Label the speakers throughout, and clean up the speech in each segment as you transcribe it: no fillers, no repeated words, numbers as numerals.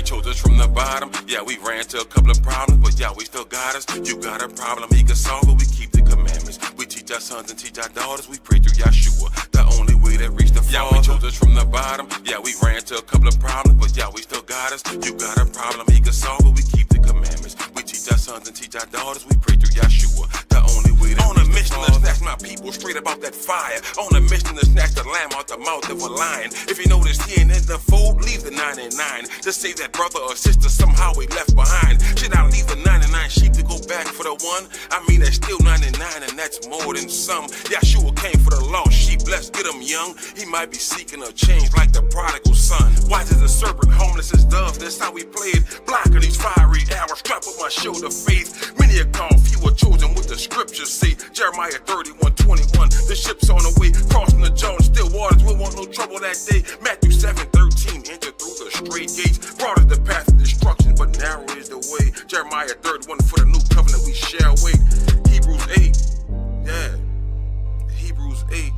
Speaker 1: chose us from the bottom. Yeah, we ran to a couple of problems, but Yahweh still got us. You got a problem, he can solve it. We keep the commandments. We teach our sons and teach our daughters. We pray through Yeshua, the only way that reach the Father. Yahweh chose us from the bottom. Yeah, we ran to a couple of problems, but Yahweh still got us. You got a problem, he can solve it. We keep the commandments. We teach our sons and teach our daughters. We pray through Yeshua, the only way that reach the Father. On a mission to snatch my people straight up out that fire. On a mission to snatch the lamb out the mouth of a lion. If you notice he ain't in the fold, leave the 99. Just say that brother or sister somehow we left behind. Should I leave the 99 sheep to go back for the one? I mean that's still 99 and that's more than some. Yeshua came for the lost sheep, let's get him young. He might be seeking a change like the prodigal son. Wise as a serpent, homeless as doves, that's how we played. Blocking these fiery arrows, strapped with my shield of faith. Many are called, few are chosen, what the scriptures say. Jeremiah 31:21, the ship's on the way, crossing the Jordan, still waters, we want no trouble that day. Matthew 7:13, enter through the straight gates, broad is the path of destruction, but narrow is the way. Jeremiah 31, for the new covenant we shall wait. Hebrews 8, yeah, Hebrews 8,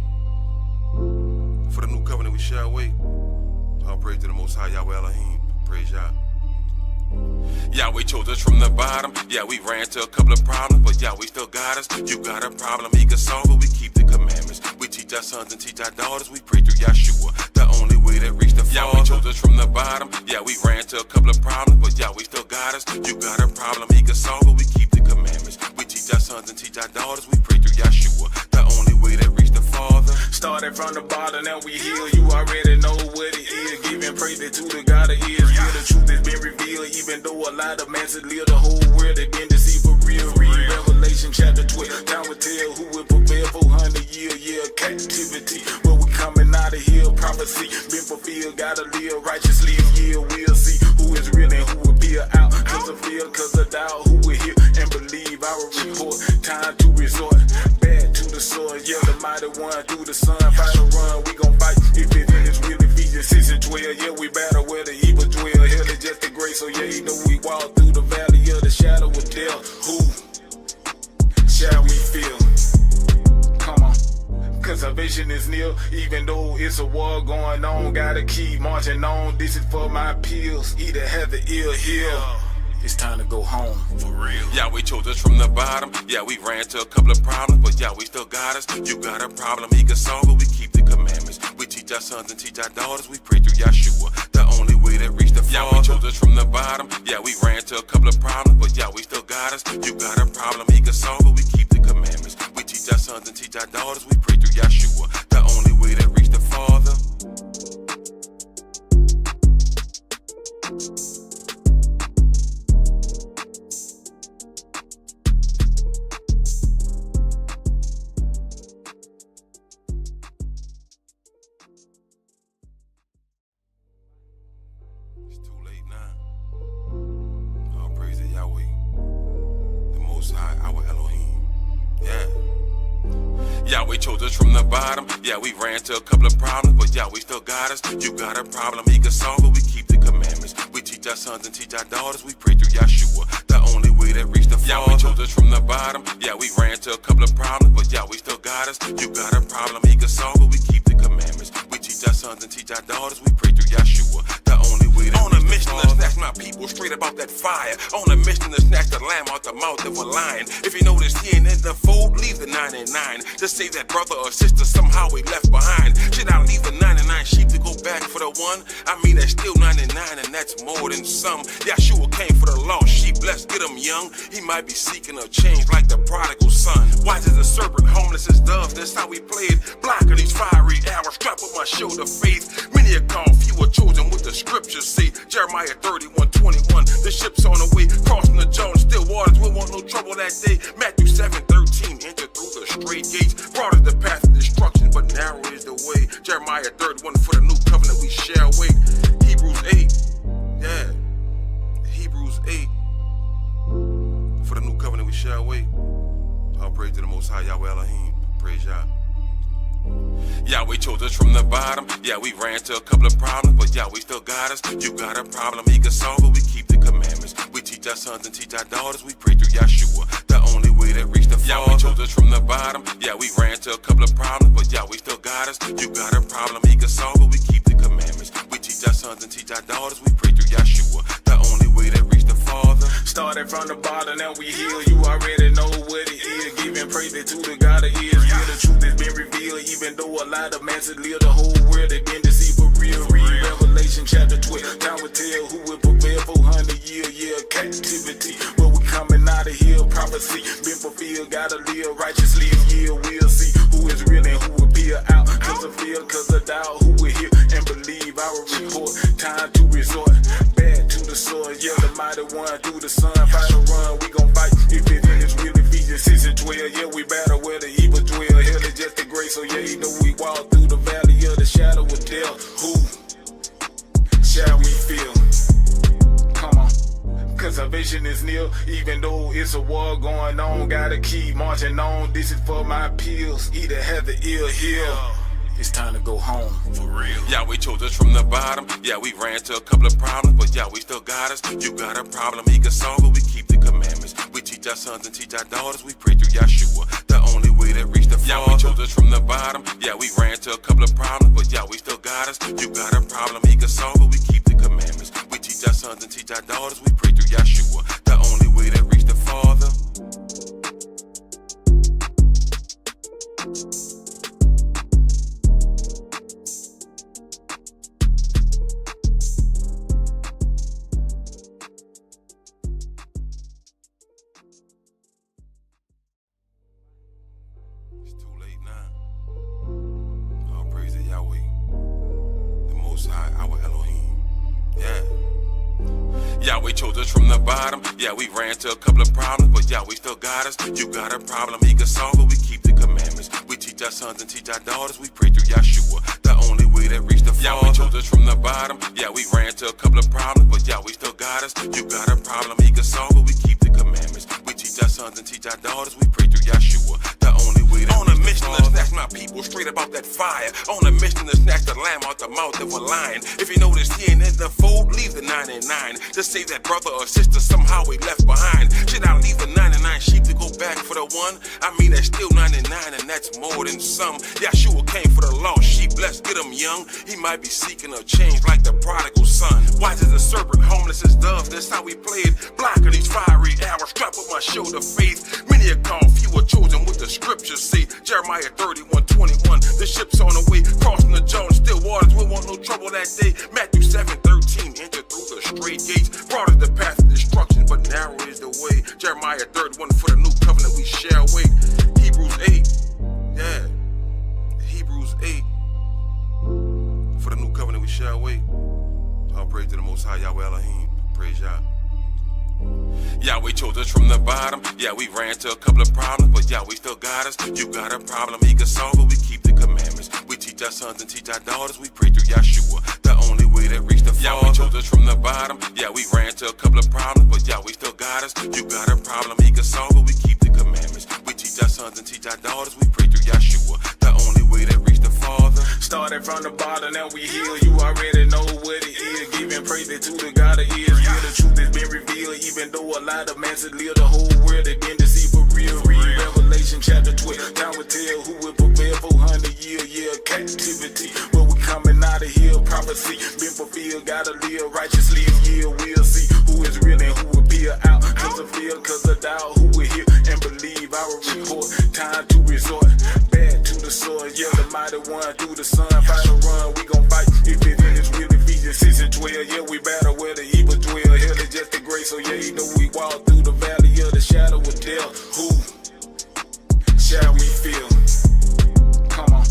Speaker 1: for the new covenant we shall wait. All praise to the Most High Yahweh Elohim, praise Yah. Yahweh chose us from the bottom. Yeah, we ran to a couple of problems, but Yahweh still got us. You got a problem, he can solve it. We keep the commandments. We teach our sons and teach our daughters. We pray through Yeshua, the only way that reach the Father. Yahweh chose us from the bottom. Yeah, we ran to a couple of problems, but Yahweh still got us. You got a problem, he can solve it. We keep the commandments. We teach our sons and teach our daughters. We pray through Yeshua, the only way that reach the Father.
Speaker 2: Started from the bottom, now we heal. You already know what it is. Giving praise to the God of Israel. The truth has been revealed, even though a lot of men live the whole world. They've been deceived for real. Read Revelation chapter 12. Time will tell who will prevail 400 year captivity. But we coming out of here. Prophecy been fulfilled. Gotta live righteously. Yeah, we'll see who is real and who will be out. Cause of fear, cause of doubt. Who will hear and believe our report. Time to resort back to the sword. Yeah, the mighty one through the sun. Fight or run, we gon' fight. If it is really Ephesians 6 and 12. Yeah, we battle where the evil dwell. Hell is just a grace. So yeah, you know we walk through the valley of the shadow of death. Who shall we feel? Come on. Cause salvation is near, even though it's a war going on. Gotta keep marching on. This is for my pills. He that hath the ear, hear. It's time to go home, for real.
Speaker 1: Yahweh chose us from the bottom. Yeah, we ran to a couple of problems, but Yahweh still got us. You got a problem, he can solve it. We keep the commandments. We teach our sons and teach our daughters. We pray through Yeshua, the only way that reach the Father. Yahweh chose us from the bottom. Yeah, we ran to a couple of problems, but Yahweh still got us. You got a problem, he can solve it. We keep the commandments. We teach our sons and teach our daughters. We pray through Yeshua, the only way that reach the Father. It's too late now. All praise to Yahweh, the Most High, our Elohim. Yeah. Yahweh chose us from the bottom. Yeah, we ran to a couple of problems, but Yahweh still got us. You got a problem, he can solve it. We keep the commandments. We teach our sons and teach our daughters. We pray through Yeshua, the only way that reach the Father. Yahweh chose us from the bottom. Yeah, we ran to a couple of problems, but Yahweh still got us. You got a problem, he can solve it. We keep the commandments. We teach our sons and teach our daughters. We pray through Yeshua, the only way that reach the Father. On a mission to snatch my people straight up out that fire. On a mission to snatch the lamb out the mouth of a lion. If you notice he ain't in the fold, leave the 99. Just say that brother or sister somehow we left behind. Should I leave the 99 sheep to go back for the one? I mean that's still 99 and that's more than some. Yeshua came for the lost sheep, let's get him young. He might be seeking a change like the prodigal son. Wise as a serpent, homeless as doves, that's how we played. Blocking these fiery arrows, strapped with my shield of faith. Many are called, few are chosen, what the scriptures say. Jeremiah 31:21, the ship's on the way, crossing the Jordan, still waters, we want no trouble that day. Matthew 7:13, enter through the straight gates, broad is the path of destruction, but narrow is the way. Jeremiah 31, for the new covenant we shall wait. Hebrews 8, yeah, Hebrews 8, for the new covenant we shall wait. All praise to the Most High Yahweh Elohim, praise Yah. Yahweh chose us from the bottom. Yeah, we ran to a couple of problems, but Yahweh still got us. You got a problem, he can solve it. We keep the commandments. We teach our sons and teach our daughters. We pray through Yeshua, the only way that reach the Father. Yahweh chose us from the bottom. Yeah, we ran to a couple of problems, but Yahweh still got us. You got a problem, he can solve it. We keep the commandments. We teach our sons sons and teach our daughters. We pray through Yeshua, the only way that reach the Father.
Speaker 2: Started from the bottom, now we heal. You already know what it is. Giving praise to the God of Israel. The truth has been revealed, even though a lot of man said live the whole world. They been deceived for real. Read Revelation chapter 12. Time will tell who will prevail 400 year captivity. But we coming out of here. Prophecy been fulfilled. Gotta live righteously. Yeah, we'll see who is real and who will appear out. Cause of fear, cause of doubt. Who will hear and believe our report. Time to resort back to the source. Yeah, the mighty one through the sun. Fight a run, we gon' fight. If it is really Ephesians 6 and 12. Yeah, we battle where the evil dwell. Hell is just a grace. So yeah, you know we walk through the valley of the shadow of death. Who shall we feel? Come on. Cause salvation is near, even though it's a war going on. Gotta keep marching on. This is for my pills. Either have the ill heal. It's time to go home.
Speaker 1: For real. Yahweh chose us from the bottom. Yeah, we ran to a couple of problems, but Yahweh still got us. You got a problem, he can solve it. We keep the commandments. We teach our sons and teach our daughters. We pray through Yeshua, the only way that reach the Father. Yahweh chose us from the bottom. Yeah, we ran to a couple of problems, but Yahweh still got us. You got a problem, he can solve it. We keep the commandments. We teach our sons and teach our daughters. We pray through Yeshua, the only way that reach the Father. It's too late now. All praise to Yahweh, the Most High, our Elohim. Yeah. Yahweh chose us from the bottom. Yeah, we ran to a couple of problems, but Yahweh still got us. You got a problem, he can solve it. We keep the commandments. We teach our sons and teach our daughters. We pray through Yeshua, the only way that reach the Father. Yahweh chose us from the bottom. Yeah, we ran to a couple of problems, but Yahweh still got us. You got a problem, he can solve it. We keep the commandments. We teach our sons and teach our daughters. We pray through Yeshua, the only way that on a mission to snatch my people straight up out that fire. On a mission to snatch the lamb out the mouth of a lion. If you notice he ain't in the fold, leave the 99. Just say that brother or sister somehow we left behind. Should I leave the 99 sheep to go back for the one? I mean that's still 99 and that's more than some. Yeshua came for the lost sheep, let's get him young. He might be seeking a change like the prodigal son. Wise as a serpent, homeless as doves, that's how we played. Blocking these fiery arrows, strap with my shoulder faith. Many are called, few are chosen, what the scriptures say. Jeremiah 31:21, the ship's on the way, crossing the Jordan, still waters, we want no trouble that day. Matthew 7:13, enter through the straight gates, broad is the path of destruction, but narrow is the way. Jeremiah 31, for the new covenant we shall wait. Hebrews 8, yeah, Hebrews 8, for the new covenant we shall wait. All praise to the Most High, Yahweh Elohim, praise Yah. Yahweh chose us from the bottom. Yeah, we ran to a couple of problems, but Yahweh still got us. You got a problem, he can solve it. We keep the commandments. We teach our sons and teach our daughters. We pray through Yeshua, the only way that reach the Father. Yahweh chose us from the bottom. Yeah, we ran to a couple of problems, but Yahweh still got us. You got a problem, he can solve it. We keep the commandments. We teach our sons and teach our daughters. We pray through Yeshua, the only way that reach the Father.
Speaker 2: Started from the bottom, now we heal. You already know what it is. Giving praise to the God of Israel. The truth has been revealed, even though a lot of man said live the whole world. They been deceived for real. Read Revelation chapter 12. Time will tell who will prevail 400 year captivity. But we coming out of here. Prophecy been fulfilled. Gotta live righteously. Yeah, we'll see who is real and who will appear out. Cause of fear, cause of doubt. Who will hear and believe our report. Time to resort back to the source. Yeah, the mighty one through the sun. Fight a run, we gon' fight. If it is real Ephesians 6 and 12. Yeah, we battle where the evil dwell. Hell is just a grace. So yeah, you know we walk through the valley of the shadow of death. Who shall we feel? Come on.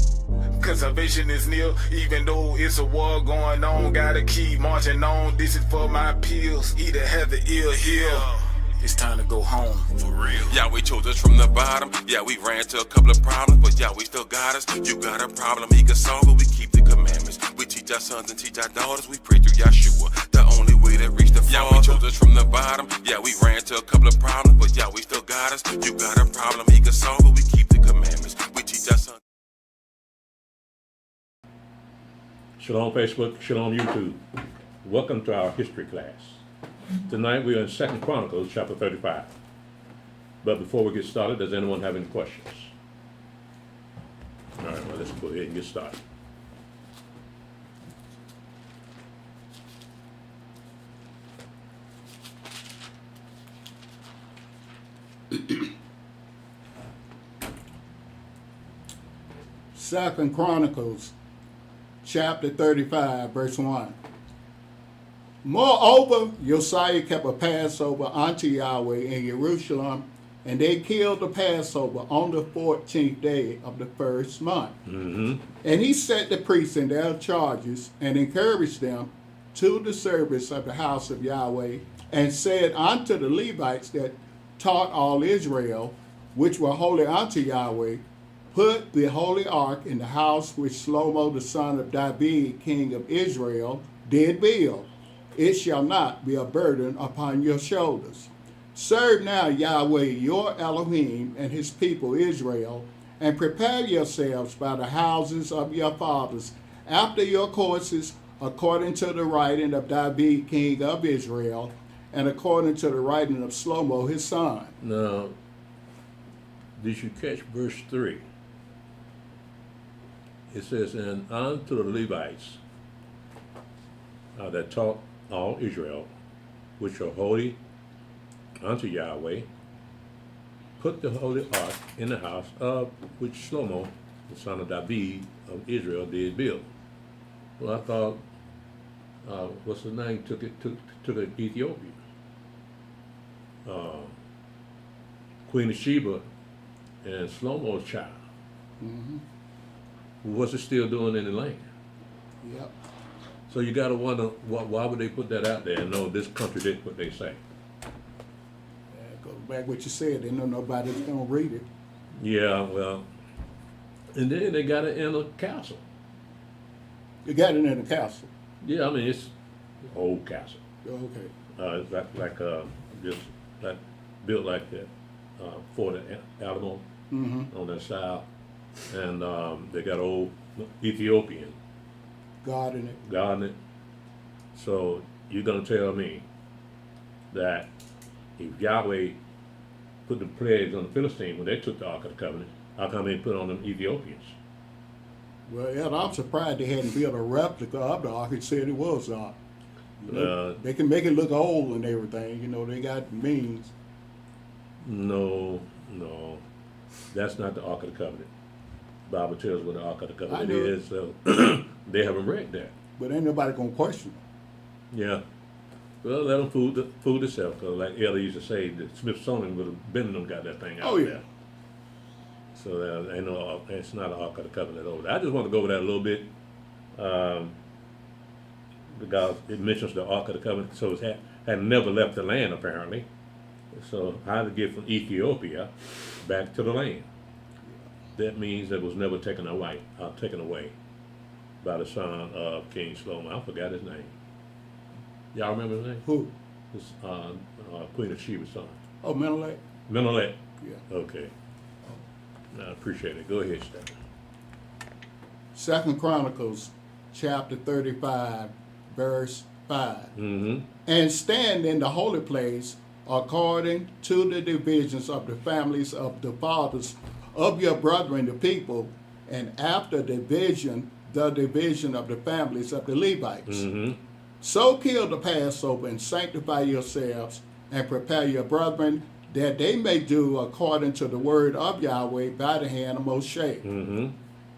Speaker 2: Cause salvation is near, even though it's a war going on. Gotta keep marching on. This is for my pills. Either have the ill heal. It's time to go home.
Speaker 1: For real. Yahweh chose us from the bottom. Yeah, we ran to a couple of problems, but Yahweh still got us. You got a problem, he can solve it. We keep the commandments. We teach our sons and teach our daughters. We pray through Yeshua, the only way that reach the Father. Yahweh chose us from the bottom. Yeah, we ran to a couple of problems, but Yahweh still got us. You got a problem, he can solve it. We keep the commandments. We teach our sons.
Speaker 3: Shalom Facebook, Shalom YouTube. Welcome to our history class. Tonight we are in 2 Chronicles chapter 35. But before we get started, does anyone have any questions? All right, well, let's go ahead and get started.
Speaker 4: Second Chronicles, chapter 35, verse 1. Moreover, Josiah kept a Passover unto Yahweh in Jerusalem, and they killed the Passover on the 14th day of the first month.
Speaker 3: Mm-hmm.
Speaker 4: And he set the priests in their charges and encouraged them to the service of the house of Yahweh, and said unto the Levites that taught all Israel, which were holy unto Yahweh, put the holy ark in the house which Shlomo the son of David, king of Israel, did build. It shall not be a burden upon your shoulders. Serve now Yahweh your Elohim and his people Israel, and prepare yourselves by the houses of your fathers, after your courses, according to the writing of David, king of Israel, and according to the writing of Shlomo his son.
Speaker 3: Now, did you catch verse 3? It says, and unto the Levites that taught all Israel, which are holy unto Yahweh, put the holy ark in the house of which Shlomo, the son of David of Israel, did build. Well, I thought, what's his name, took it to Ethiopia. Queen of Sheba and Shlomo's child.
Speaker 4: Mm-hmm.
Speaker 3: What's it still doing in the land?
Speaker 4: Yep.
Speaker 3: So you got to wonder, why would they put that out there and know this contradicts what they say?
Speaker 4: Goes back what you said. They know nobody's gonna read it.
Speaker 3: Yeah, well, and then they got it in a castle.
Speaker 4: You got it in the castle.
Speaker 3: Yeah, I mean, it's an old castle.
Speaker 4: Okay.
Speaker 3: It's just like built like that Fort Alamo
Speaker 4: Mm-hmm.
Speaker 3: on that side, and they got old Ethiopian
Speaker 4: God in it.
Speaker 3: garden it. So you're gonna tell me that if Yahweh put the plagues on the Philistines when they took the Ark of the Covenant, how come they put on them Ethiopians?
Speaker 4: Well, yeah, I'm surprised they hadn't built a replica of the ark. It said it was the ark. You know, they can make it look old and everything. You know, they got means.
Speaker 3: No, that's not the Ark of the Covenant. Bible tells what the Ark of the Covenant
Speaker 4: know.
Speaker 3: is, so they haven't read that.
Speaker 4: But ain't nobody gonna question it.
Speaker 3: Yeah. Well, let them fool themselves, because like Ellie used to say, the Smithsonian would have been them got that thing out
Speaker 4: Oh, yeah.
Speaker 3: there. So ain't no, it's not an Ark of the Covenant over there. I just want to go over that a little bit, because it mentions the Ark of the Covenant, so it had never left the land apparently. So how to get from Ethiopia back to the land? That means it was never taken away by the son of King Shlomo. I forgot his name. Y'all remember his name?
Speaker 4: Who?
Speaker 3: His, Queen of Sheba's son.
Speaker 4: Oh, Menelek?
Speaker 3: Menelik.
Speaker 4: Yeah.
Speaker 3: Okay. I appreciate it. Go ahead, Stephen.
Speaker 4: Second Chronicles, chapter 35, verse 5.
Speaker 3: Mm-hmm.
Speaker 4: And stand in the holy place according to the divisions of the families of the fathers of your brethren, the people, and after division, the division of the families of the Levites.
Speaker 3: Mm-hmm.
Speaker 4: So kill the Passover and sanctify yourselves and prepare your brethren, that they may do according to the word of Yahweh by the hand of Moshe.
Speaker 3: Mm-hmm.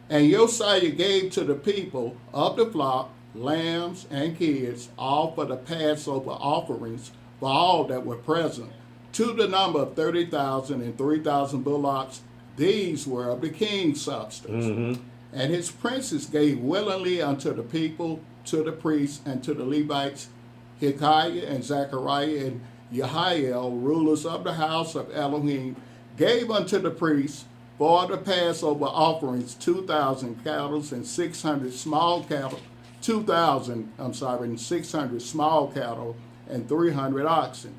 Speaker 4: And Josiah gave to the people of the flock lambs and kids, all for the Passover offerings for all that were present, to the number of 30,000 and 3,000 bullocks. These were of the king's substance.
Speaker 3: Mm-hmm.
Speaker 4: And his princes gave willingly unto the people, to the priests, and to the Levites, Hilkiah and Zechariah and Jehiel, rulers of the house of Elohim, gave unto the priests for the Passover offerings 2,000 cattle and 600 small cattle, 600 small cattle and 300 oxen.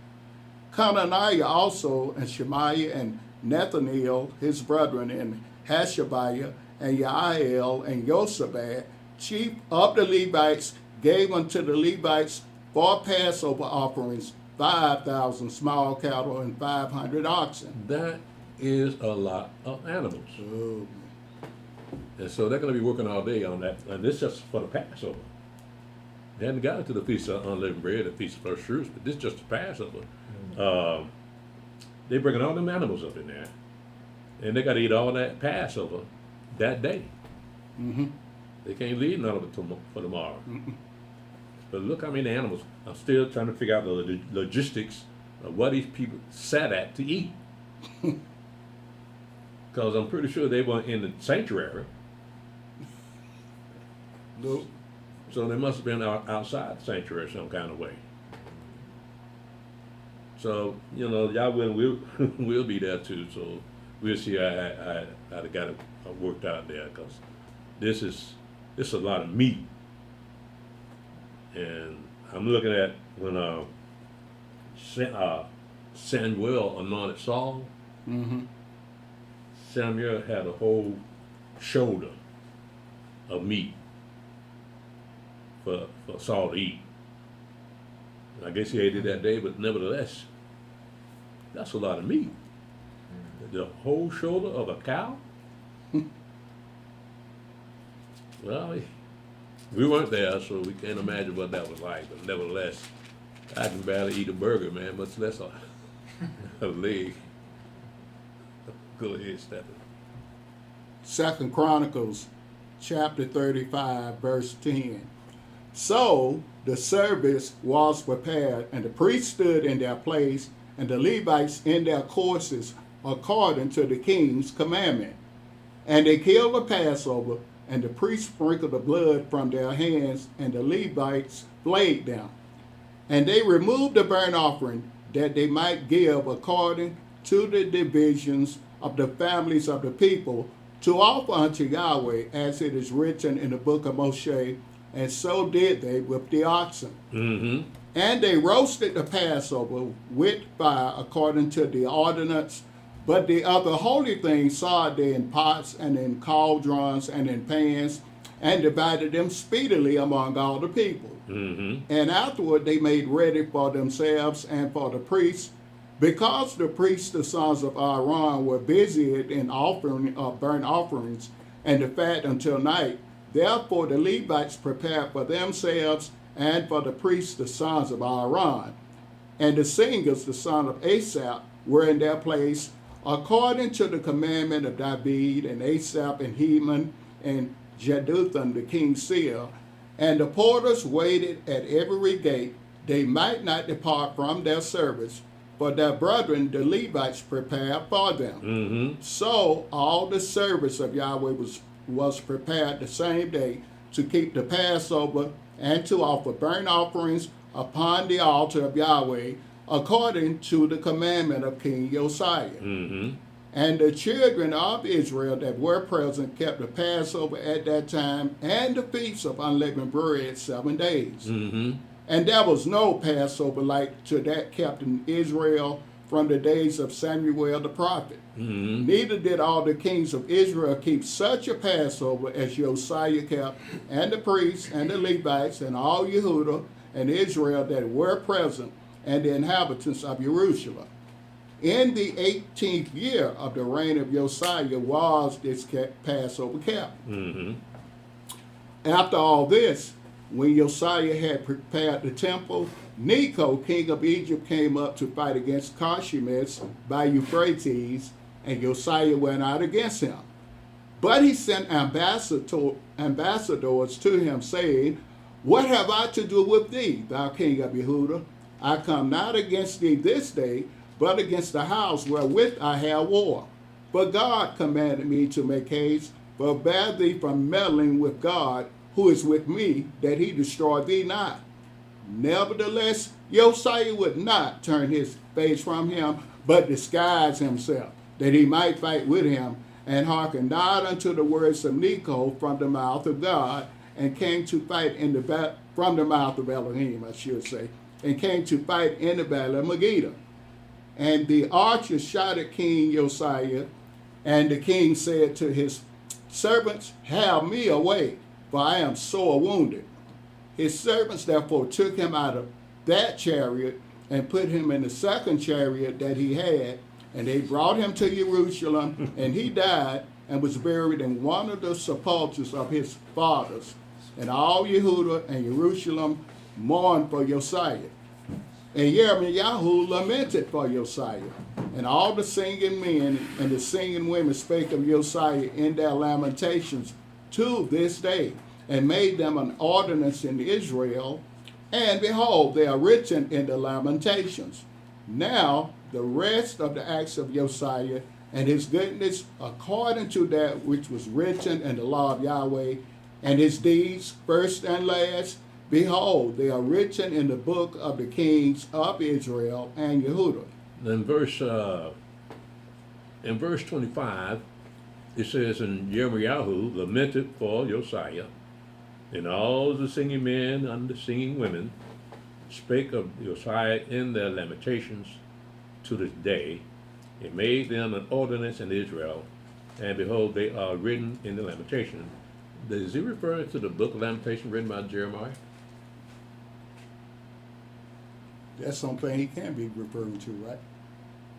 Speaker 4: Conaniah also, and Shemaiah and Nathaniel, his brethren, and Hashabiah, and Yael, and Josabad, chief of the Levites, gave unto the Levites for Passover offerings 5,000 small cattle and 500 oxen.
Speaker 3: That is a lot of animals.
Speaker 4: Oh,
Speaker 3: And so they're going to be working all day on that. And this is just for the Passover. They hadn't gotten to the Feast of Unleavened Bread, the Feast of First Fruits, but this is just the Passover. They bringing all them animals up in there, and they got to eat all that Passover that day.
Speaker 4: Mm-hmm.
Speaker 3: They can't leave none of it for tomorrow. But look how many animals. I'm still trying to figure out the logistics of what these people sat at to eat. Because I'm pretty sure they weren't in the sanctuary.
Speaker 4: Nope.
Speaker 3: So they must have been outside the sanctuary some kind of way. So, you know, Yahweh will will be there too. So we'll see how I got it worked out there, because this is a lot of meat. And I'm looking at when Samuel anointed Saul.
Speaker 4: Mm-hmm.
Speaker 3: Samuel had a whole shoulder of meat for Saul to eat. I guess he ate it that day, but nevertheless, that's a lot of meat. The whole shoulder of a cow? Well, we weren't there, so we can't imagine what that was like. But nevertheless, I can barely eat a burger, man, much less a leg. Go ahead, Stephen.
Speaker 4: 2 Chronicles chapter 35, verse 10. So the service was prepared, and the priests stood in their place, and the Levites in their courses, according to the king's commandment. And they killed the Passover, and the priests sprinkled the blood from their hands, and the Levites flayed them. And they removed the burnt offering, that they might give according to the divisions of the families of the people, to offer unto Yahweh, as it is written in the book of Moshe. And so did they with the oxen.
Speaker 3: Mm-hmm.
Speaker 4: And they roasted the Passover with fire according to the ordinance. But the other holy things saw they in pots and in cauldrons and in pans, and divided them speedily among all the people.
Speaker 3: Mm-hmm.
Speaker 4: And afterward they made ready for themselves and for the priests, because the priests, the sons of Aaron, were busied in offering burnt offerings and the fat until night. Therefore the Levites prepared for themselves and for the priests, the sons of Aaron. And the singers, the son of Asaph, were in their place, according to the commandment of David and Asaph and Heman and Jeduthun the king's seer. And the porters waited at every gate, they might not depart from their service, for their brethren the Levites prepared for them.
Speaker 3: Mm-hmm.
Speaker 4: So all the service of Yahweh was prepared the same day, to keep the Passover and to offer burnt offerings upon the altar of Yahweh, according to the commandment of King Josiah.
Speaker 3: Mm-hmm.
Speaker 4: And the children of Israel that were present kept the Passover at that time, and the feast of unleavened bread 7 days.
Speaker 3: Mm-hmm.
Speaker 4: And there was no Passover like to that kept in Israel from the days of Samuel the prophet.
Speaker 3: Mm-hmm.
Speaker 4: Neither did all the kings of Israel keep such a Passover as Josiah kept, and the priests, and the Levites, and all Yehudah and Israel that were present, and the inhabitants of Jerusalem. In the 18th year of the reign of Josiah was this Passover kept.
Speaker 3: Mm-hmm.
Speaker 4: After all this, when Josiah had prepared the temple, Necho, king of Egypt, came up to fight against Carchemish by Euphrates, and Josiah went out against him. But he sent ambassadors to him, saying, What have I to do with thee, thou king of Yehudah? I come not against thee this day, but against the house wherewith I have war. But God commanded me to make haste, forbear thee from meddling with God, who is with me, that he destroy thee not. Nevertheless, Josiah would not turn his face from him, but disguise himself, that he might fight with him, and hearken not unto the words of Necho from the mouth of God, and came to fight from the mouth of Elohim, I should say, and came to fight in the battle of Megiddo. And the archers shot at King Josiah, and the king said to his servants, Have me away, for I am sore wounded. His servants therefore took him out of that chariot and put him in the second chariot that he had, and they brought him to Jerusalem, and he died and was buried in one of the sepulchres of his fathers. And all Yehudah and Jerusalem mourned for Josiah. And Yirmiyahu lamented for Josiah. And all the singing men and the singing women spake of Josiah in their lamentations to this day, and made them an ordinance in Israel. And behold, they are written in the lamentations. Now the rest of the acts of Josiah and his goodness, according to that which was written in the law of Yahweh, and his deeds, first and last, behold, they are written in the book of the kings of Israel and Yehudah.
Speaker 3: In verse 25, it says, and Yirmiyahu lamented for Josiah, and all the singing men and the singing women spake of Josiah in their lamentations to this day. It made them an ordinance in Israel, and behold, they are written in the lamentation. Is he referring to the book of Lamentation written by Jeremiah?
Speaker 4: That's something he can be referring to, right?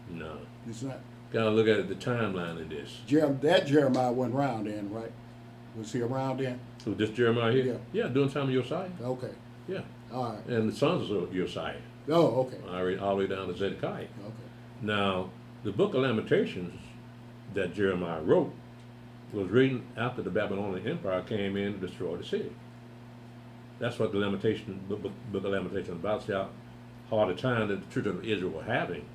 Speaker 3: No.
Speaker 4: It's not.
Speaker 3: Gotta look at the timeline of this.
Speaker 4: That Jeremiah wasn't around then, right? Was he around then?
Speaker 3: So this Jeremiah here?
Speaker 4: Yeah.
Speaker 3: Yeah, during the time of Josiah.
Speaker 4: Okay.
Speaker 3: Yeah.
Speaker 4: All right.
Speaker 3: And the sons of Josiah.
Speaker 4: Oh, okay.
Speaker 3: All the way down to Zedekiah.
Speaker 4: Okay.
Speaker 3: Now, the book of Lamentations that Jeremiah wrote was written after the Babylonian Empire came in and destroyed the city. That's what the book of Lamentations is about. See how hard a time that the children of Israel were having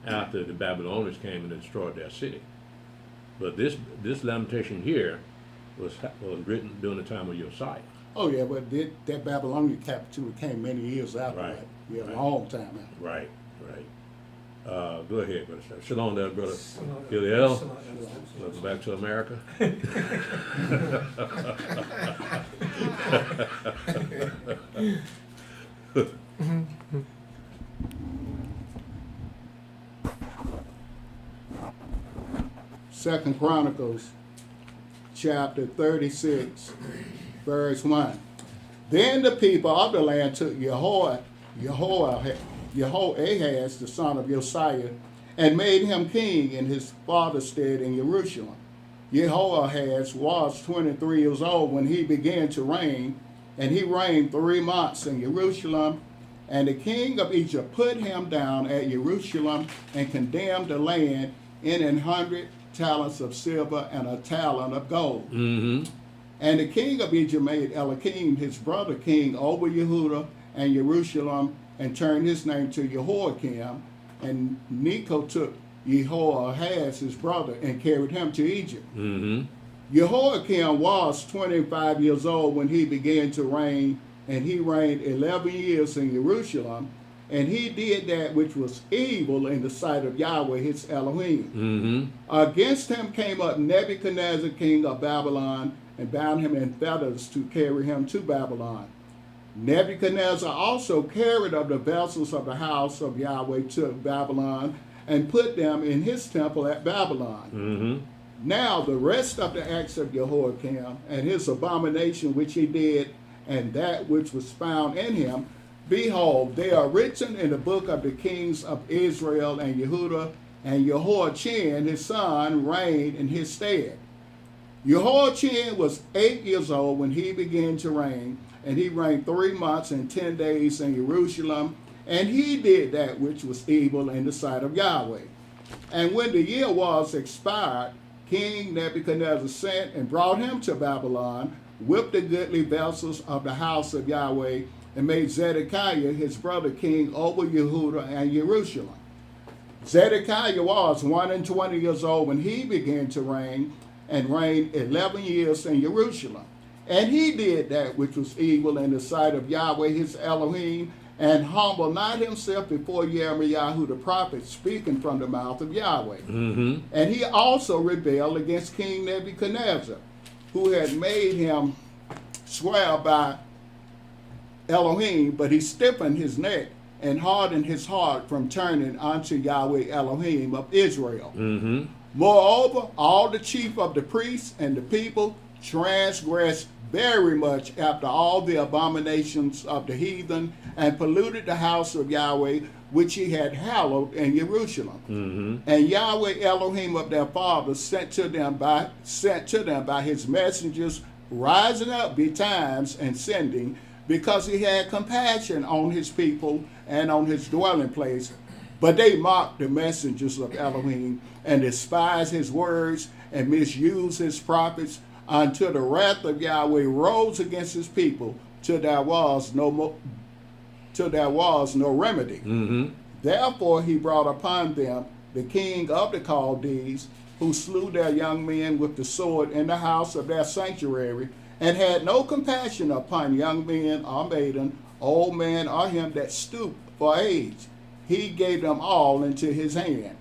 Speaker 3: after the Babylonians came and destroyed their city. But this lamentation here was written during the time of Josiah.
Speaker 4: Oh yeah, but that Babylonian captivity came many years after
Speaker 3: Right.
Speaker 4: that. Yeah,
Speaker 3: Right.
Speaker 4: a long time after.
Speaker 3: Right. Go ahead, brother. Shalom there, brother. Gilliel. Welcome back to America.
Speaker 4: Second Chronicles, chapter 36, verse 1. Then the people of the land took Jehoahaz, the son of Josiah, and made him king in his father's stead in Jerusalem. Jehoahaz was 23 years old when he began to reign, and he reigned 3 months in Jerusalem. And the king of Egypt put him down at Jerusalem and condemned the land in 100 talents of silver and a talent of gold.
Speaker 3: Mm-hmm.
Speaker 4: And the king of Egypt made Eliakim his brother king over Yehudah and Jerusalem, and turned his name to Jehoiakim. And Necho took Jehoahaz his brother and carried him to Egypt.
Speaker 3: Mm-hmm.
Speaker 4: Jehoiakim was 25 years old when he began to reign, and he reigned 11 years in Jerusalem. And he did that which was evil in the sight of Yahweh his Elohim.
Speaker 3: Mm-hmm.
Speaker 4: Against him came up Nebuchadnezzar king of Babylon, and bound him in fetters to carry him to Babylon. Nebuchadnezzar also carried of the vessels of the house of Yahweh to Babylon, and put them in his temple at Babylon.
Speaker 3: Mm-hmm.
Speaker 4: Now the rest of the acts of Jehoiakim, and his abomination which he did, and that which was found in him, behold, they are written in the book of the kings of Israel and Yehudah, and Jehoiachin his son reigned in his stead. Jehoiachin was 8 years old when he began to reign, and he reigned 3 months and 10 days in Jerusalem, and he did that which was evil in the sight of Yahweh. And when the year was expired, King Nebuchadnezzar sent and brought him to Babylon with the goodly vessels of the house of Yahweh, and made Zedekiah his brother king over Yehudah and Jerusalem. Zedekiah was 21 years old when he began to reign, and reigned 11 years in Jerusalem. And he did that which was evil in the sight of Yahweh his Elohim, and humbled not himself before Yirmiyahu the prophet, speaking from the mouth of Yahweh.
Speaker 3: Mm-hmm.
Speaker 4: And he also rebelled against King Nebuchadnezzar, who had made him swear by Elohim, but he stiffened his neck and hardened his heart from turning unto Yahweh Elohim of Israel.
Speaker 3: Mm-hmm.
Speaker 4: Moreover, all the chief of the priests and the people transgressed very much after all the abominations of the heathen, and polluted the house of Yahweh, which he had hallowed in Jerusalem.
Speaker 3: Mm-hmm.
Speaker 4: And Yahweh Elohim of their fathers sent to them by his messengers, rising up betimes and sending, because he had compassion on his people and on his dwelling place. But they mocked the messengers of Elohim and despised his words and misused his prophets until the wrath of Yahweh rose against his people till there was no remedy.
Speaker 3: Mm-hmm.
Speaker 4: Therefore he brought upon them the king of the Chaldees, who slew their young men with the sword in the house of their sanctuary, and had no compassion upon young men or maiden, old man or him that stooped for age. He gave them all into his hand.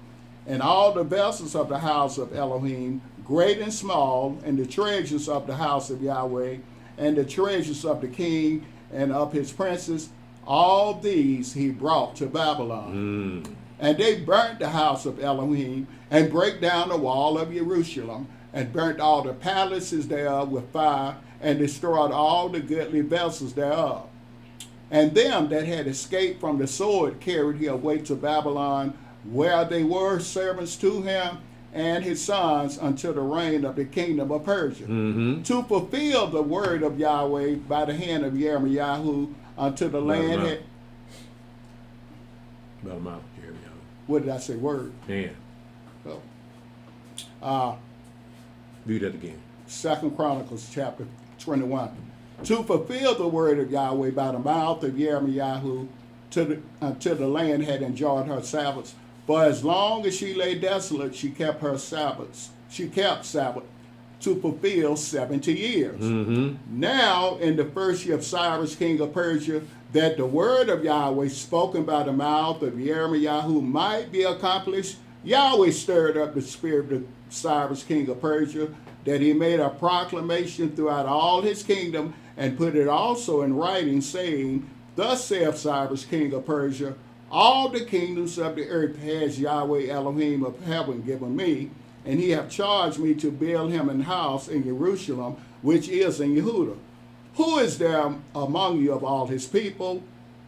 Speaker 4: And all the vessels of the house of Elohim, great and small, and the treasures of the house of Yahweh, and the treasures of the king and of his princes, all these he brought to Babylon. And they burnt the house of Elohim, and brake down the wall of Jerusalem, and burnt all the palaces thereof with fire, and destroyed all the goodly vessels thereof. And them that had escaped from the sword carried he away to Babylon, where they were servants to him and his sons until the reign of the kingdom of Persia, to fulfill the word of Yahweh by the hand of Yirmiyahu unto the land had... What did I say? Word?
Speaker 3: Man.
Speaker 4: Oh.
Speaker 3: Read that again.
Speaker 4: 2 Chronicles chapter 21. To fulfill the word of Yahweh by the mouth of Yirmiyahu until the land had enjoyed her Sabbaths. For as long as she lay desolate, she kept her Sabbaths. She kept Sabbath to fulfill 70 years. Now, in the first year of Cyrus, king of Persia, that the word of Yahweh spoken by the mouth of Yirmiyahu might be accomplished, Yahweh stirred up the spirit of Cyrus, king of Persia, that he made a proclamation throughout all his kingdom, and put it also in writing, saying, Thus saith Cyrus, king of Persia, all the kingdoms of the earth has Yahweh Elohim of heaven given me, and he hath charged me to build him an house in Jerusalem, which is in Yehudah. Who is there among you of all his people?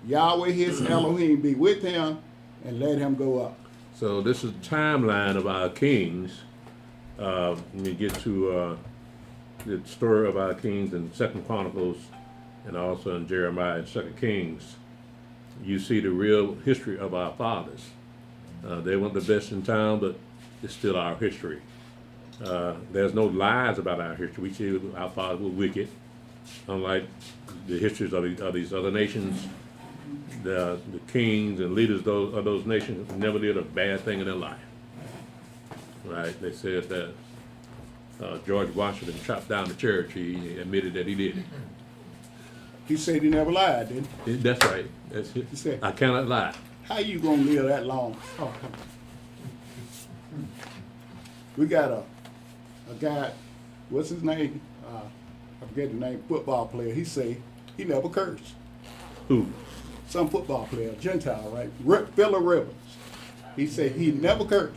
Speaker 4: Yahweh his Elohim be with him, and let him go up.
Speaker 3: So this is the timeline of our kings. Let me get to the story of our kings in 2 Chronicles and also in Jeremiah and 2 Kings. You see the real history of our fathers. They weren't the best in town, but it's still our history. There's no lies about our history. We see our fathers were wicked, unlike the histories of these other nations. The kings and leaders of those nations never did a bad thing in their life. Right? They said that George Washington chopped down the church. He admitted that he did it.
Speaker 4: He said he never lied, didn't he?
Speaker 3: That's right. That's it.
Speaker 4: He said,
Speaker 3: I cannot lie.
Speaker 4: how you gonna live that long? Oh, come on. We got a guy, what's his name? I forget the name, football player. He say he never cursed.
Speaker 3: Who?
Speaker 4: Some football player, Gentile, right? Phillip Rivers. He said he never cursed.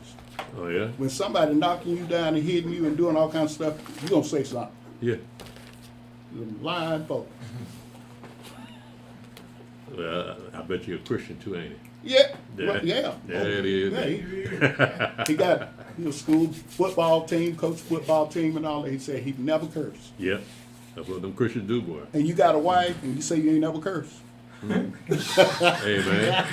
Speaker 3: Oh, yeah?
Speaker 4: When somebody knocking you down and hitting you and doing all kinds of stuff, you gonna say something.
Speaker 3: Yeah.
Speaker 4: Them lying folks.
Speaker 3: Well, I bet you're a Christian too, ain't he?
Speaker 4: Yeah.
Speaker 3: Yeah.
Speaker 4: Well, yeah.
Speaker 3: Yeah, it is.
Speaker 4: Yeah, he got school football team, coach football team and all that. He said he never cursed.
Speaker 3: Yeah. That's what them Christians do, boy.
Speaker 4: And you got a wife and you say you ain't never cursed.
Speaker 3: Hey, man.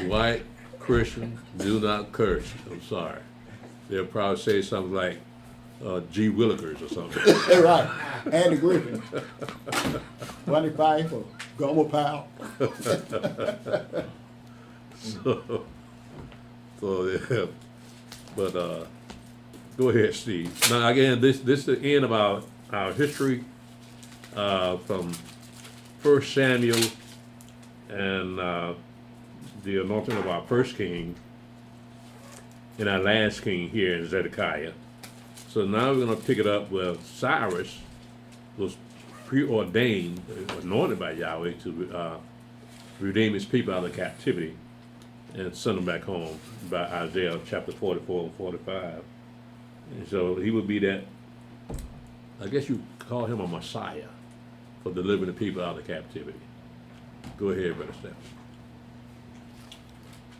Speaker 3: White Christians do not curse. I'm sorry. They'll probably say something like G. Willikers or something.
Speaker 4: Right. Andy Griffin. 25 or Gomer Powell.
Speaker 3: So yeah. But go ahead, Steve. Now again, this is the end of our history from 1 Samuel and the anointing of our first king and our last king here in Zedekiah. So now we're going to pick it up with Cyrus was preordained, anointed by Yahweh to redeem his people out of captivity and send them back home by Isaiah chapter 44 and 45. And so he would be that, I guess you call him a Messiah for delivering the people out of captivity. Go ahead, Brother Steph.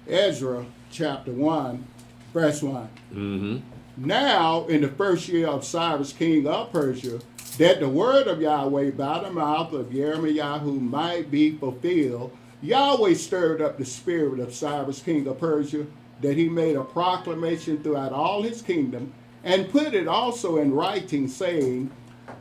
Speaker 4: Ezra chapter 1, verse 1.
Speaker 3: Mm-hmm.
Speaker 4: Now, in the first year of Cyrus, king of Persia, that the word of Yahweh by the mouth of Jeremiah might be fulfilled, Yahweh stirred up the spirit of Cyrus, king of Persia, that he made a proclamation throughout all his kingdom, and put it also in writing, saying,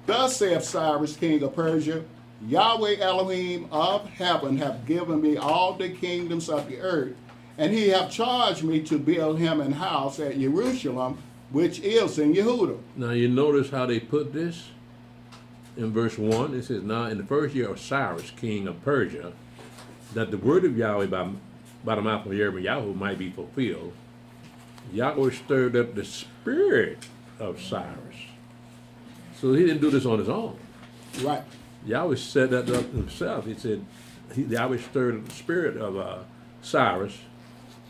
Speaker 4: Thus saith Cyrus, king of Persia, Yahweh Elohim of heaven have given me all the kingdoms of the earth, and he have charged me to build him an house at Jerusalem, which is in Yehuda.
Speaker 3: Now you notice how they put this in verse 1. It says, Now in the first year of Cyrus, king of Persia, that the word of Yahweh by the mouth of Jeremiah might be fulfilled, Yahweh stirred up the spirit of Cyrus. So he didn't do this on his own.
Speaker 4: Right.
Speaker 3: Yahweh set that up himself. He said, Yahweh stirred up the spirit of Cyrus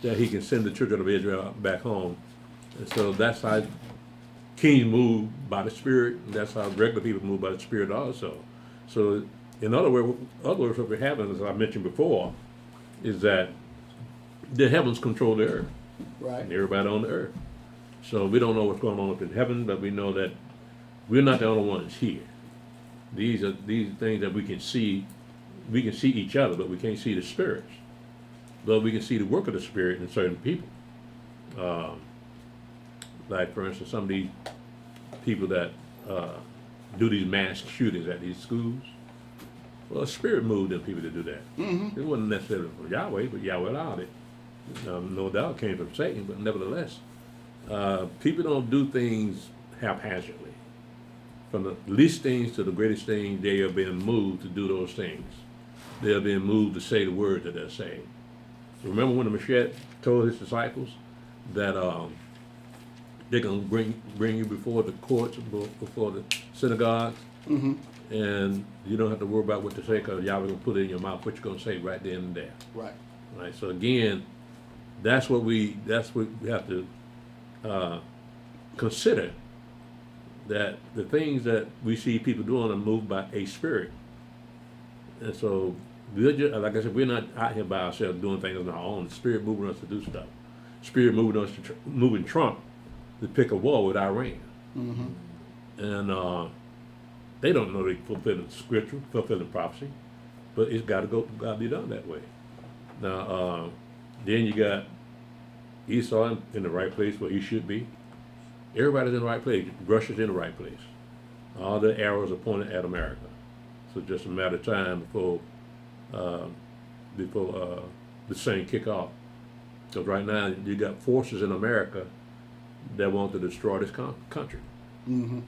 Speaker 3: that he can send the children of Israel back home. And so that's how kings move by the spirit, and that's how regular people move by the spirit also. So in other words, what we're having, as I mentioned before, is that the heavens control the earth.
Speaker 4: Right.
Speaker 3: And everybody on the earth. So we don't know what's going on up in heaven, but we know that we're not the only ones here. These are things that we can see. We can see each other, but we can't see the spirits. But we can see the work of the spirit in certain people. Like, for instance, some of these people that do these mass shootings at these schools. Well, the spirit moved them people to do that.
Speaker 4: Mm-hmm.
Speaker 3: It wasn't necessarily from Yahweh, but Yahweh allowed it. No doubt it came from Satan, but nevertheless, people don't do things haphazardly. From the least things to the greatest things, they are being moved to do those things. They are being moved to say the word that they're saying. Remember when the Mashiach told his disciples that they're going to bring you before the courts, before the synagogues,
Speaker 4: Mm-hmm.
Speaker 3: and you don't have to worry about what to say because Yahweh going to put it in your mouth what you're going to say right then and there.
Speaker 4: Right.
Speaker 3: Right. So again, that's what we have to consider, that the things that we see people doing are moved by a spirit. And so, we're just, like I said, we're not out here by ourselves doing things on our own. The spirit moving us to do stuff. Spirit moving us to moving Trump to pick a war with Iran.
Speaker 4: Mm-hmm.
Speaker 3: And they don't know they're fulfilling scripture, fulfilling prophecy, but it's got to be done that way. Now, then you got Esau in the right place where he should be. Everybody's in the right place. Russia's in the right place. All the arrows are pointed at America. So just a matter of time before the thing kick off. Because right now you got forces in America that want to destroy this country.
Speaker 4: Mm-hmm.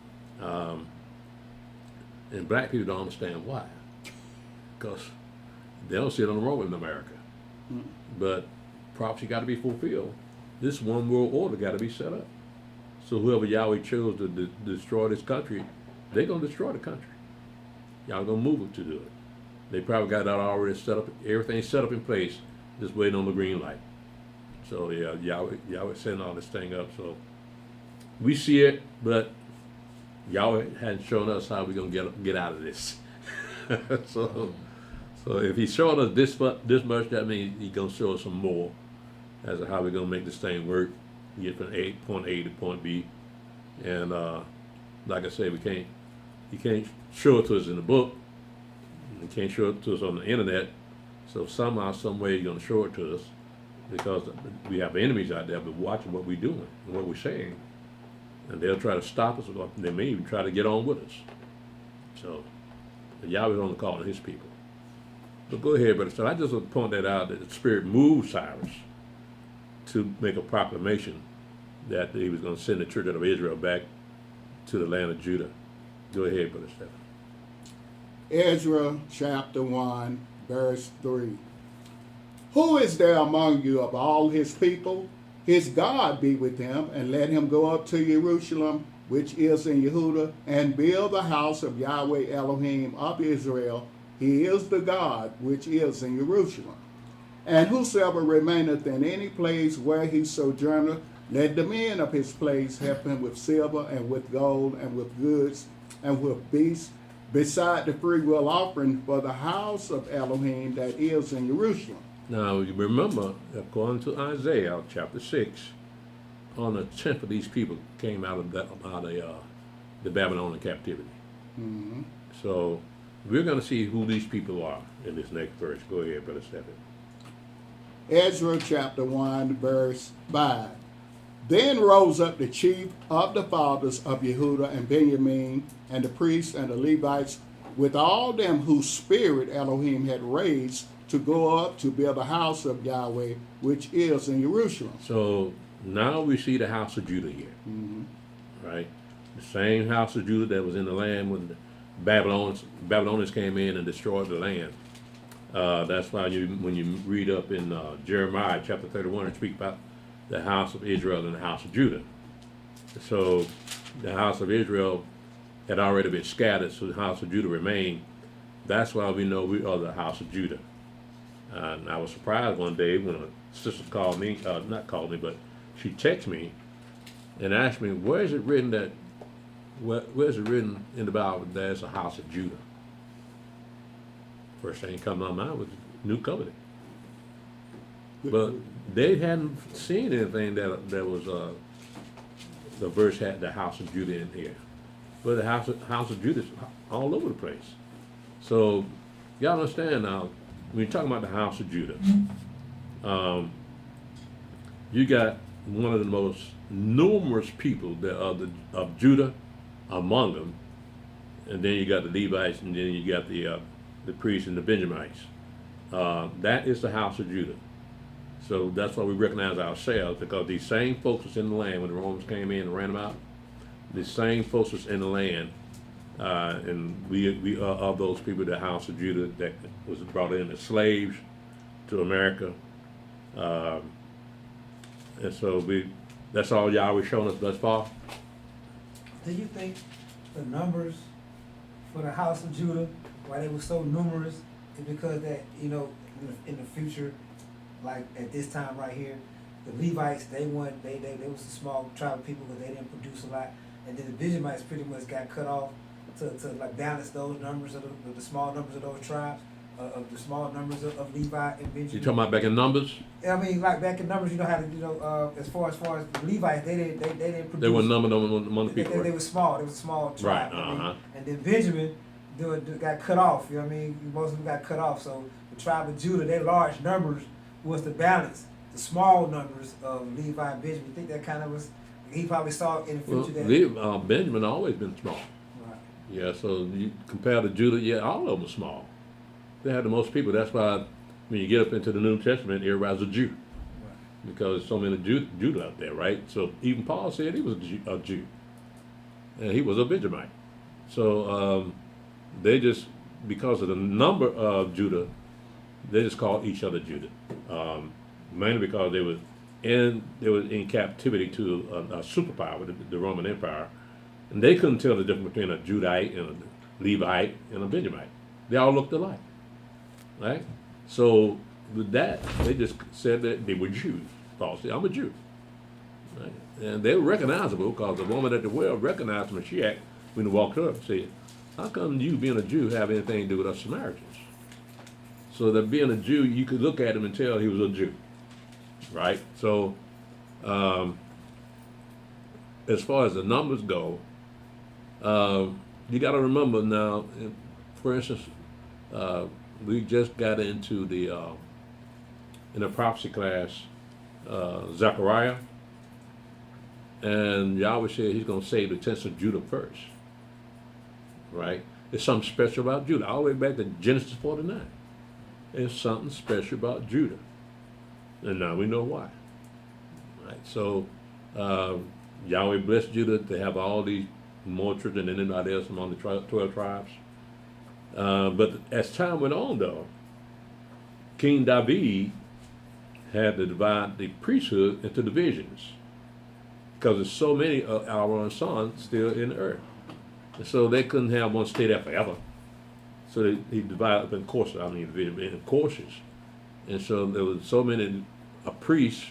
Speaker 3: And black people don't understand why. Because they don't see it on the road in America.
Speaker 4: Mm.
Speaker 3: But prophecy got to be fulfilled. This one world order got to be set up. So whoever Yahweh chose to destroy this country, they're going to destroy the country. Y'all going to move them to do it. They probably got that already set up, everything set up in place, just waiting on the green light. So yeah, Yahweh setting all this thing up. So we see it, but Yahweh hadn't shown us how we're going to get out of this. So if he's showing us this much, that means he's going to show us some more as to how we're going to make this thing work, get from point A to point B. And like I said, you can't show it to us in the book. You can't show it to us on the internet. So somehow, some way, you're going to show it to us, because we have enemies out there but watching what we're doing and what we're saying. And they'll try to stop us, or they may even try to get on with us. So Yahweh's on the call of his people. But go ahead, brother. So I just want to point that out, that the Spirit moved Cyrus to make a proclamation that he was going to send the children of Israel back to the land of Judah. Go ahead, brother Stephen.
Speaker 4: Ezra chapter 1, verse 3. Who is there among you of all his people? His God be with him, and let him go up to Jerusalem, which is in Yehuda, and build the house of Yahweh Elohim of Israel. He is the God which is in Jerusalem. And whosoever remaineth in any place where he sojourneth, let the men of his place help him with silver and with gold and with goods and with beasts, beside the freewill offering for the house of Elohim that is in Jerusalem.
Speaker 3: Now, you remember, according to Isaiah chapter 6, on the 10th of these people came out of the Babylonian captivity. So we're going to see who these people are in this next verse. Go ahead, Brother Stephen.
Speaker 4: Ezra chapter 1, verse 5. Then rose up the chief of the fathers of Yehuda and Benjamin, and the priests and the Levites, with all them whose spirit Elohim had raised to go up to build a house of Yahweh, which is in Jerusalem.
Speaker 3: So now we see the house of Judah here, right? The same house of Judah that was in the land when the Babylonians came in and destroyed the land. That's why when you read up in Jeremiah chapter 31, it speaks about the house of Israel and the house of Judah. So the house of Israel had already been scattered, so the house of Judah remained. That's why we know we are the house of Judah. And I was surprised one day when a sister called me, not called me, but she texted me and asked me, where is it written that, where is it written in the Bible that there's a house of Judah? First thing that comes to my mind was the New Covenant. But they hadn't seen anything that was, the verse had the house of Judah in here. But the house of Judah is all over the place. So y'all understand now, when you're talking about the house of Judah, you got one of the most numerous people that are of Judah among them, and then you got the Levites, and then you got the priests and the Benjamites. That is the house of Judah. So that's why we recognize ourselves, because these same folks was in the land when the Romans came in and ran them out. The same folks was in the land, and we are of those people, the house of Judah that was brought in as slaves to America. And so that's all Yahweh shown us thus far.
Speaker 5: Do you think the numbers for the house of Judah, why they were so numerous, is because that, in the future, like at this time right here, the Levites, they was a small tribe of people, but they didn't produce a lot. And then the Benjamites pretty much got cut off to like balance those numbers of the small numbers of those tribes, of the small numbers of Levi and Benjamin.
Speaker 3: You talking about back in Numbers?
Speaker 5: I mean, like back in Numbers, how to, as far as the Levites, they didn't produce.
Speaker 3: They were numbered among the people.
Speaker 5: They were small. They was a small tribe.
Speaker 3: Right.
Speaker 5: And then Benjamin got cut off. You know what I mean? Most of them got cut off. So the tribe of Judah, their large numbers was to balance the small numbers of Levi and Benjamin. You think that kind of was? He probably saw in the future that
Speaker 3: Benjamin always been small.
Speaker 5: Right.
Speaker 3: Yeah, so you compare to Judah, yeah, all of them are small. They had the most people. That's why when you get up into the New Testament, everybody's a Jew.
Speaker 5: Right.
Speaker 3: Because there's so many Judah out there, right? So even Paul said he was a Jew. And he was a Benjamite. So they just, because of the number of Judah, they just called each other Judah. Mainly because they was in captivity to a superpower, the Roman Empire, and they couldn't tell the difference between a Judite and a Levite and a Benjamite. They all looked alike, right? So with that, they just said that they were Jews. Paul said, "I'm a Jew," right? And they were recognizable because the woman at the well recognized Mashiach when he walked up and said, "How come you, being a Jew, have anything to do with us Samaritans?" So that being a Jew, you could look at him and tell he was a Jew. Right? So, as far as the numbers go, you got to remember now, for instance, we just got into in the prophecy class, Zechariah, and Yahweh said he's going to save the tents of Judah first. Right? There's something special about Judah. All the way back to Genesis 49. There's something special about Judah. And now we know why. Right? So Yahweh blessed Judah to have all these more children than anybody else among the 12 tribes. But as time went on, though, King David had to divide the priesthood into divisions because there's so many of our sons still in the earth. And so they couldn't have one stay there forever. So he divided up in courses, in courses. And so there was so many priests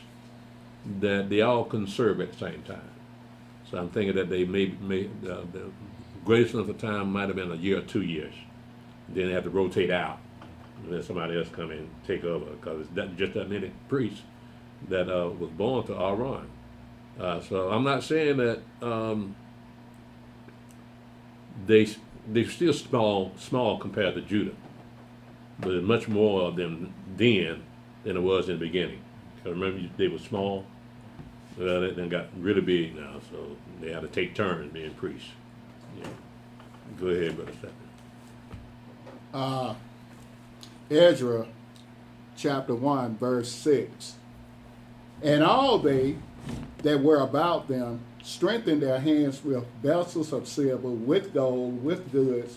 Speaker 3: that they all couldn't serve at the same time. So I'm thinking that they the greatest length of time might have been a year or 2 years. Then they have to rotate out, and then somebody else come in and take over because it's just that many priests that was born to Aaron. So I'm not saying that they're still small compared to Judah, but there's much more of them then than it was in the beginning. 'Cause remember, they were small. Well, they got really big now, so they had to take turns being priests. Yeah. Go ahead, Brother Stephen.
Speaker 4: Ezra chapter 1, verse 6. And all they that were about them strengthened their hands with vessels of silver, with gold, with goods,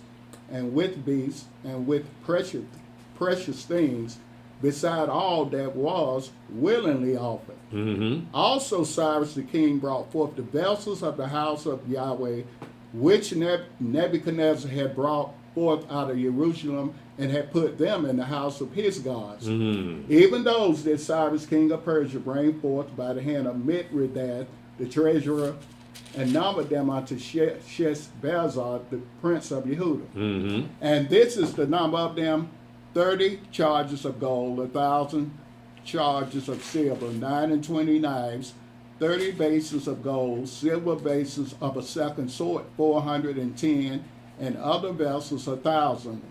Speaker 4: and with beasts, and with precious things, beside all that was willingly offered.
Speaker 3: Mm-hmm.
Speaker 4: Also Cyrus the king brought forth the vessels of the house of Yahweh, which Nebuchadnezzar had brought forth out of Jerusalem, and had put them in the house of his gods.
Speaker 3: Mm-hmm.
Speaker 4: Even those that Cyrus king of Persia bring forth by the hand of Mithridates, the treasurer, and numbered them unto Sheshbazzar, the prince of Yehuda.
Speaker 3: Mm-hmm.
Speaker 4: And this is the number of them: 30 charges of gold, 1,000 charges of silver, 29 knives, 30 bases of gold, silver bases of a second sort, 410, and other vessels 1,000.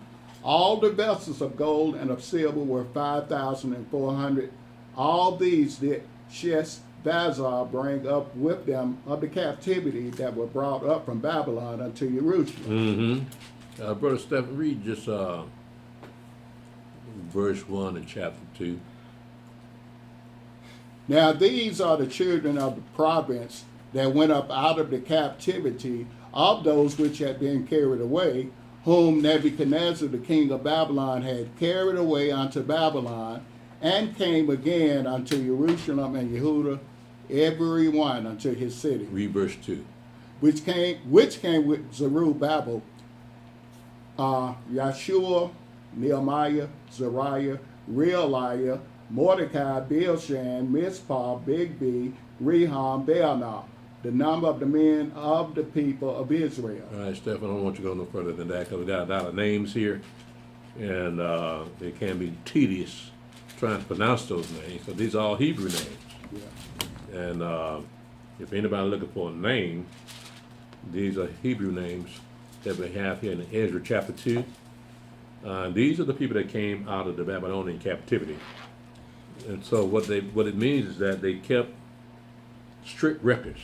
Speaker 4: All the vessels of gold and of silver were 5,400. All these did Sheshbazzar bring up with them of the captivity that were brought up from Babylon unto Jerusalem.
Speaker 3: Mm-hmm. Brother Stephen, read just verse 1 in chapter 2.
Speaker 4: Now these are the children of the province that went up out of the captivity of those which had been carried away, whom Nebuchadnezzar the king of Babylon had carried away unto Babylon, and came again unto Jerusalem and Yehuda, every one unto his city.
Speaker 3: Read verse 2.
Speaker 4: Which came with Zerubbabel, Yeshua, Nehemiah, Zariah, Realiah, Mordecai, Bilshan, Mispah, Bigby, Rehum, Baanah, the number of the men of the people of Israel.
Speaker 3: All right, Stephen, I don't want you to go no further than that because we got a lot of names here, and it can be tedious trying to pronounce those names. So these are all Hebrew names.
Speaker 4: Yeah.
Speaker 3: And if anybody looking for a name, these are Hebrew names that we have here in Ezra chapter 2. These are the people that came out of the Babylonian captivity. And so what it means is that they kept strict records,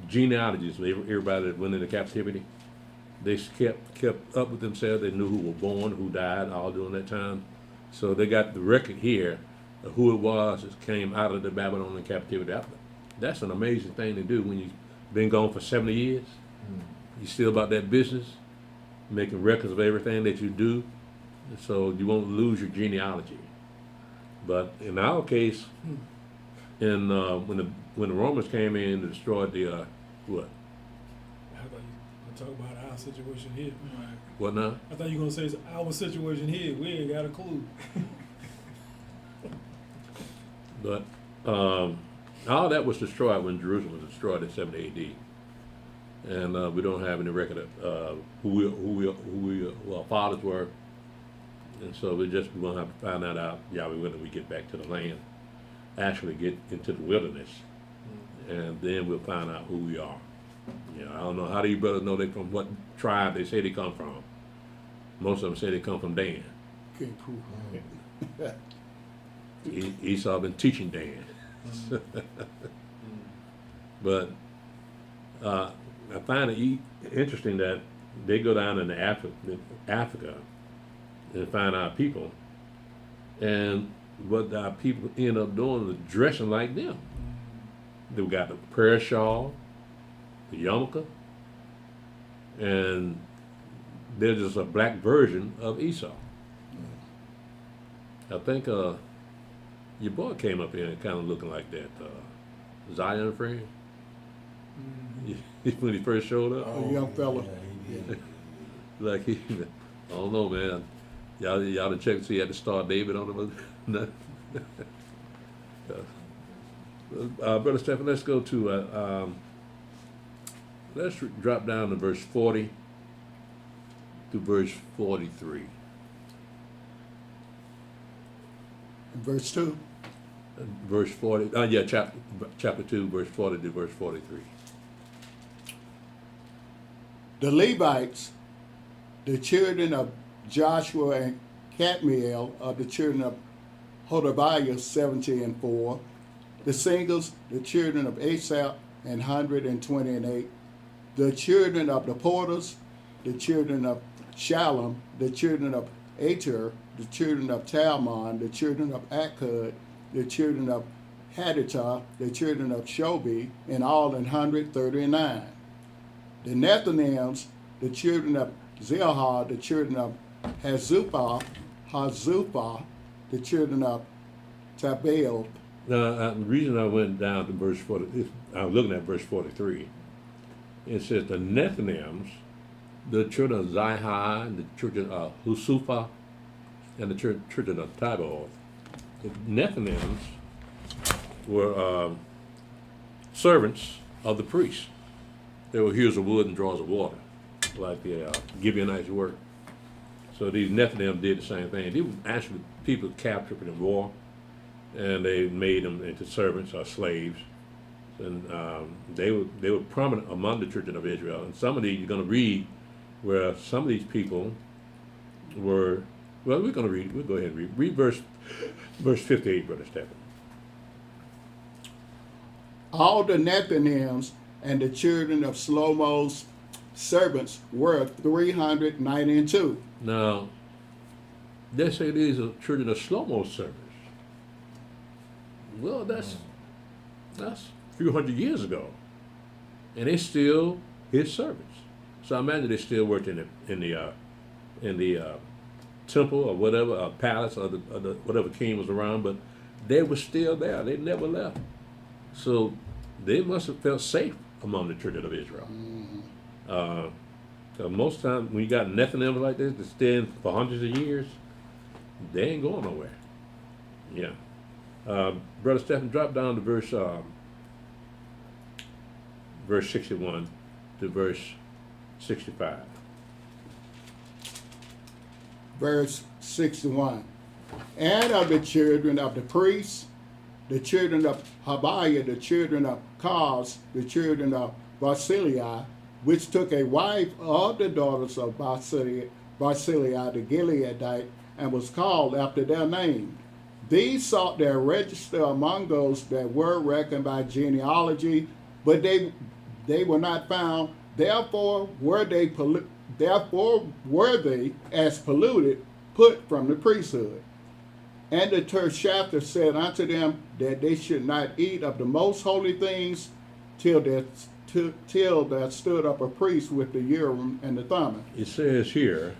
Speaker 3: genealogies. Everybody that went into captivity, they kept up with themselves. They knew who were born, who died, all during that time. So they got the record here of who it was that came out of the Babylonian captivity. That's an amazing thing to do when you've been gone for 70 years. You still about that business, making records of everything that you do, so you won't lose your genealogy. But in our case, when the Romans came in and destroyed the what?
Speaker 6: I thought you were talking about our situation here.
Speaker 3: What now?
Speaker 6: I thought you were gonna say our situation here. We ain't got a clue.
Speaker 3: But all that was destroyed when Jerusalem was destroyed in 70 A.D. And we don't have any record of who our fathers were. And so we're going to have to find that out, when we get back to the land, actually get into the wilderness, and then we'll find out who we are. I don't know, how do you brothers know they from what tribe they say they come from? Most of them say they come from Dan.
Speaker 4: Can't prove it.
Speaker 3: Esau been teaching Dan. But I find it interesting that they go down into Africa and find our people, and what our people end up doing is dressing like them. They've got the prayer shawl, the yarmulke, and they're just a black version of Esau. I think your boy came up here and kind of looking like that, Zion friend. When he first showed up.
Speaker 4: A young fella.
Speaker 3: Like I don't know, man. Y'all done check to see he had to Star David on him. Brother Stephen, let's go to let's drop down to verse 40 to verse 43.
Speaker 4: Verse 2.
Speaker 3: Verse 40. Chapter 2, verse 40 to verse 43.
Speaker 4: The Levites the children of Joshua and Cadmiel of the children of Hodaviah 70 and 4, the singles, the children of Asaph and 128, the children of the porters, the children of Shalom, the children of Ater, the children of Talmon, the children of Akkad, the children of Haditah, the children of Shobi, in all 139. The Nethinims, the children of Zilhah, the children of Hazupah, the children of Tabel.
Speaker 3: Now, the reason I went down to verse 40, I was looking at verse 43. It says the Nethinims, the children of Zihah, the children of Husupha, and the children of Tabel. The Nethinims were servants of the priests. They were hewers of wood and drawers of water, like the Gibeonites were. So these Nephilim did the same thing. They were actually people captured in war, and they made them into servants or slaves. And they were prominent among the children of Israel. And some of these, you're going to read where some of these people were, well, we're going to read, we'll go ahead and read. Read verse 58, Brother Stephen.
Speaker 4: All the Nethinims and the children of Shlomo's servants were 392.
Speaker 3: Now, they say these are children of Shlomo's servants. Well, that's a few hundred years ago, and they still his servants. So I imagine they still worked in the temple or whatever, palace or the whatever king was around, but they were still there. They never left. So they must have felt safe among the children of Israel. So most times when you got Nephilim like this that stand for hundreds of years, they ain't going nowhere. Yeah. Brother Stephen, drop down to verse 61 to verse 65.
Speaker 4: Verse 61. And of the children of the priests, the children of Habiah, the children of Kaz, the children of Barzillai, which took a wife of the daughters of Barzillai, the Gileadite, and was called after their name. These sought their register among those that were reckoned by genealogy, but they were not found. Therefore were they as polluted, put from the priesthood. And the Tirshatha said unto them that they should not eat of the most holy things till there stood up a priest with the Urim and the Thummim.
Speaker 3: It says here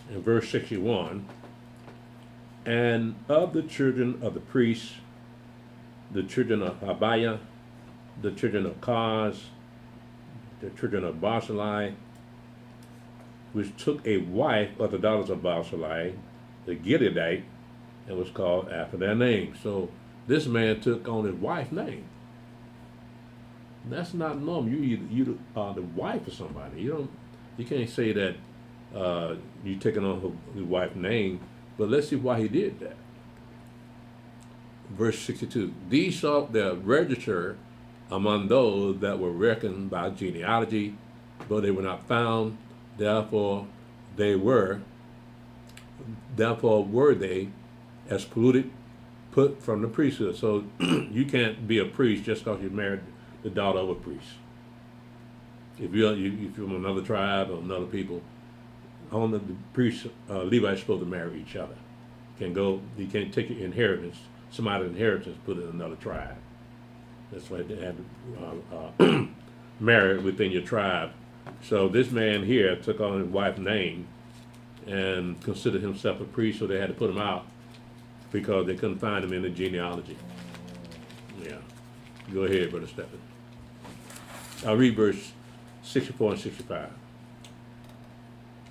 Speaker 3: in verse 61, and of the children of the priests, the children of Habiah, the children of Kaz, the children of Barzillai, which took a wife of the daughters of Barzillai, the Gileadite, and was called after their name. So this man took on his wife's name. That's not normal. You are the wife of somebody. You can't say that you taking on his wife's name. But let's see why he did that. Verse 62. These sought their register among those that were reckoned by genealogy, but they were not found. Therefore were they as polluted, put from the priesthood. So you can't be a priest just because you married the daughter of a priest. If you're from another tribe or another people, only the priests, Levites, supposed to marry each other. You can't take your inheritance, somebody's inheritance, put it in another tribe. That's why they had to marry within your tribe. So this man here took on his wife's name and considered himself a priest, so they had to put him out because they couldn't find him in the genealogy. Yeah. Go ahead, Brother Stephen. I'll read verse 64 and 65.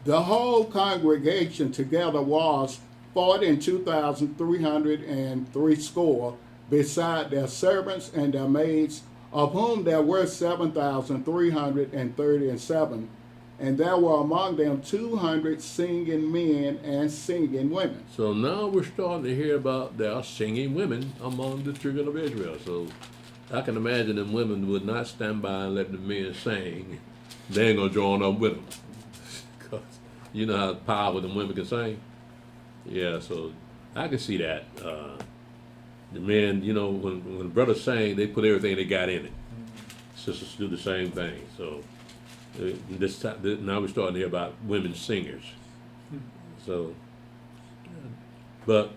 Speaker 4: The whole congregation together was 42,303 score, beside their servants and their maids, of whom there were 7,337, and there were among them 200 singing men and singing women.
Speaker 3: So now we're starting to hear about there are singing women among the children of Israel. So I can imagine them women would not stand by and let the men sing. They ain't gonna join up with them. You know how powerful the women can sing? Yeah, so I can see that. The men, you know, when brothers sing, they put everything they got in it. Sisters do the same thing. So this time, now we're starting to hear about women singers. So, but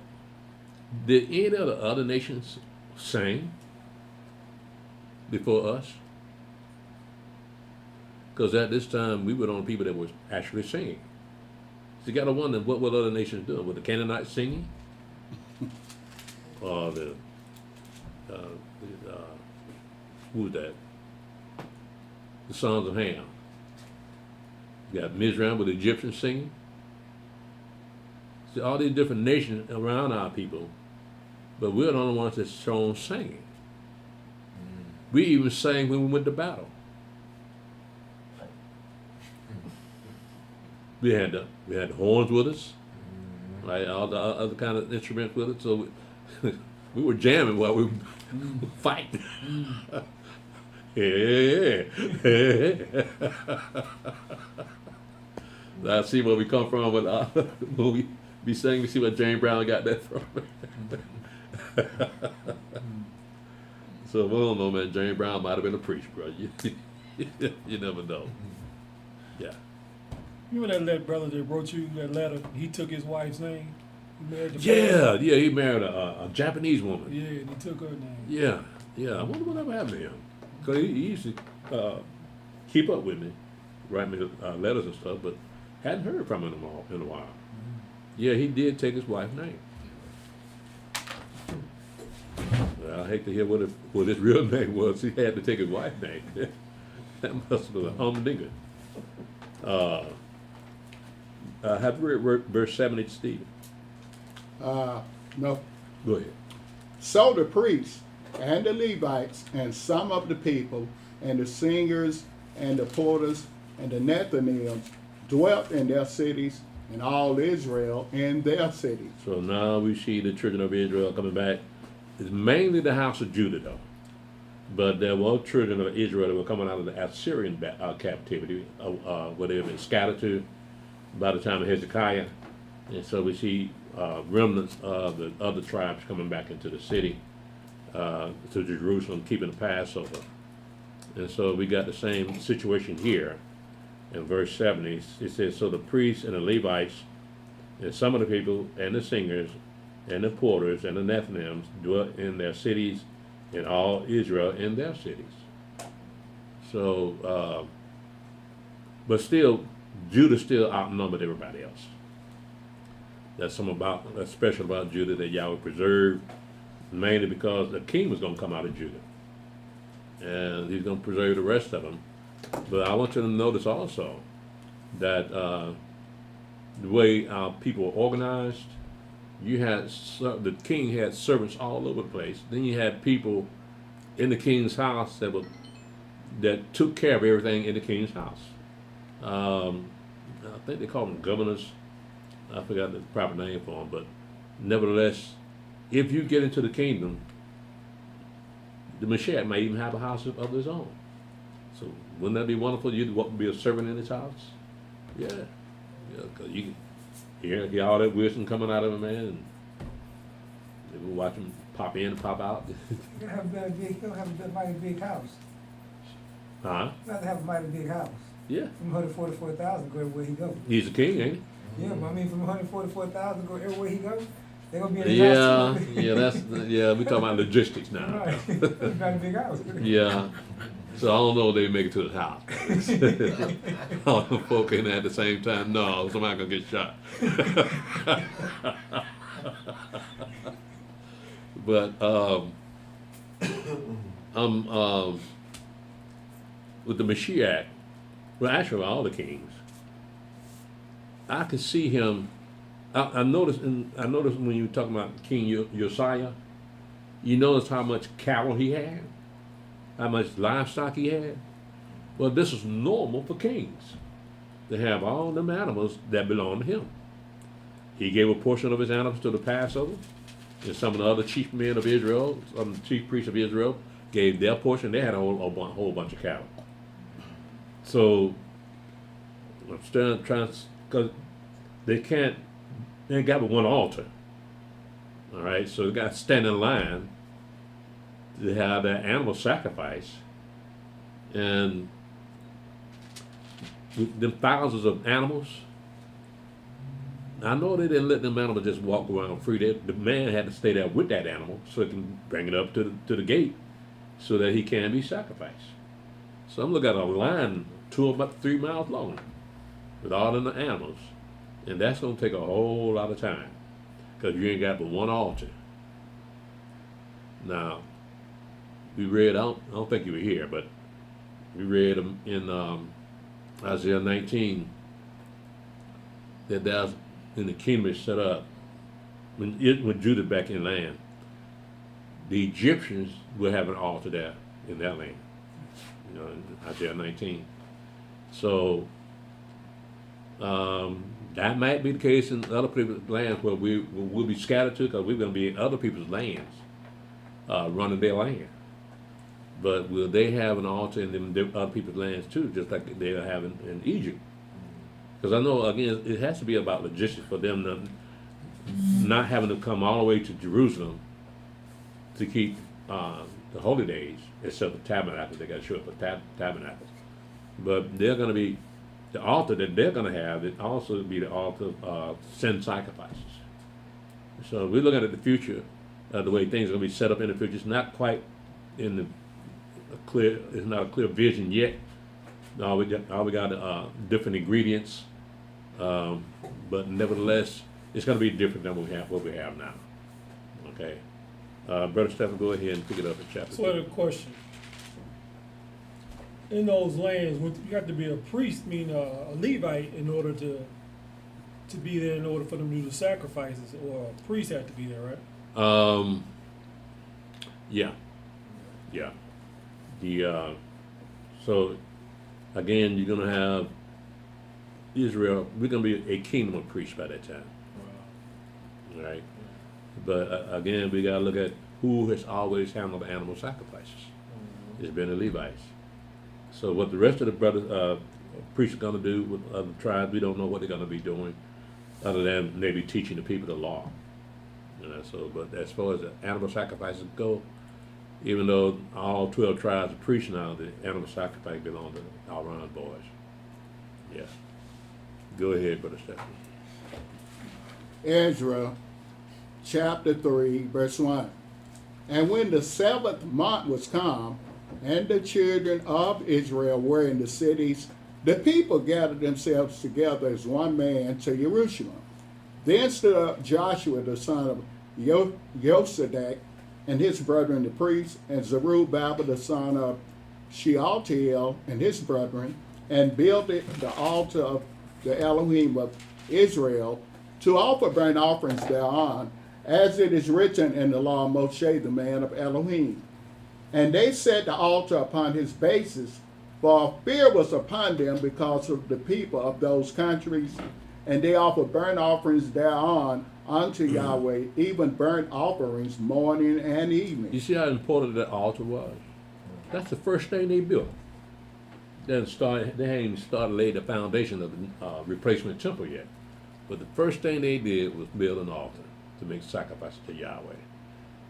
Speaker 3: did any of the other nations sing before us? Because at this time, we were the only people that were actually singing. So you got to wonder what were other nations doing? Were the Canaanites singing? Or the, who was that? The sons of Ham. You got Mizraim with the Egyptians singing. See, all these different nations around our people, but we're the only ones that's shown singing. We even sang when we went to battle. We had the horns with us, right? All the other kind of instruments with us. So we were jamming while we were fighting. Yeah. I see where we come from when we be singing. We see where James Brown got that from. So we don't know, man. James Brown might have been a priest, bro. You never know. Yeah.
Speaker 6: You remember that brother that wrote you that letter? He took his wife's name. He married the
Speaker 3: Yeah. He married a Japanese woman.
Speaker 6: Yeah, and he took her name.
Speaker 3: Yeah. I wonder what ever happened to him. Because he used to keep up with me, write me letters and stuff, but hadn't heard from him in a while. Yeah, he did take his wife's name. Well, I hate to hear what his real name was. He had to take his wife's name. That must have been a humdinger. Have you read verse 70, Stephen?
Speaker 4: No.
Speaker 3: Go ahead.
Speaker 4: So the priests and the Levites and some of the people and the singers and the porters and the Nethinims dwelt in their cities, and all Israel in their cities.
Speaker 3: So now we see the children of Israel coming back. It's mainly the house of Judah, though. But there were children of Israel that were coming out of the Assyrian captivity, where they had been scattered to by the time of Hezekiah. And so we see remnants of the other tribes coming back into the city, to Jerusalem, keeping the Passover. And so we got the same situation here. In verse 70, it says, so the priests and the Levites and some of the people and the singers and the porters and the Nethinims dwelt in their cities, and all Israel in their cities. So, but still, Judah still outnumbered everybody else. That's special about Judah that Yahweh preserved, mainly because the king was going to come out of Judah, and he's going to preserve the rest of them. But I want you to notice also that the way our people were organized, you had the king had servants all over the place. Then you had people in the king's house that took care of everything in the king's house. I think they call them governors. I forgot the proper name for them, but nevertheless, if you get into the kingdom, the Mashiach may even have a house of his own. So wouldn't that be wonderful? You'd be a servant in his house? Yeah. Because you can hear all that wisdom coming out of a man, and you can watch him pop in and pop out.
Speaker 5: You're gonna have a mighty big house.
Speaker 3: Huh?
Speaker 5: You have to have a mighty big house.
Speaker 3: Yeah.
Speaker 5: From 144,000, go everywhere he goes.
Speaker 3: He's a king, ain't
Speaker 5: Yeah, but I mean, from 144,000, go everywhere he goes. They're gonna be in
Speaker 3: he?
Speaker 5: his house.
Speaker 3: We're talking about logistics now.
Speaker 5: Right. He's got a big house.
Speaker 3: Yeah. So I don't know if they make it to the house. All the folk in there at the same time. No, somebody gonna get shot. But with the Mashiach, well, actually all the kings, I could see him. I noticed when you were talking about King Josiah, you notice how much cattle he had, how much livestock he had. Well, this is normal for kings, to have all them animals that belong to him. He gave a portion of his animals to the Passover, and some of the other chief men of Israel, some of the chief priests of Israel, gave their portion. They had a whole bunch of cattle. So I'm still trying to because they ain't got but one altar. All right, so they got to stand in line to have that animal sacrifice, and with them thousands of animals. I know they didn't let them animals just walk around free. The man had to stay there with that animal so he can bring it up to the gate so that he can be sacrificed. So I'm looking at a line 2 about 3 miles long with all of the animals, and that's going to take a whole lot of time because you ain't got but one altar. Now, we read, I don't think you were here, but we read in Isaiah 19 that there's in the kingdom is set up when Judah back in land, the Egyptians will have an altar there in that land. You know, in Isaiah 19. So that might be the case in other people's lands where we'll be scattered to, because we're going to be in other people's lands, running their land. But will they have an altar in them other people's lands too, just like they are having in Egypt? Because I know, again, it has to be about logistics for them not having to come all the way to Jerusalem to keep the holy days, except the tabernacle. They got to show up for tabernacles. But they're going to be, the altar that they're going to have, it also be the altar of sin sacrifices. So we look at the future, the way things are going to be set up in the future. It's not quite in the clear. It's not a clear vision yet. All we got different ingredients, but nevertheless, it's going to be different than what we have now. Okay, Brother Stephen, go ahead and pick it up at chapter.
Speaker 6: So I have a question. In those lands, you have to be a priest, meaning a Levite, in order to be there, in order for them to do the sacrifices, or a priest had to be there, right?
Speaker 3: Yeah. So again, you're going to have Israel. We're going to be a kingdom of priests by that time. Right? But again, we got to look at who has always handled the animal sacrifices. It's been the Levites. So what the rest of the brothers, priests are going to do with other tribes, we don't know what they're going to be doing, other than maybe teaching the people the law. You know, so, but as far as the animal sacrifices go, even though all 12 tribes are priests now, the animal sacrifice belongs to our round boys. Yeah. Go ahead, Brother Stephen.
Speaker 4: Ezra chapter 3, verse 1. And when the 7th month was come, and the children of Israel were in the cities, the people gathered themselves together as one man to Jerusalem. Then stood up Joshua the son of Josadak, and his brethren the priests, and Zerubbabel the son of Shealtiel and his brethren, and builded the altar of the Elohim of Israel, to offer burnt offerings thereon, as it is written in the law of Moshe the man of Elohim. And they set the altar upon his basis, for fear was upon them because of the people of those countries, and they offered burnt offerings thereon unto Yahweh, even burnt offerings morning and evening.
Speaker 3: You see how important that altar was? That's the first thing they built. They hadn't even started lay the foundation of the replacement temple yet. But the first thing they did was build an altar to make sacrifices to Yahweh.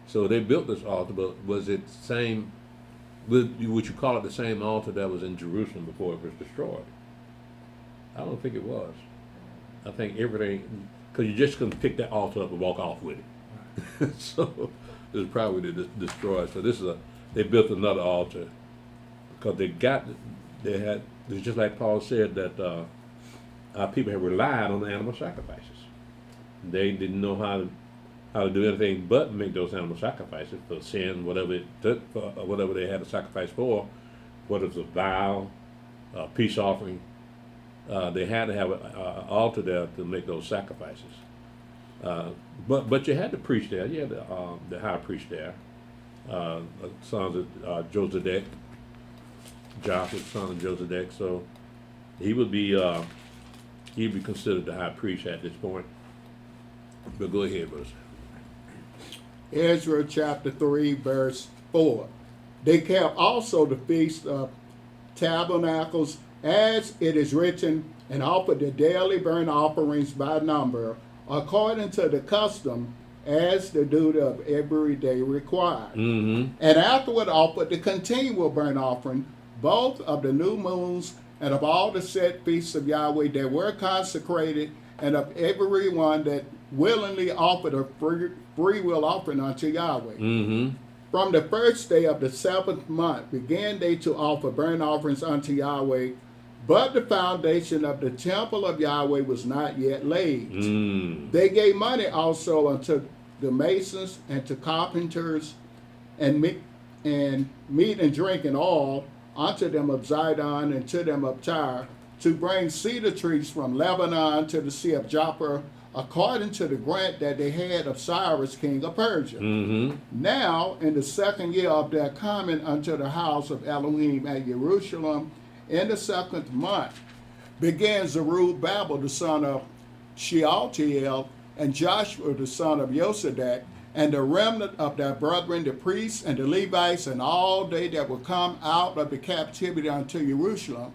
Speaker 3: So they built this altar, but was it the same, would you call it the same altar that was in Jerusalem before it was destroyed? I don't think it was. I think everything, because you just couldn't pick that altar up and walk off with it. So it was probably destroyed. So they built another altar because it's just like Paul said that our people have relied on the animal sacrifices. They didn't know how to do anything but make those animal sacrifices for sin, whatever it took, whatever they had to sacrifice for, whether it was a vow, a peace offering. They had to have an altar there to make those sacrifices. But you had the priest there. You had the high priest there, sons of Josadak, Joshua, son of Josadak. So he would be he'd be considered the high priest at this point. But go ahead, brothers.
Speaker 4: Ezra chapter 3, verse 4. They kept also the feast of tabernacles, as it is written and offered the daily burnt offerings by number, according to the custom, as the duty of every day required.
Speaker 3: Mm-hmm.
Speaker 4: And afterward offered the continual burnt offering, both of the new moons and of all the set feasts of Yahweh that were consecrated, and of every one that willingly offered a free will offering unto Yahweh.
Speaker 3: Mm-hmm.
Speaker 4: From the first day of the 7th month began they to offer burnt offerings unto Yahweh, but the foundation of the temple of Yahweh was not yet laid.
Speaker 3: Mm.
Speaker 4: They gave money also unto the masons and to carpenters, and meat and drink and oil unto them of Zidon and to them of Tyre, to bring cedar trees from Lebanon to the sea of Joppa, according to the grant that they had of Cyrus king of Persia.
Speaker 3: Mm-hmm.
Speaker 4: Now, in the 2nd year of their coming unto the house of Elohim at Jerusalem, in the 2nd month, began Zerubbabel the son of Shealtiel, and Joshua the son of Josadak, and the remnant of their brethren, the priests and the Levites, and all they that were come out of the captivity unto Jerusalem,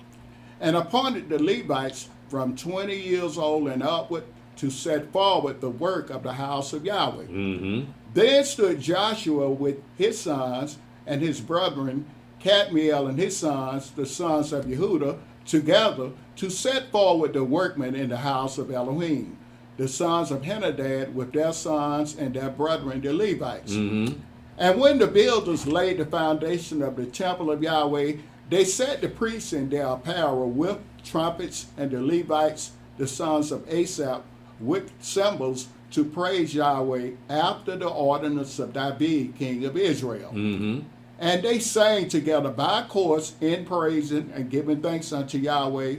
Speaker 4: and appointed the Levites from 20 years old and upward to set forward the work of the house of Yahweh.
Speaker 3: Mm-hmm.
Speaker 4: Then stood Joshua with his sons and his brethren, Cadmiel and his sons, the sons of Yehuda, together to set forward the workmen in the house of Elohim, the sons of Henadad with their sons and their brethren, the Levites.
Speaker 3: Mm-hmm.
Speaker 4: And when the builders laid the foundation of the temple of Yahweh, they set the priests in their apparel with trumpets, and the Levites, the sons of Asaph, with cymbals, to praise Yahweh after the ordinance of David, king of Israel.
Speaker 3: Mm-hmm.
Speaker 4: And they sang together by course in praising and giving thanks unto Yahweh,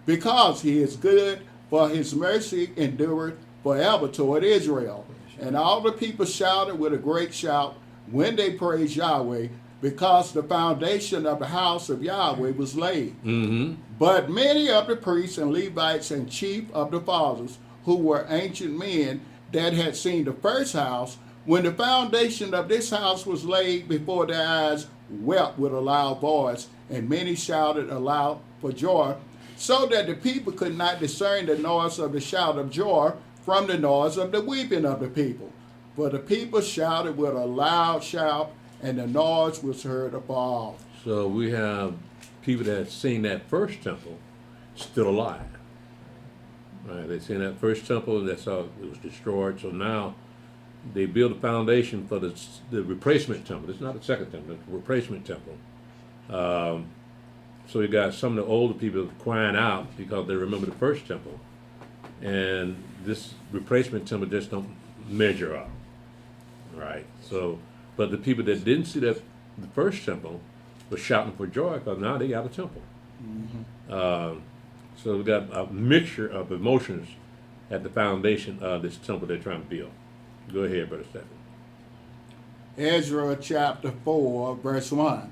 Speaker 4: because he is good, for his mercy endureth forever toward Israel. And all the people shouted with a great shout when they praised Yahweh, because the foundation of the house of Yahweh was laid.
Speaker 3: Mm-hmm.
Speaker 4: But many of the priests and Levites and chief of the fathers, who were ancient men that had seen the first house, when the foundation of this house was laid before their eyes, wept with a loud voice, and many shouted aloud for joy, so that the people could not discern the noise of the shout of joy from the noise of the weeping of the people. For the people shouted with a loud shout, and the noise was heard afar off.
Speaker 3: So we have people that had seen that first temple still alive. Right? They seen that first temple, that's how it was destroyed. So now they build a foundation for the replacement temple. It's not the second temple, it's the replacement temple. So you got some of the older people crying out because they remember the first temple. And this replacement temple just don't measure up. Right? So, but the people that didn't see that the first temple were shouting for joy because now they got a temple. Mm-hmm. So we got a mixture of emotions at the foundation of this temple they're trying to build. Go ahead, Brother Stephen.
Speaker 4: Ezra chapter 4, verse 1.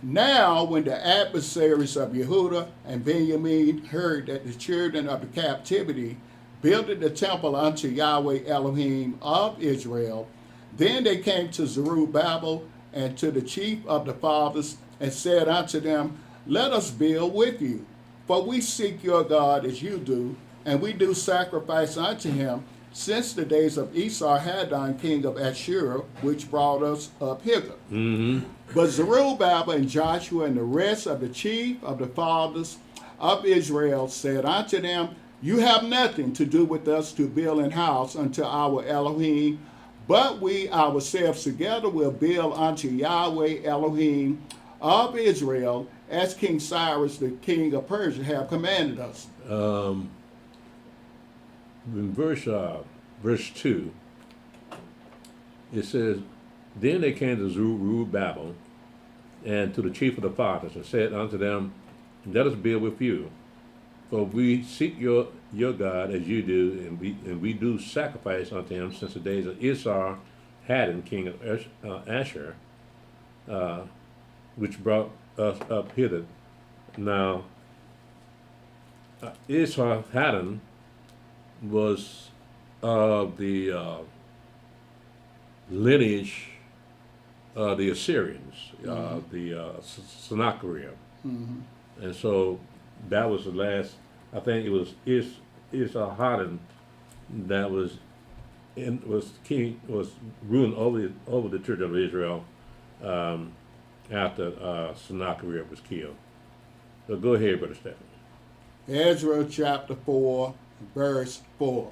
Speaker 4: Now, when the adversaries of Yehuda and Benjamin heard that the children of the captivity builded the temple unto Yahweh Elohim of Israel, then they came to Zerubbabel and to the chief of the fathers and said unto them, Let us build with you, for we seek your God as you do, and we do sacrifice unto him since the days of Esarhaddon, king of Ashur, which brought us up hither.
Speaker 3: Mm-hmm.
Speaker 4: But Zerubbabel and Joshua and the rest of the chief of the fathers of Israel said unto them, You have nothing to do with us to build an house unto our Elohim, but we ourselves together will build unto Yahweh Elohim of Israel, as King Cyrus the king of Persia have commanded us.
Speaker 3: In verse 2, it says, Then they came to Zerubbabel and to the chief of the fathers and said unto them, Let us build with you, for we seek your God as you do, and we do sacrifice unto him since the days of Esarhaddon, king of Ashur, which brought us up hither. Now, Esarhaddon was of the lineage of the Assyrians, the Sennacherib.
Speaker 4: Mm-hmm.
Speaker 3: And so that was the last I think it was Isahadin that was ruling over the children of Israel after Sennacherib was killed. So go ahead, Brother Stephen.
Speaker 4: Ezra chapter 4, verse 4.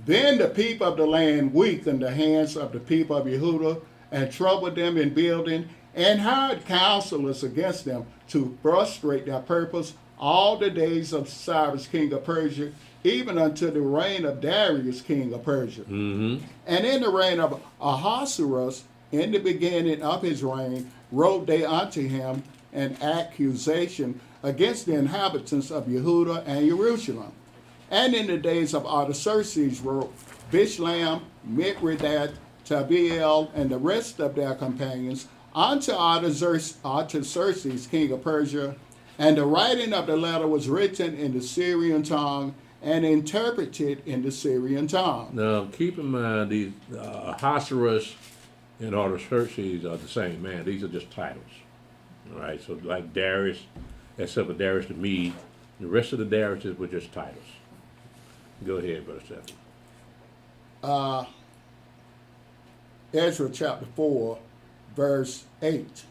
Speaker 4: Then the people of the land weakened the hands of the people of Yehuda and troubled them in building and hired counselors against them to frustrate their purpose all the days of Cyrus, king of Persia, even unto the reign of Darius, king of Persia.
Speaker 3: Mm-hmm.
Speaker 4: And in the reign of Ahasuerus, in the beginning of his reign, wrote they unto him an accusation against the inhabitants of Yehuda and Jerusalem. And in the days of Artaxerxes wrote Bishlam, Mithridath, Tabiel, and the rest of their companions unto Artaxerxes, king of Persia. And the writing of the letter was written in the Syrian tongue and interpreted in the Syrian tongue.
Speaker 3: Now, keep in mind, these Ahasuerus and Artaxerxes are the same man. These are just titles. All right, so like Darius, except for Darius the Mede, the rest of the Dariuses were just titles. Go ahead, Brother Stephen.
Speaker 4: Ezra chapter 4, verse 8.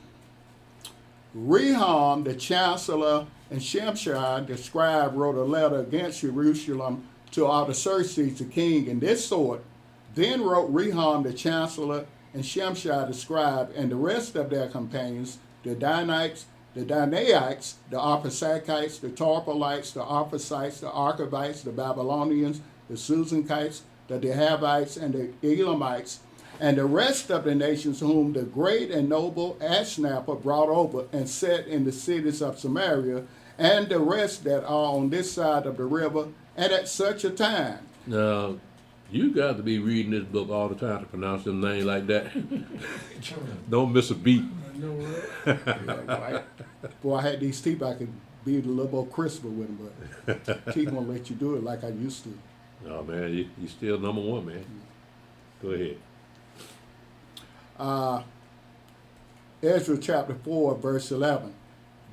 Speaker 4: Rehum, the chancellor, and Shimshai, the scribe, wrote a letter against Jerusalem to Artaxerxes the king in this sort. Then wrote Rehum, the chancellor, and Shimshai, the scribe, and the rest of their companions, the Danites, the Danaites, the Arphasakites, the Tarpalites, the Arphasites, the Archavites, the Babylonians, the Susankites, the Dehavites, and the Elamites, and the rest of the nations whom the great and noble Ashnapper brought over and set in the cities of Samaria, and the rest that are on this side of the river, and at such a time.
Speaker 3: Now, you got to be reading this book all the time to pronounce them names like that. Don't miss a beat.
Speaker 6: I know, right?
Speaker 4: Yeah, boy, I had these teeth, I could be a little more crisper with them, but teeth won't let you do it like I used to.
Speaker 3: Oh, man, you still number one, man. Go ahead.
Speaker 4: Ezra chapter 4, verse 11.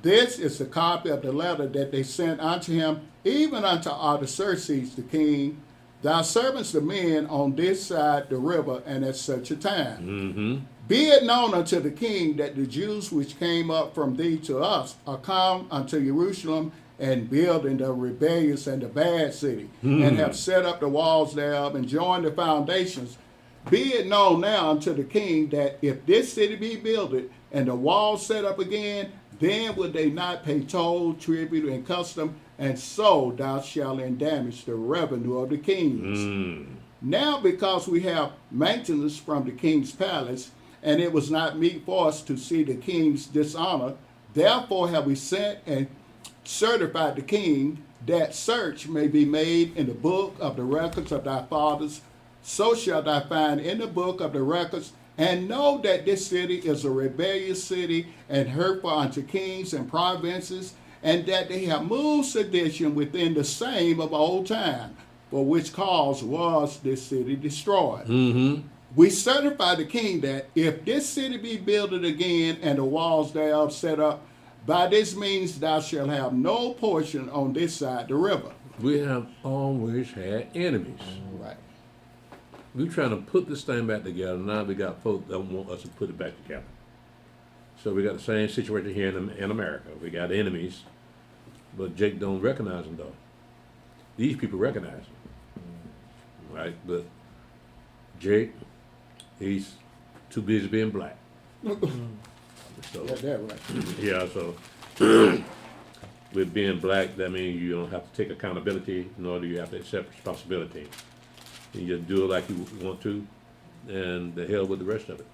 Speaker 4: This is the copy of the letter that they sent unto him, even unto Artaxerxes the king, thy servants the men on this side the river, and at such a time.
Speaker 3: Mm-hmm.
Speaker 4: Be it known unto the king that the Jews which came up from thee to us are come unto Jerusalem and building the rebellious and the bad city, and have set up the walls thereof and joined the foundations. Be it known now unto the king that if this city be builded and the walls set up again, then would they not pay toll, tribute, and custom, and so thou shalt endamage the revenue of the kings. Now because we have maintenance from the king's palace, and it was not meet for us to see the king's dishonor, therefore have we sent and certified the king that search may be made in the book of the records of thy fathers. So shalt thou find in the book of the records, and know that this city is a rebellious city and hurtful unto kings and provinces, and that they have moved sedition within the same of old time, for which cause was this city destroyed.
Speaker 3: Mm-hmm.
Speaker 4: We certify the king that if this city be builded again and the walls thereof set up, by this means thou shalt have no portion on this side the river.
Speaker 3: We have always had enemies.
Speaker 4: Right.
Speaker 3: We're trying to put this thing back together. Now we got folks that want us to put it back together. So we got the same situation here in America. We got enemies, but Jake don't recognize them though. These people recognize them, right? But Jake, he's too busy being black. So,
Speaker 4: Got that right.
Speaker 3: yeah, so with being black, that means you don't have to take accountability, nor do you have to accept responsibility. You just do it like you want to, and the hell with the rest of it.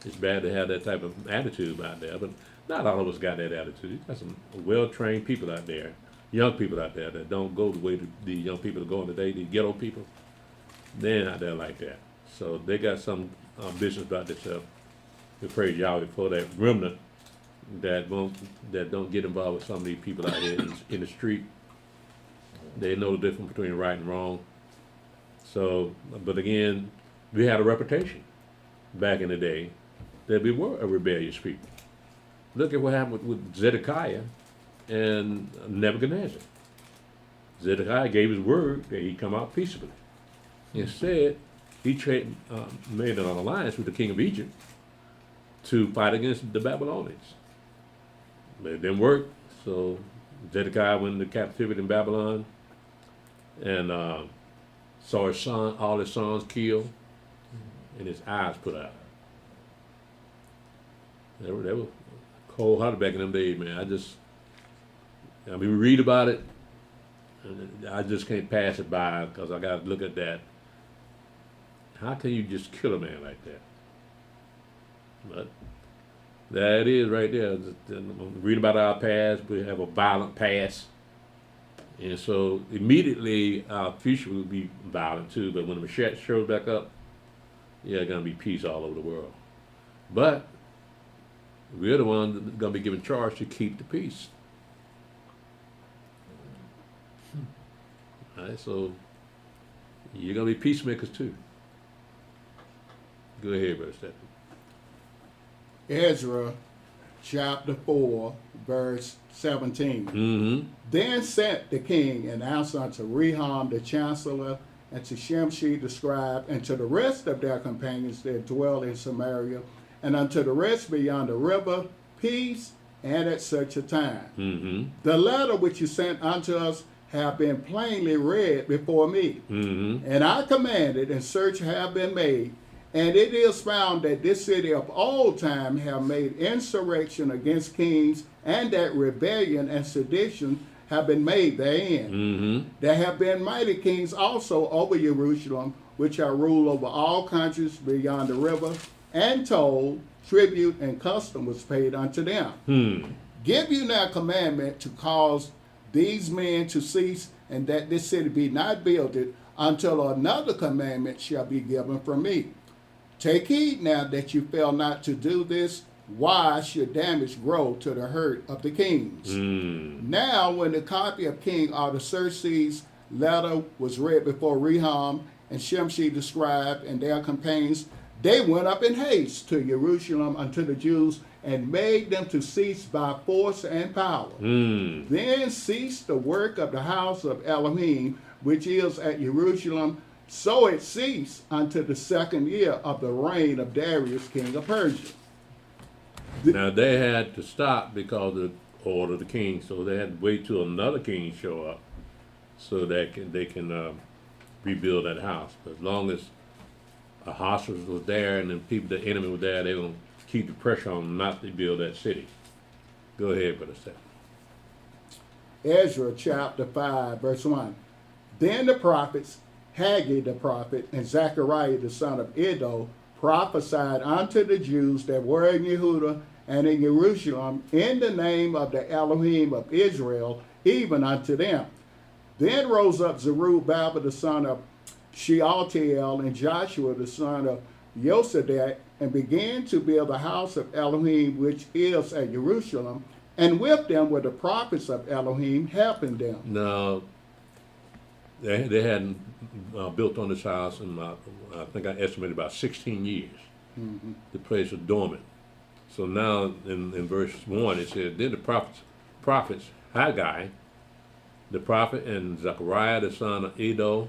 Speaker 3: It's bad to have that type of attitude out there, but not all of us got that attitude. You got some well-trained people out there, young people out there that don't go the way the young people are going today, the ghetto people. They're not there like that. So they got some business about themselves. We praise Yahweh for that remnant that don't get involved with some of these people out here in the street. They know the difference between right and wrong. So, but again, we had a reputation back in the day that we were a rebellious people. Look at what happened with Zedekiah and Nebuchadnezzar. Zedekiah gave his word that he'd come out peaceably. Instead, he made an alliance with the king of Egypt to fight against the Babylonians. But it didn't work, so Zedekiah went into captivity in Babylon and saw his son, all his sons killed, and his eyes put out. They were cold-hearted back in them days, man. We read about it, and I just can't pass it by because I got to look at that. How can you just kill a man like that? But there it is right there. Read about our past. We have a violent past. And so immediately our future will be violent too. But when the Mashiach shows back up, yeah, going to be peace all over the world. But we're the ones that are going to be given charge to keep the peace. All right, so you're going to be peacemakers too. Go ahead, Brother Stephen.
Speaker 4: Ezra chapter 4, verse 17.
Speaker 3: Mm-hmm.
Speaker 4: Then sent the king and answered unto Rehum the chancellor, and to Shimshi the scribe, and to the rest of their companions that dwell in Samaria, and unto the rest beyond the river, peace, and at such a time.
Speaker 3: Mm-hmm.
Speaker 4: The letter which you sent unto us have been plainly read before me.
Speaker 3: Mm-hmm.
Speaker 4: And I commanded, and search have been made, and it is found that this city of old time have made insurrection against kings, and that rebellion and sedition have been made therein.
Speaker 3: Mm-hmm.
Speaker 4: There have been mighty kings also over Jerusalem, which are ruled over all countries beyond the river, and toll, tribute, and custom was paid unto them. Give you now commandment to cause these men to cease, and that this city be not builded until another commandment shall be given from me. Take heed now that you fail not to do this. Why should damage grow to the hurt of the kings? Now, when the copy of King Artaxerxes' letter was read before Rehum and Shimshi the scribe and their companions, they went up in haste to Jerusalem unto the Jews and made them to cease by force and power. Then ceased the work of the house of Elohim, which is at Jerusalem. So it ceased unto the 2nd year of the reign of Darius, king of Persia.
Speaker 3: Now they had to stop because of the order of the king, so they had to wait till another king show up, so that they can rebuild that house. But as long as a hostage was there and the enemy was there, they gonna keep the pressure on them not to build that city. Go ahead, Brother Stephen.
Speaker 4: Ezra chapter 5, verse 1. Then the prophets, Haggai the prophet, and Zechariah the son of Iddo, prophesied unto the Jews that were in Yehudah and in Jerusalem in the name of the Elohim of Israel, even unto them. Then rose up Zerubbabel the son of Shealtiel and Joshua the son of Josadak, and began to build the house of Elohim which is at Jerusalem, and with them were the prophets of Elohim helping them.
Speaker 3: Now, they hadn't built on this house in, I think I estimated about 16 years. The place was dormant. So now in verse 1 it says, then the prophets Haggai, the prophet, and Zechariah the son of Iddo,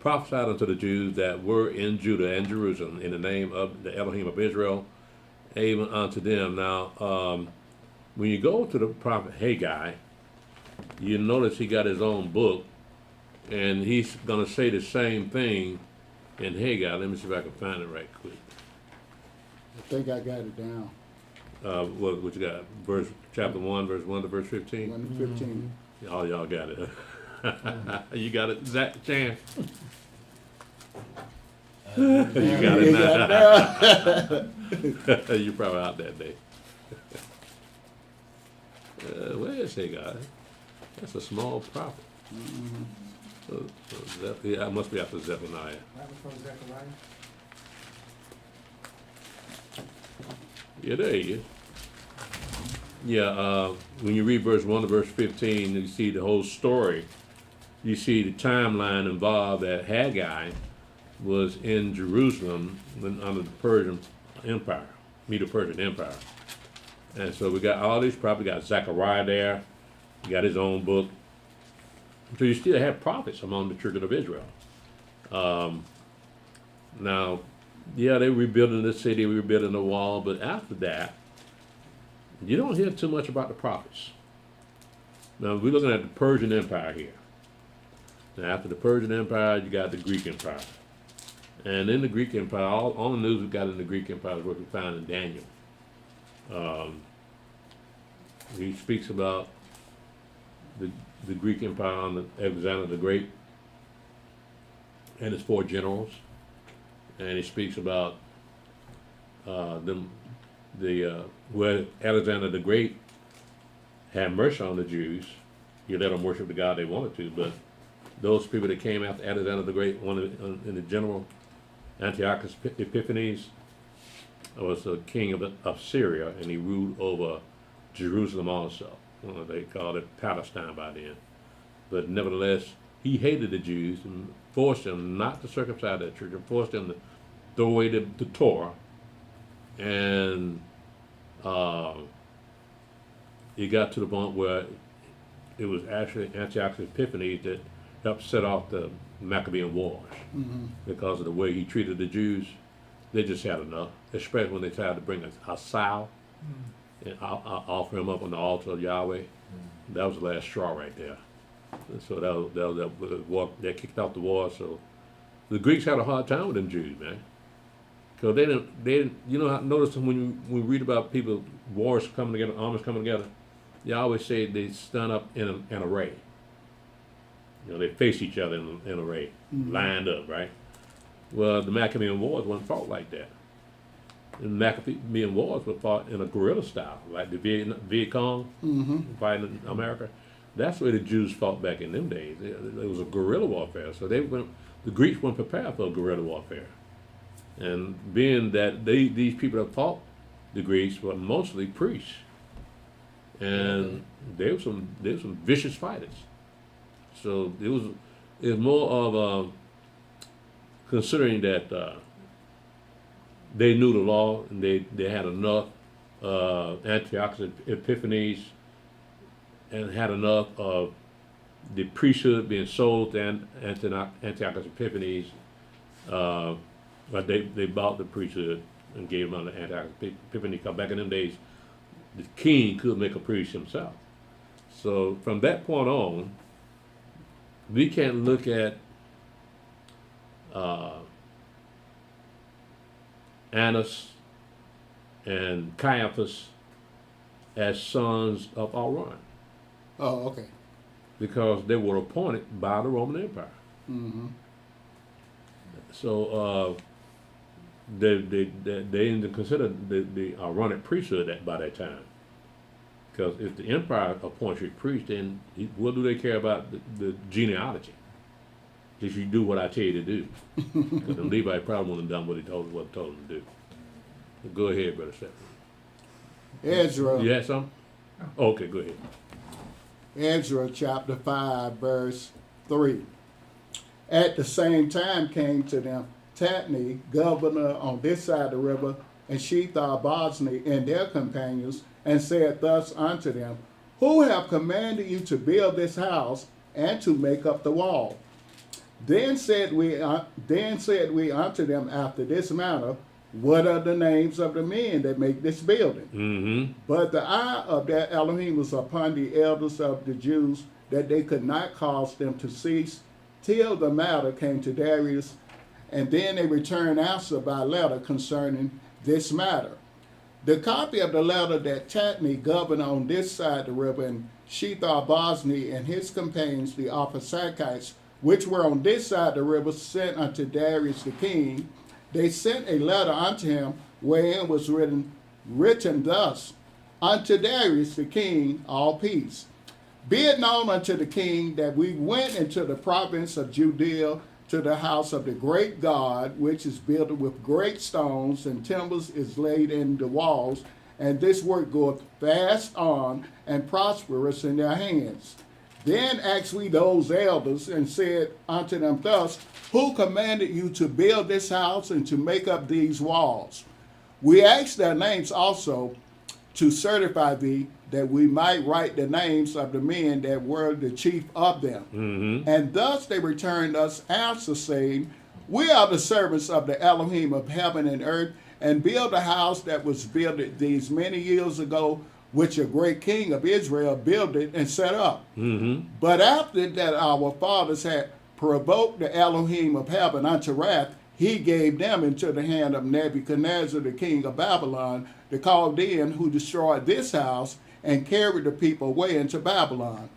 Speaker 3: prophesied unto the Jews that were in Judah and Jerusalem in the name of the Elohim of Israel, even unto them. Now, when you go to the prophet Haggai, you notice he got his own book, and he's going to say the same thing in Haggai. Let me see if I can find it right quick.
Speaker 4: I think I got it down.
Speaker 3: What you got? Chapter 1, verse 1 to verse 15?
Speaker 4: 1 to 15.
Speaker 3: All y'all got it. You got it, Zach Chan. You got it now. You're probably out that day. Where is Haggai? That's a small prophet. So I must be after Zephaniah.
Speaker 5: Right before Zechariah.
Speaker 3: Yeah, there he is. Yeah, when you read verse 1 to verse 15, you see the whole story. You see the timeline involved that Haggai was in Jerusalem under the Persian Empire, Medo-Persian Empire. And so we got all these prophets. We got Zechariah there. He got his own book. So you still have prophets among the children of Israel. Now, yeah, they were rebuilding the city, rebuilding the wall, but after that, you don't hear too much about the prophets. Now, we're looking at the Persian Empire here. Now, after the Persian Empire, you got the Greek Empire. And in the Greek Empire, all the news we got in the Greek Empire is what we found in Daniel. He speaks about the Greek Empire under Alexander the Great and his 4 generals. And he speaks about where Alexander the Great had mercy on the Jews. He let them worship the God they wanted to, but those people that came after Alexander the Great, in the general Antiochus Epiphanes was the king of Syria, and he ruled over Jerusalem also. They called it Palestine by then. But nevertheless, he hated the Jews and forced them not to circumcise their church, and forced them to throw away the Torah. And it got to the point where it was actually Antiochus Epiphanes that helped set off the Maccabean Wars. Because of the way he treated the Jews. They just had enough, especially when they tried to bring a sow and offer him up on the altar of Yahweh. That was the last straw right there. And so that was war, that kicked off the war. So the Greeks had a hard time with them Jews, man. Because they didn't, you know, notice when we read about people, wars coming together, armies coming together, they always say they stand up in an array. You know, they face each other in an array, lined up, right? Well, the Maccabean Wars wasn't fought like that. And the Maccabean Wars were fought in a guerrilla style, like the Viet Cong fighting in America. That's the way the Jews fought back in them days. It was a guerrilla warfare. So the Greeks weren't prepared for guerrilla warfare. And being that these people that fought the Greeks were mostly priests, and they were some vicious fighters. So it was more of considering that they knew the law and they had enough Antiochus Epiphanes and had enough of the priesthood being sold to Antiochus Epiphanes. But they bought the priesthood and gave them to Antiochus Epiphanes. Because back in them days, the king could make a priest himself. So from that point on, we can't look at Annas and Caiaphas as sons of Aaron.
Speaker 4: Oh, okay.
Speaker 3: Because they were appointed by the Roman Empire. So they didn't consider the Aaronic priesthood by that time. Because if the empire appoints you priest, then what do they care about the genealogy? If you do what I tell you to do. Because the Levite probably wouldn't have done what he told them to do. So go ahead, Brother Stephen.
Speaker 4: Ezra.
Speaker 3: You had something? Okay, go ahead.
Speaker 4: Ezra chapter 5, verse 3. At the same time came to them Tatnai, governor on this side of the river, and Shethar-Bozni and their companions, and said thus unto them, Who have commanded you to build this house and to make up the wall? Then said we unto them after this manner, What are the names of the men that make this building? But the eye of their Elohim was upon the elders of the Jews, that they could not cause them to cease, till the matter came to Darius, and then they returned answer by letter concerning this matter. The copy of the letter that Tatnai, governor on this side of the river, and Shethar-Bozni and his companions, the Arphaxadites, which were on this side of the river, sent unto Darius the king, they sent a letter unto him, wherein was written thus, Unto Darius the king, all peace. Be it known unto the king that we went into the province of Judea to the house of the great God, which is built with great stones, and timbers is laid in the walls, and this work goeth fast on, and prosperous in their hands. Then asked we those elders, and said unto them thus, Who commanded you to build this house and to make up these walls? We asked their names also, to certify thee, that we might write the names of the men that were the chief of them. And thus they returned us answer, saying, we are the servants of the Elohim of heaven and earth, and build a house that was built these many years ago, which a great king of Israel builded and set up. But after that our fathers had provoked the Elohim of heaven unto wrath, he gave them into the hand of Nebuchadnezzar, the king of Babylon, the Chaldean, who destroyed this house and carried the people away into Babylon.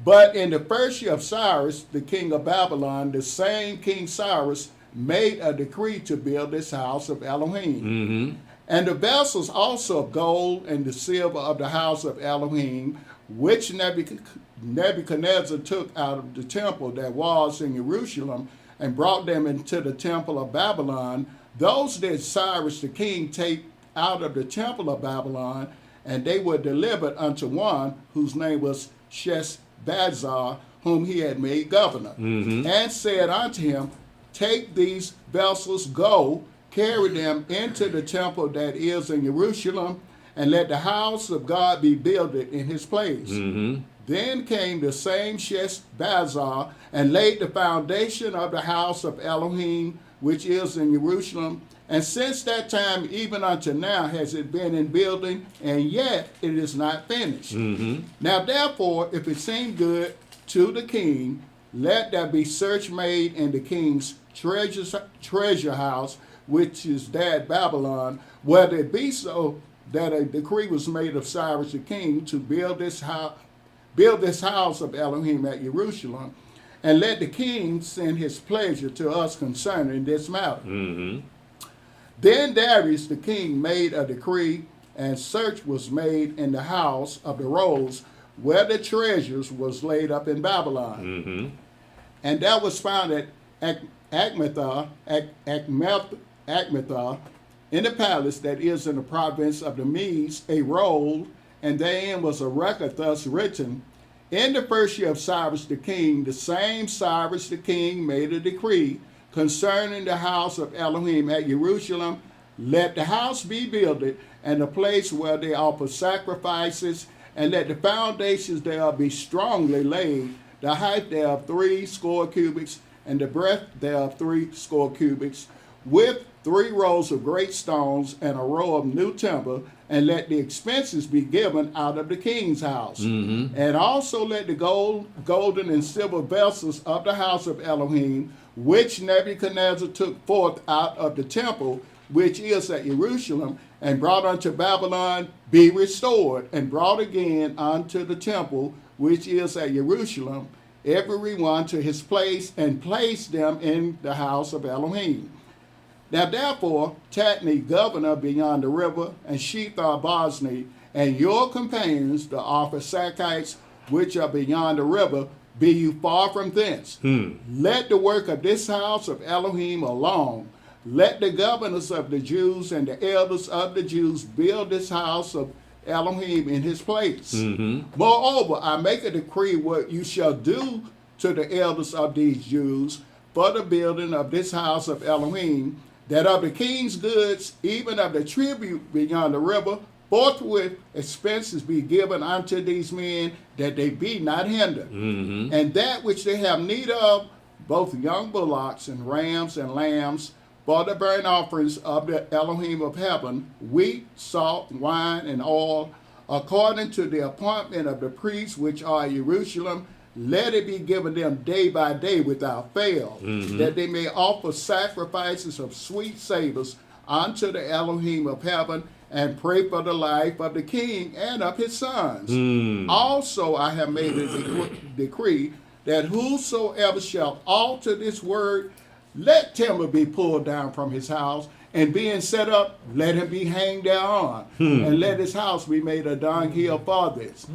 Speaker 4: But in the first year of Cyrus, the king of Babylon, the same King Cyrus made a decree to build this house of Elohim. And the vessels also of gold and the silver of the house of Elohim, which Nebuchadnezzar took out of the temple that was in Jerusalem, and brought them into the temple of Babylon, those did Cyrus the king take out of the temple of Babylon, and they were delivered unto one whose name was Sheshbazzar, whom he had made governor, and said unto him, take these vessels, go, carry them into the temple that is in Jerusalem, and let the house of God be builded in his place. Then came the same Sheshbazzar and laid the foundation of the house of Elohim, which is in Jerusalem. And since that time, even unto now, has it been in building, and yet it is not finished. Now therefore, if it seem good to the king, let there be search made in the king's treasure house, which is that Babylon, whether it be so that a decree was made of Cyrus the king to build this house of Elohim at Jerusalem, and let the king send his pleasure to us concerning this matter. Then Darius the king made a decree, and search was made in the house of the rolls, where the treasures was laid up in Babylon. And that was found at Achmethar, in the palace that is in the province of the Medes, a roll, and therein was a record thus written, in the first year of Cyrus the king, the same Cyrus the king made a decree concerning the house of Elohim at Jerusalem, let the house be builded, and the place where they offer sacrifices, and let the foundations thereof be strongly laid, the height thereof 60 cubits, and the breadth thereof 60 cubits, with 3 rows of great stones and a row of new timber, and let the expenses be given out of the king's house. And also let the golden and silver vessels of the house of Elohim, which Nebuchadnezzar took forth out of the temple, which is at Jerusalem, and brought unto Babylon, be restored, and brought again unto the temple, which is at Jerusalem, every one to his place, and place them in the house of Elohim. Now therefore, Tatnai, governor beyond the river, and Shethar-Bozni, and your companions, the Arphasakites, which are beyond the river, be you far from thence. Let the work of this house of Elohim alone. Let the governors of the Jews and the elders of the Jews build this house of Elohim in his place. Moreover, I make a decree what you shall do to the elders of these Jews for the building of this house of Elohim, that of the king's goods, even of the tribute beyond the river, forthwith expenses be given unto these men, that they be not hindered. And that which they have need of, both young bullocks and rams and lambs, for the burnt offerings of the Elohim of heaven, wheat, salt, wine, and oil, according to the appointment of the priests which are in Jerusalem, let it be given them day by day without fail, that they may offer sacrifices of sweet savors unto the Elohim of heaven, and pray for the life of the king and of his sons. Also I have made a decree that whosoever shall alter this word, let timber be pulled down from his house, and being set up, let him be hanged thereon, and let his house be made a dunghill for this.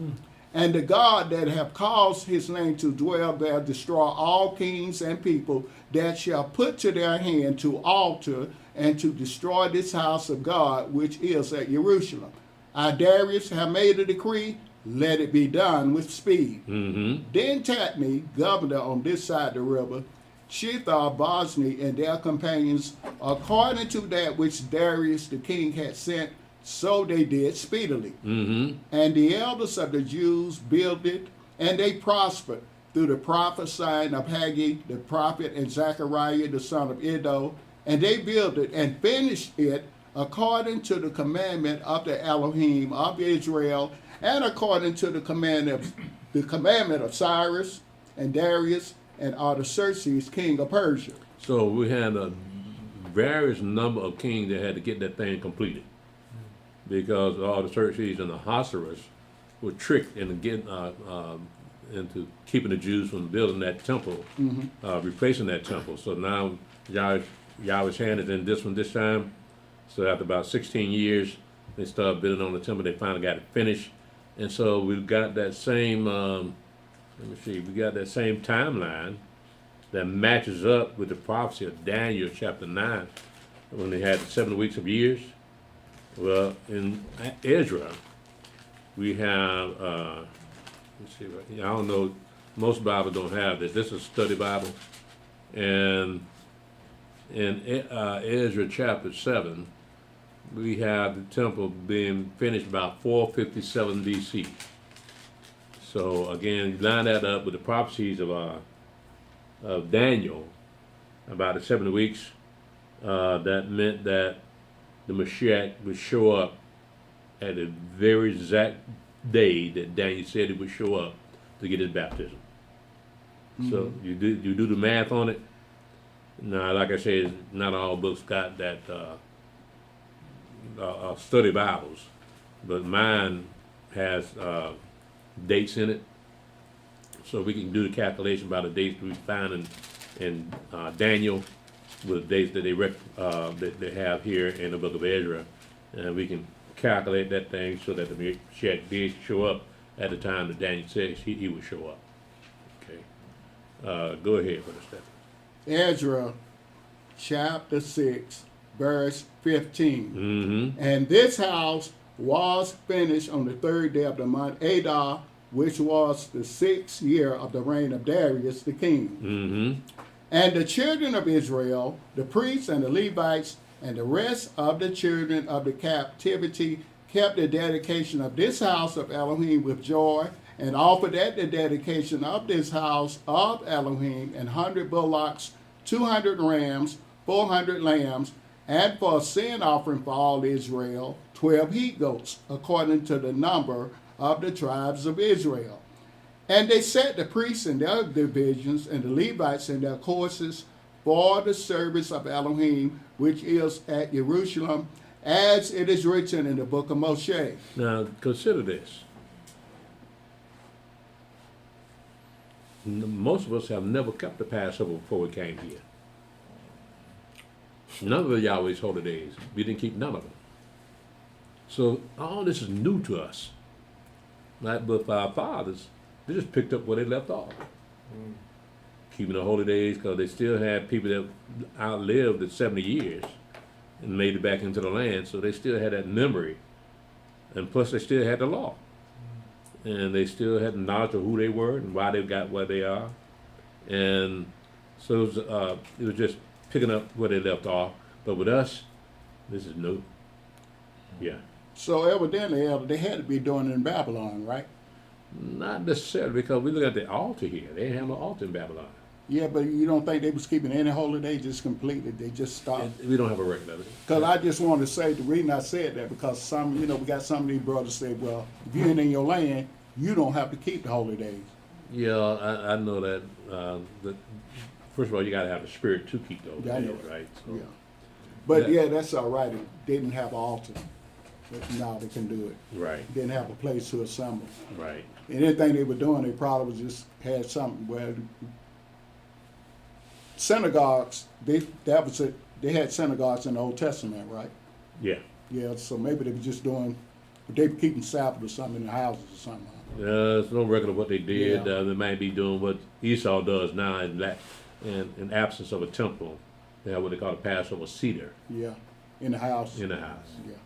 Speaker 4: And the God that have caused his name to dwell there destroy all kings and people that shall put to their hand to alter and to destroy this house of God which is at Jerusalem. I, Darius, have made a decree, let it be done with speed. Then Tatnai, governor on this side of the river, Shethar-Bozni and their companions, according to that which Darius the king had sent, So they did speedily.
Speaker 3: Mm-hmm.
Speaker 4: And the elders of the Jews built it, and they prospered through the prophesying of Haggai the prophet and Zechariah the son of Iddo. And they built it and finished it according to the commandment of the Elohim of Israel, and according to the commandment of Cyrus and Darius and Artaxerxes, king of Persia.
Speaker 3: So we had a various number of kings that had to get that thing completed, because all the Xerxes and the Ahasuerus were tricked into getting into keeping the Jews from building that temple, replacing that temple. So now Yahweh's hand is in this one this time. So after about 16 years, they started building on the temple. They finally got it finished, and so we've got that same. Let me see. We got that same timeline that matches up with the prophecy of Daniel chapter 9, when they had the 7 weeks of years. Well, in Ezra, we have, let's see, I don't know, most Bibles don't have this. This is a study Bible. And in Ezra chapter 7, we have the temple being finished about 457 BC. So again, you line that up with the prophecies of Daniel about the 7 weeks. That meant that the Mashiach would show up at the very exact day that Daniel said he would show up to get his baptism. So you do the math on it. Now, like I said, not all books got that study Bibles, but mine has dates in it, so we can do the calculation by the dates we find in Daniel with the dates that that they have here in the book of Ezra, and we can calculate that thing so that the Mashiach did show up at the time that Daniel says he would show up. Okay, go ahead for the step.
Speaker 4: Ezra chapter 6, verse 15.
Speaker 3: Mm-hmm.
Speaker 4: And this house was finished on the 3rd day of the month Adar, which was the 6th year of the reign of Darius the king.
Speaker 3: Mm-hmm.
Speaker 4: And the children of Israel, the priests and the Levites, and the rest of the children of the captivity kept the dedication of this house of Elohim with joy, and offered at the dedication of this house of Elohim 100 bullocks, 200 rams, 400 lambs, and for a sin offering for all Israel, 12 he-goats, according to the number of the tribes of Israel. And they set the priests in their divisions and the Levites in their courses for the service of Elohim, which is at Jerusalem, as it is written in the book of Moshe.
Speaker 3: Now, consider this. Most of us have never kept the Passover before we came here. None of the Yahweh's holy days. We didn't keep none of them. So all this is new to us. Right? But for our fathers, they just picked up where they left off. Keeping the holy days, because they still had people that outlived the 70 years and made it back into the land, so they still had that memory. And plus they still had the law. And they still had the knowledge of who they were and why they got where they are. And so it was just picking up where they left off. But with us, this is new. Yeah.
Speaker 4: So evidently, Elder, they had to be doing it in Babylon, right?
Speaker 3: Not necessarily, because we look at the altar here. They didn't have no altar in Babylon.
Speaker 4: Yeah, but you don't think they was keeping any holy day just completely? They just stopped?
Speaker 3: We don't have a record of it.
Speaker 4: Because I just want to say, the reason I said that, because some, we got some of these brothers say, well, if you ain't in your land, you don't have to keep the holy days.
Speaker 3: Yeah, I know that. First of all, you got to have the spirit to keep those
Speaker 4: Yeah, I know
Speaker 3: days,
Speaker 4: that.
Speaker 3: right? So,
Speaker 4: Yeah. But
Speaker 3: Yeah.
Speaker 4: yeah, that's all right. They didn't have an altar. But now they can do it.
Speaker 3: right,
Speaker 4: Didn't have a place to assemble.
Speaker 3: right.
Speaker 4: And anything they were doing, they probably was just had something where synagogues, they had synagogues in the Old Testament, right?
Speaker 3: Yeah.
Speaker 4: Yeah, so maybe they were just doing, they were keeping Sabbath or something in the houses or something.
Speaker 3: There's no record of what they did.
Speaker 4: Yeah.
Speaker 3: They might be doing what Esau does now in absence of a temple. They have what they call a Passover Seder
Speaker 4: Yeah, in the house.
Speaker 3: in the house.
Speaker 4: Yeah.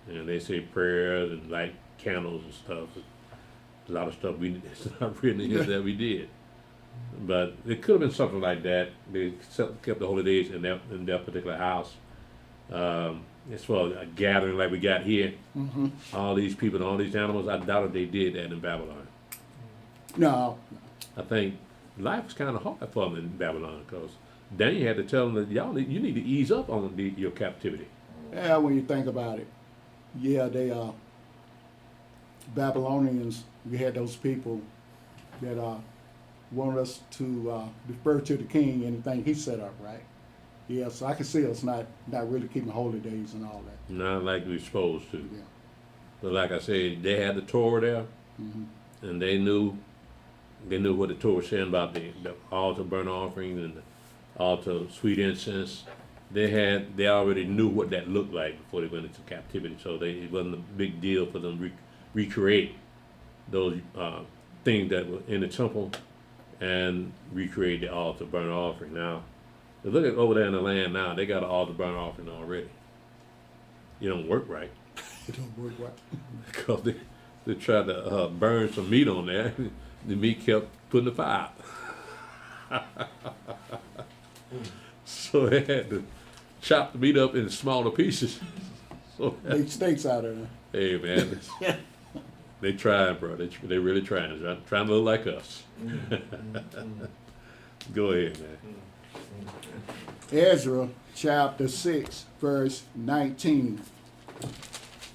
Speaker 3: And they say prayers and light candles and stuff. A lot of stuff it's not written in here that we did. But it could have been something like that. They kept the holy days in that particular house. as far as a gathering like we got here, all these people and all these animals, I doubt if they did that in Babylon.
Speaker 4: No.
Speaker 3: I think life was kind of hard for them in Babylon because Daniel had to tell them that you need to ease up on your captivity.
Speaker 4: Yeah, when you think about it. Yeah, they Babylonians, we had those people that want us to defer to the king, anything he set up, right? Yeah, so I can see us not really keeping holy days and all that.
Speaker 3: Not like we're supposed to.
Speaker 4: Yeah.
Speaker 3: But like I said, they had the Torah there, and they knew what the Torah said about the altar burnt offerings and the altar sweet incense. They already knew what that looked like before they went into captivity, so it wasn't a big deal for them to recreate those things that were in the temple and recreate the altar burnt offering. Now, look at over there in the land now, they got an altar burnt offering already. It don't work right.
Speaker 4: It don't work right.
Speaker 3: Because they tried to burn some meat on there. The meat kept putting the fire out. So they had to chop the meat up in smaller pieces. So
Speaker 4: Make steaks out of it.
Speaker 3: hey man, they trying, bro. They really trying. They're trying to look like us. Go ahead, man.
Speaker 4: Ezra chapter 6, verse 19.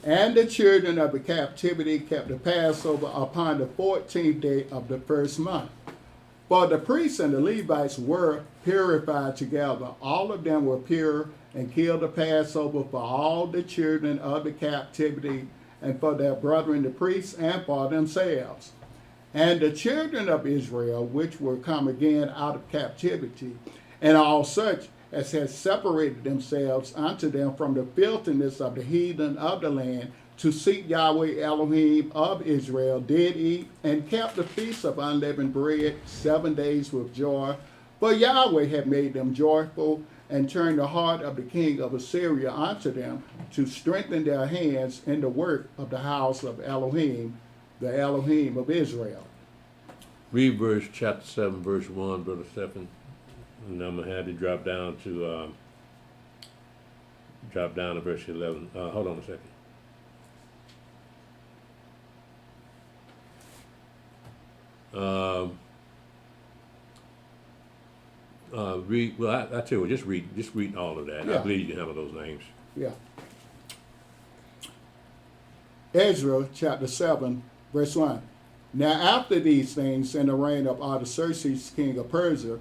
Speaker 4: And the children of the captivity kept the Passover upon the 14th day of the first month. For the priests and the Levites were purified together. All of them were pure and killed the Passover for all the children of the captivity and for their brethren the priests and for themselves. And the children of Israel, which were come again out of captivity, and all such as had separated themselves unto them from the filthiness of the heathen of the land, to seek Yahweh Elohim of Israel, did eat and kept the feast of unleavened bread 7 days with joy. For Yahweh had made them joyful, and turned the heart of the king of Assyria unto them, to strengthen their hands in the work of the house of Elohim, the Elohim of Israel.
Speaker 3: Read verse chapter 7, verse 1, Brother Stephen. And I'm gonna have to drop down to verse 11. Hold on a second. Read. Well, I tell you what. Just read all of that.
Speaker 4: Yeah.
Speaker 3: I believe you can handle those names.
Speaker 4: Yeah. Ezra chapter 7, verse 1. Now after these things, in the reign of Artaxerxes, king of Persia,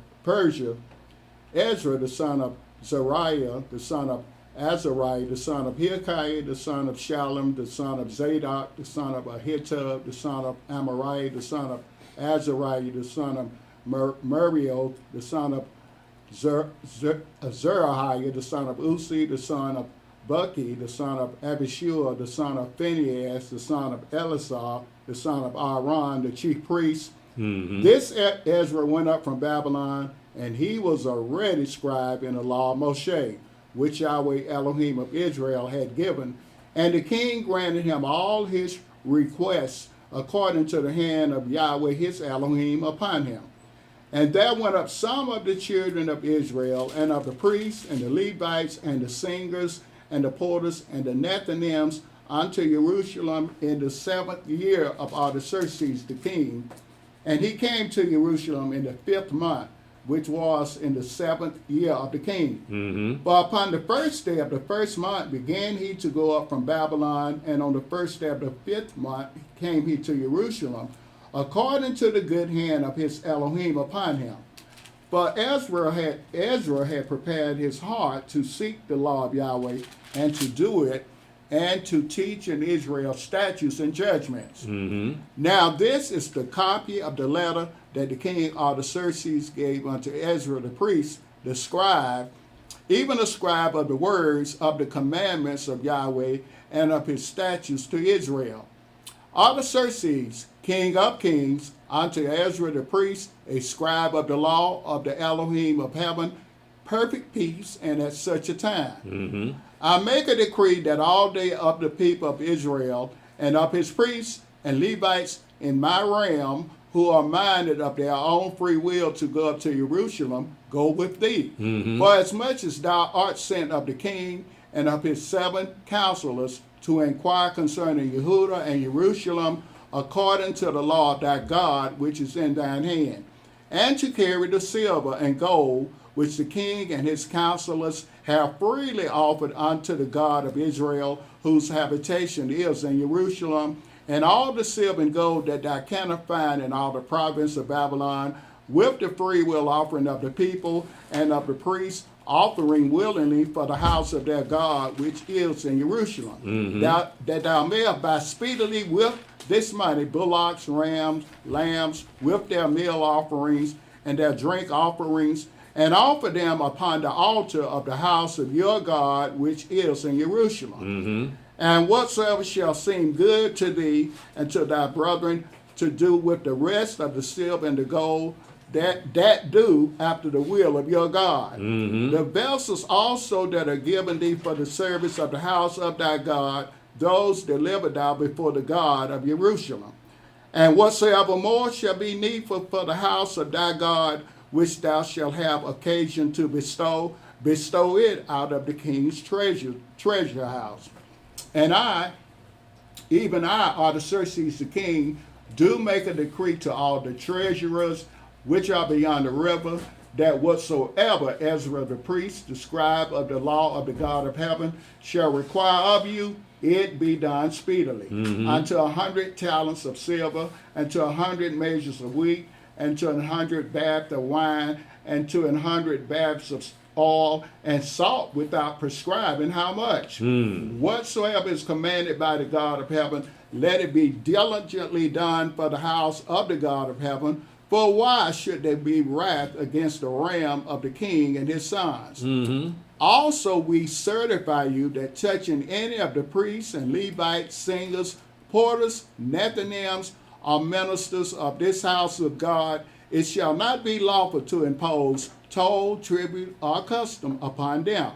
Speaker 4: Ezra the son of Zariah, the son of Azariah, the son of Hilkiah, the son of Shalom, the son of Zadok, the son of Ahitub, the son of Amariah, the son of Azariah, the son of Muriel, the son of Zerahiah, the son of Uzi, the son of Buki, the son of Abishua, the son of Phinehas, the son of Elisah, the son of Aaron, the chief priest. This Ezra went up from Babylon, and he was a ready scribe in the law of Moshe, which Yahweh Elohim of Israel had given. And the king granted him all his requests according to the hand of Yahweh his Elohim upon him. And there went up some of the children of Israel, and of the priests, and the Levites, and the singers, and the porters, and the Nethinims, unto Jerusalem in the 7th year of Artaxerxes the king. And he came to Jerusalem in the 5th month, which was in the 7th year of the king. For upon the first day of the first month began he to go up from Babylon, and on the first day of the 5th month came he to Jerusalem, according to the good hand of his Elohim upon him. For Ezra had prepared his heart to seek the law of Yahweh, and to do it, and to teach in Israel statutes and judgments. Now this is the copy of the letter that the king Artaxerxes gave unto Ezra the priest, the scribe, even a scribe of the words of the commandments of Yahweh and of his statutes to Israel. Artaxerxes, king of kings, unto Ezra the priest, a scribe of the law of the Elohim of heaven, perfect peace, and at such a time. I make a decree that all day of the people of Israel, and of his priests and Levites in my realm, who are minded of their own free will to go up to Jerusalem, go with thee. For as much as thou art sent of the king, and of his 7 counselors, to inquire concerning Yehuda and Jerusalem, according to the law of thy God, which is in thine hand, and to carry the silver and gold, which the king and his counselors have freely offered unto the God of Israel, whose habitation is in Jerusalem, and all the silver and gold that thou cannot find in all the province of Babylon, with the freewill offering of the people and of the priests, offering willingly for the house of their God, which is in Jerusalem, that thou mayest buy speedily with this money bullocks, rams, lambs, with their meal offerings and their drink offerings, and offer them upon the altar of the house of your God, which is in Jerusalem. And whatsoever shall seem good to thee and to thy brethren to do with the rest of the silver and the gold, that do after the will of your God. The vessels also that are given thee for the service of the house of thy God, those deliver thou before the God of Jerusalem. And whatsoever more shall be needful for the house of thy God, which thou shalt have occasion to bestow it out of the king's treasure house. And I, even I, Artaxerxes the king, do make a decree to all the treasurers which are beyond the river, that whatsoever Ezra the priest, the scribe of the law of the God of heaven, shall require of you, it be done speedily, unto 100 talents of silver, and to 100 measures of wheat, and to 100 baths of wine, and to 100 baths of oil, and salt without prescribing how much. Whatsoever is commanded by the God of heaven, let it be diligently done for the house of the God of heaven. For why should there be wrath against the realm of the king and his sons? Also we certify you that touching any of the priests and Levites, singers, porters, Nethinims, or ministers of this house of God, it shall not be lawful to impose toll, tribute, or custom upon them.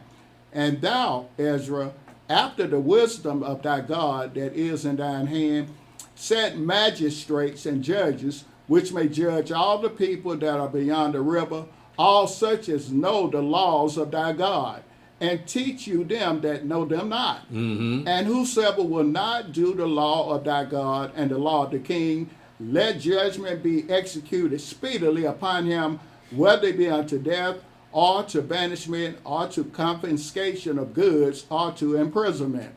Speaker 4: And thou, Ezra, after the wisdom of thy God that is in thine hand, set magistrates and judges, which may judge all the people that are beyond the river, all such as know the laws of thy God, and teach you them that know them not. And whosoever will not do the law of thy God and the law of the king, let judgment be executed speedily upon him, whether it be unto death, or to banishment, or to confiscation of goods, or to imprisonment.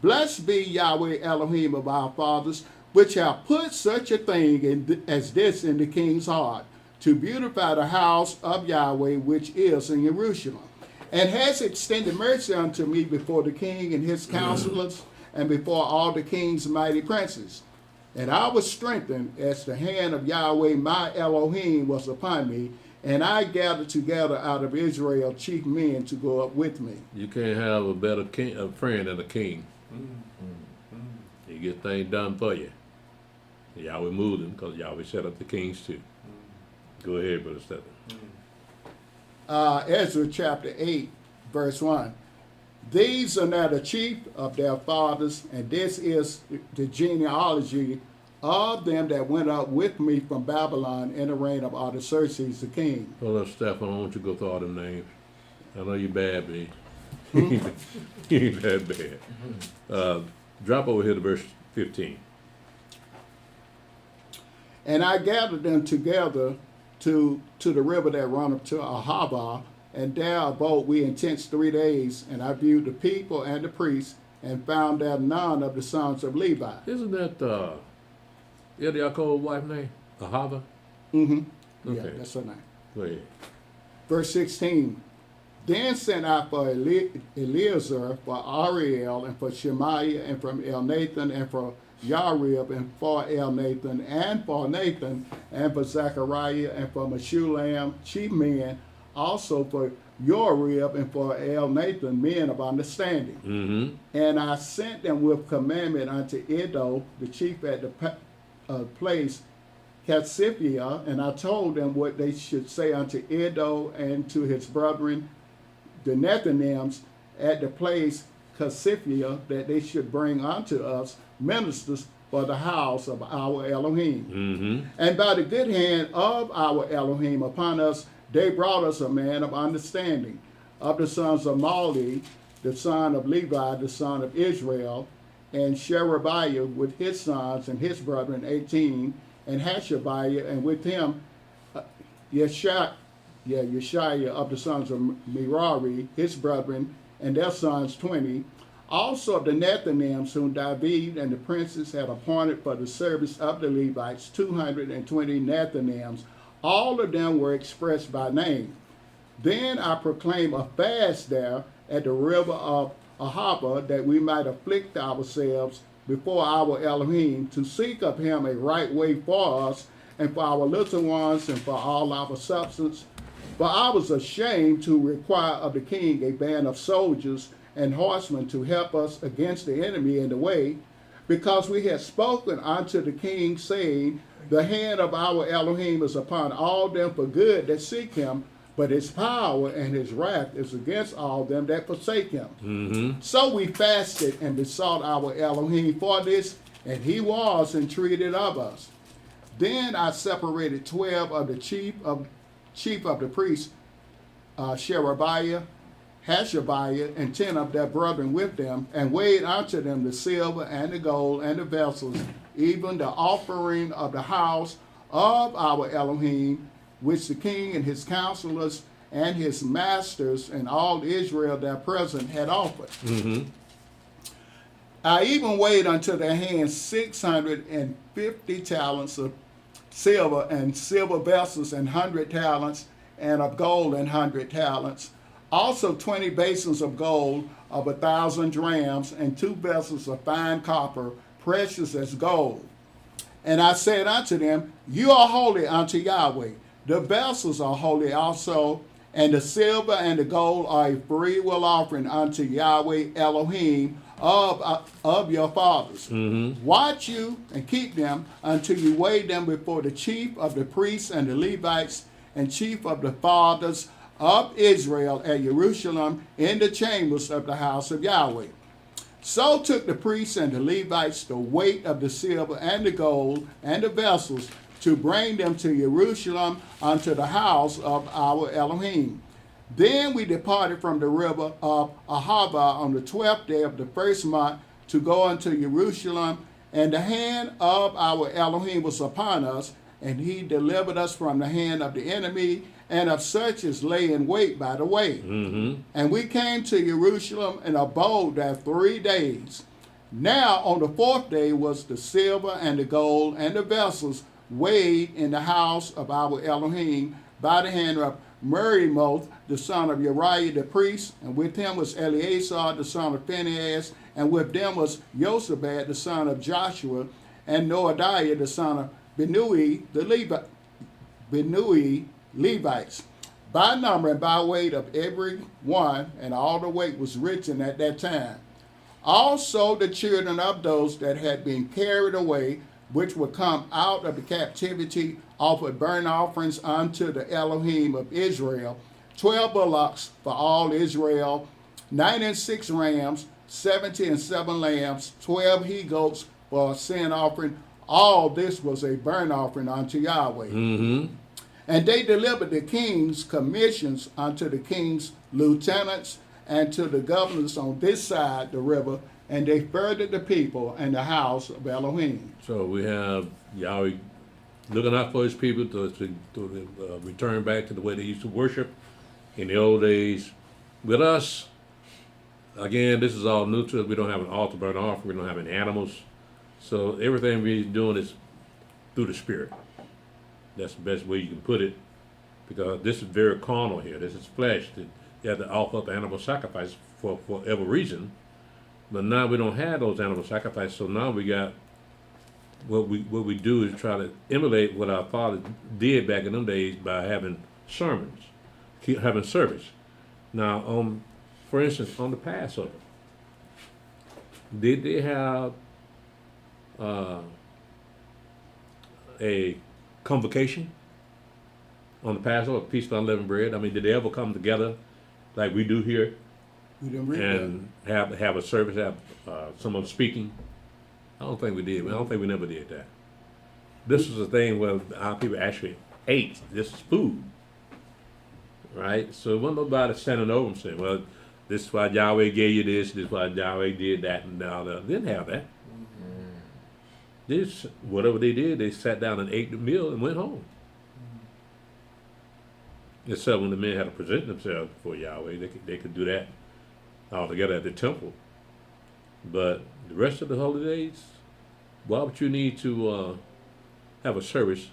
Speaker 4: Blessed be Yahweh Elohim of our fathers, which have put such a thing as this in the king's heart, to beautify the house of Yahweh which is in Jerusalem, and has extended mercy unto me before the king and his counselors, and before all the king's mighty princes. And I was strengthened as the hand of Yahweh my Elohim was upon me, and I gathered together out of Israel chief men to go up with me.
Speaker 3: You can't have a better friend than a king. He get things done for you. Yahweh moved him because Yahweh set up the kings too. Go ahead, Brother Stephen.
Speaker 4: Ezra chapter 8, verse 1. These are now the chief of their fathers, and this is the genealogy of them that went up with me from Babylon in the reign of Artaxerxes the king.
Speaker 3: Hold up, Stephen. I want you to go through all them names. I know you bad, man. You ain't that bad. Drop over here to verse 15.
Speaker 4: And I gathered them together to the river that runneth to Ahava, and there abode we intense 3 days, and I viewed the people and the priests, and found there none of the sons of Levi.
Speaker 3: Isn't that Eliakov's wife name? Ahava?
Speaker 4: Yeah,
Speaker 3: Okay.
Speaker 4: that's her name.
Speaker 3: Go ahead.
Speaker 4: Verse 16. Then sent I for Eleazar, for Ariel, and for Shemaiah, and from Elnathan, and for Yarib, and for Elnathan, and for Nathan, and for Zechariah, and for Meshulam, chief men, also for Yorib, and for Elnathan, men of understanding. And I sent them with commandment unto Iddo, the chief at the place, Cassiphia, and I told them what they should say unto Iddo and to his brethren, the Nethinims, at the place Cassiphia, that they should bring unto us ministers for the house of our Elohim. And by the good hand of our Elohim upon us, they brought us a man of understanding, of the sons of Mali, the son of Levi, the son of Israel, and Sherebiah with his sons and his brethren, 18, and Hashabiah, and with him Yeshaiah of the sons of Merari, his brethren, and their sons, 20. Also of the Nethinims, whom David and the princes had appointed for the service of the Levites, 220 Nethinims. All of them were expressed by name. Then I proclaimed a fast there at the river of Ahava, that we might afflict ourselves before our Elohim, to seek of him a right way for us, and for our little ones, and for all our substance. For I was ashamed to require of the king a band of soldiers and horsemen to help us against the enemy in the way, because we had spoken unto the king, saying, the hand of our Elohim is upon all them for good that seek him, but his power and his wrath is against all them that forsake him. So we fasted and besought our Elohim for this, and he was entreated of us. Then I separated 12 of the chief of the priests, Sherebiah, Hashabiah, and 10 of their brethren with them, and weighed unto them the silver and the gold and the vessels, even the offering of the house of our Elohim, which the king and his counselors and his masters and all Israel there present had offered. I even weighed unto their hands 650 talents of silver, and silver vessels, and 100 talents, and of gold, and 100 talents. Also 20 basins of gold of 1,000 drams, and 2 vessels of fine copper, precious as gold. And I said unto them, you are holy unto Yahweh. The vessels are holy also, and the silver and the gold are a free will offering unto Yahweh Elohim of your fathers. Watch you and keep them until you weigh them before the chief of the priests and the Levites, and chief of the fathers of Israel at Jerusalem, in the chambers of the house of Yahweh. So took the priests and the Levites the weight of the silver and the gold and the vessels, to bring them to Jerusalem unto the house of our Elohim. Then we departed from the river of Ahava on the 12th day of the first month, to go unto Jerusalem, and the hand of our Elohim was upon us, and he delivered us from the hand of the enemy, and of such as lay in wait by the way. And we came to Jerusalem and abode there 3 days. Now on the 4th day was the silver and the gold and the vessels weighed in the house of our Elohim by the hand of Merimoth, the son of Uriah the priest, and with him was Eleazar, the son of Phinehas, and with them was Josabad, the son of Joshua, and Noadiah, the son of Binui, Levites, by number and by weight of every one, and all the weight was written at that time. Also the children of those that had been carried away, which were come out of the captivity, offered burnt offerings unto the Elohim of Israel, 12 bullocks for all Israel, 96 rams, 77 lambs, 12 he-goats for a sin offering. All this was a burnt offering unto Yahweh. And they delivered the king's commissions unto the king's lieutenants and to the governors on this side the river, and they furthered the people and the house of Elohim.
Speaker 3: So we have Yahweh looking out for his people to return back to the way they used to worship in the old days. With us, again, this is all new to us. We don't have an altar burnt offering. We don't have any animals. So everything we're doing is through the Spirit. That's the best way you can put it, because this is very carnal here. This is flesh. You have to offer up animal sacrifice for whatever reason. But now we don't have those animal sacrifices, so now we got what we do is try to emulate what our fathers did back in them days by having sermons, having service. Now, for instance, on the Passover, did they have a convocation on the Passover, Feast of Unleavened Bread? I mean, did they ever come together like we do here?
Speaker 4: We didn't read
Speaker 3: And have a service, have someone speaking? I don't think we did. I don't think we never did that. This was a thing where our people actually ate. This is food, right? So it wasn't nobody standing over and saying, well, This is why Yahweh gave you this. This is why Yahweh did that, and now they didn't have that. This whatever they did, they sat down and ate the meal and went home. Except when the men had to present themselves before Yahweh, they could do that all together at the temple. But the rest of the holy days, why would you need to have a service?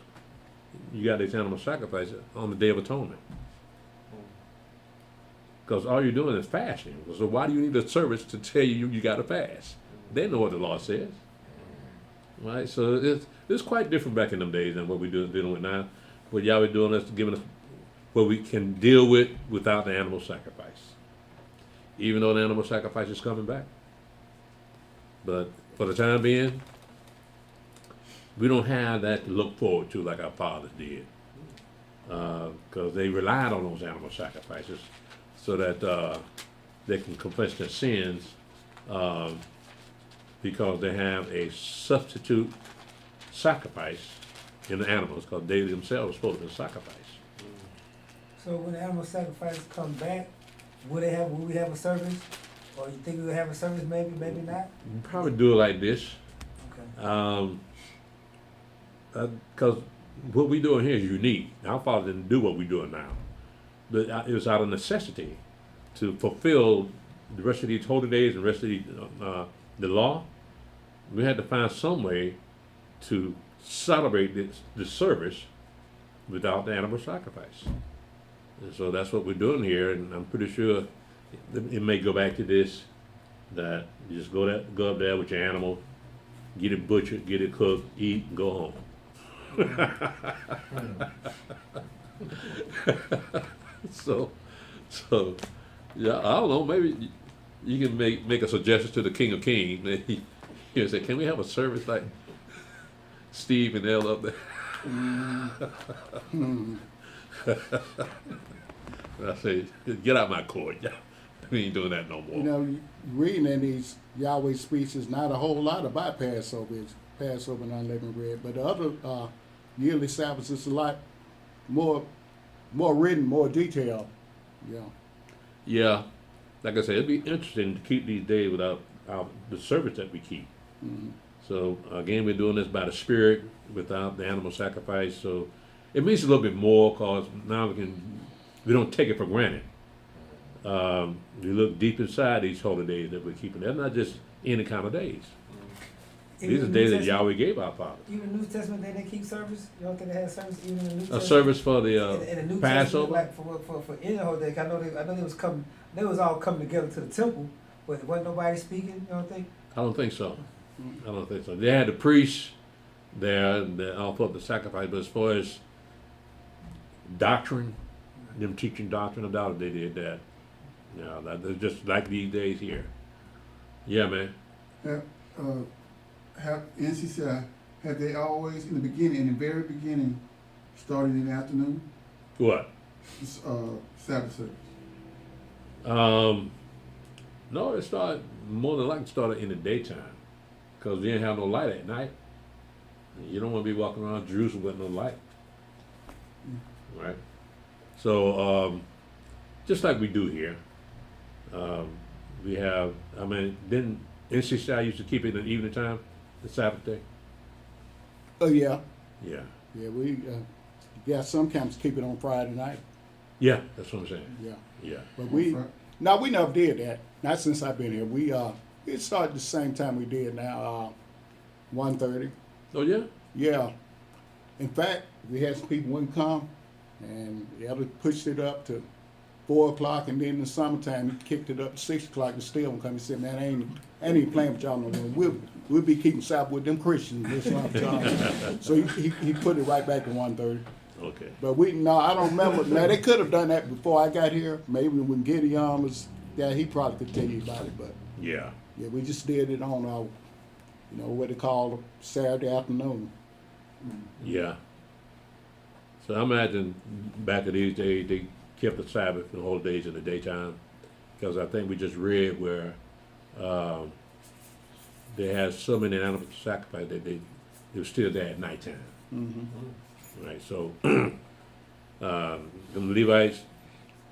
Speaker 3: You got these animal sacrifices on the Day of Atonement. Because all you're doing is fasting. So why do you need a service to tell you got to fast? They know what the law says. Right? So it's quite different back in them days than what we're dealing with now. What Yahweh doing is giving us what we can deal with without the animal sacrifice. Even though the animal sacrifice is coming back. But for the time being, we don't have that to look forward to like our fathers did. Because they relied on those animal sacrifices so that they can confess their sins because they have a substitute sacrifice in the animals because they themselves are supposed to be sacrificed.
Speaker 5: So when the animal sacrifice come back, will we have a service? Or you think we will have a service? Maybe not.
Speaker 3: You probably do it like this,
Speaker 5: Okay.
Speaker 3: because what we're doing here is unique. Our father didn't do what we're doing now, but it was out of necessity to fulfill the rest of these holy days and the rest of the law. We had to find some way to celebrate this service without the animal sacrifice. And so that's what we're doing here, and I'm pretty sure it may go back to this, that you just go up there with your animal, get it butchered, get it cooked, eat, and go home. So, yeah, I don't know, maybe you can make a suggestion to the King of Kings. He say, can we have a service like Steve and Elle up there? I say, get out my court. We ain't doing that no more.
Speaker 4: You know, reading in these Yahweh speeches, not a whole lot about Passover. It's Passover and unleavened bread, but the other yearly Sabbaths is a lot more written, more detailed. Yeah.
Speaker 3: Yeah, like I said, it'd be interesting to keep these days without the service that we keep.
Speaker 4: Mm-hmm.
Speaker 3: So again, we're doing this by the Spirit without the animal sacrifice. So it means a little bit more because now we don't take it for granted. We look deep inside these holy days that we're keeping. They're not just any kind of days. These are days that Yahweh gave our fathers.
Speaker 5: Even the New Testament, they didn't keep service. You don't think they had service even in the New Testament?
Speaker 3: A service for
Speaker 5: in
Speaker 3: the
Speaker 5: the New
Speaker 3: Passover.
Speaker 5: Testament, like for any whole day. I know they was coming. They was all coming together to the temple, but there wasn't nobody speaking. You don't think?
Speaker 3: I don't think so. I don't think so. They had the priests there that all put the sacrifice, but as far as doctrine, them teaching doctrine, I doubt if they did that. You know, that's just like these days here. Yeah, man.
Speaker 7: Have NCCI, have they always, in the very beginning, started in the afternoon?
Speaker 3: What?
Speaker 7: Sabbath service.
Speaker 3: No, it started more than likely started in the daytime, because we didn't have no light at night. You don't want to be walking around Jerusalem with no light, right? So, just like we do here, we have. I mean, didn't NCCI used to keep it in the evening time, the Sabbath day?
Speaker 4: Oh yeah,
Speaker 3: Yeah,
Speaker 4: yeah. We some camps keep it on Friday night.
Speaker 3: yeah, that's what I'm saying.
Speaker 4: Yeah,
Speaker 3: Yeah,
Speaker 4: but
Speaker 7: Fri-
Speaker 4: we never did that. Not since I've been here. It started the same time we did now, 1:30.
Speaker 3: oh yeah,
Speaker 4: Yeah. In fact, we had some people wouldn't come, and the elder pushed it up to 4 o'clock, and then in the summertime he kicked it up to 6 o'clock and still won't come. He said, "Man, I ain't even playing with y'all no more. We'll be keeping Sabbath with them Christians this summertime." So he put it right back to 1:30.
Speaker 3: okay.
Speaker 4: But I don't remember. Now they could have done that before I got here. Maybe when Gideon was there, he probably could tell you about it. But
Speaker 3: Yeah,
Speaker 4: yeah, we just did it on our, what they call Saturday afternoon.
Speaker 3: yeah. So I imagine back in these days they kept the Sabbath and whole days in the daytime, because I think we just read where they had so many animals to sacrifice that they were still there at nighttime.
Speaker 4: Mm-hmm.
Speaker 3: Right, so the Levites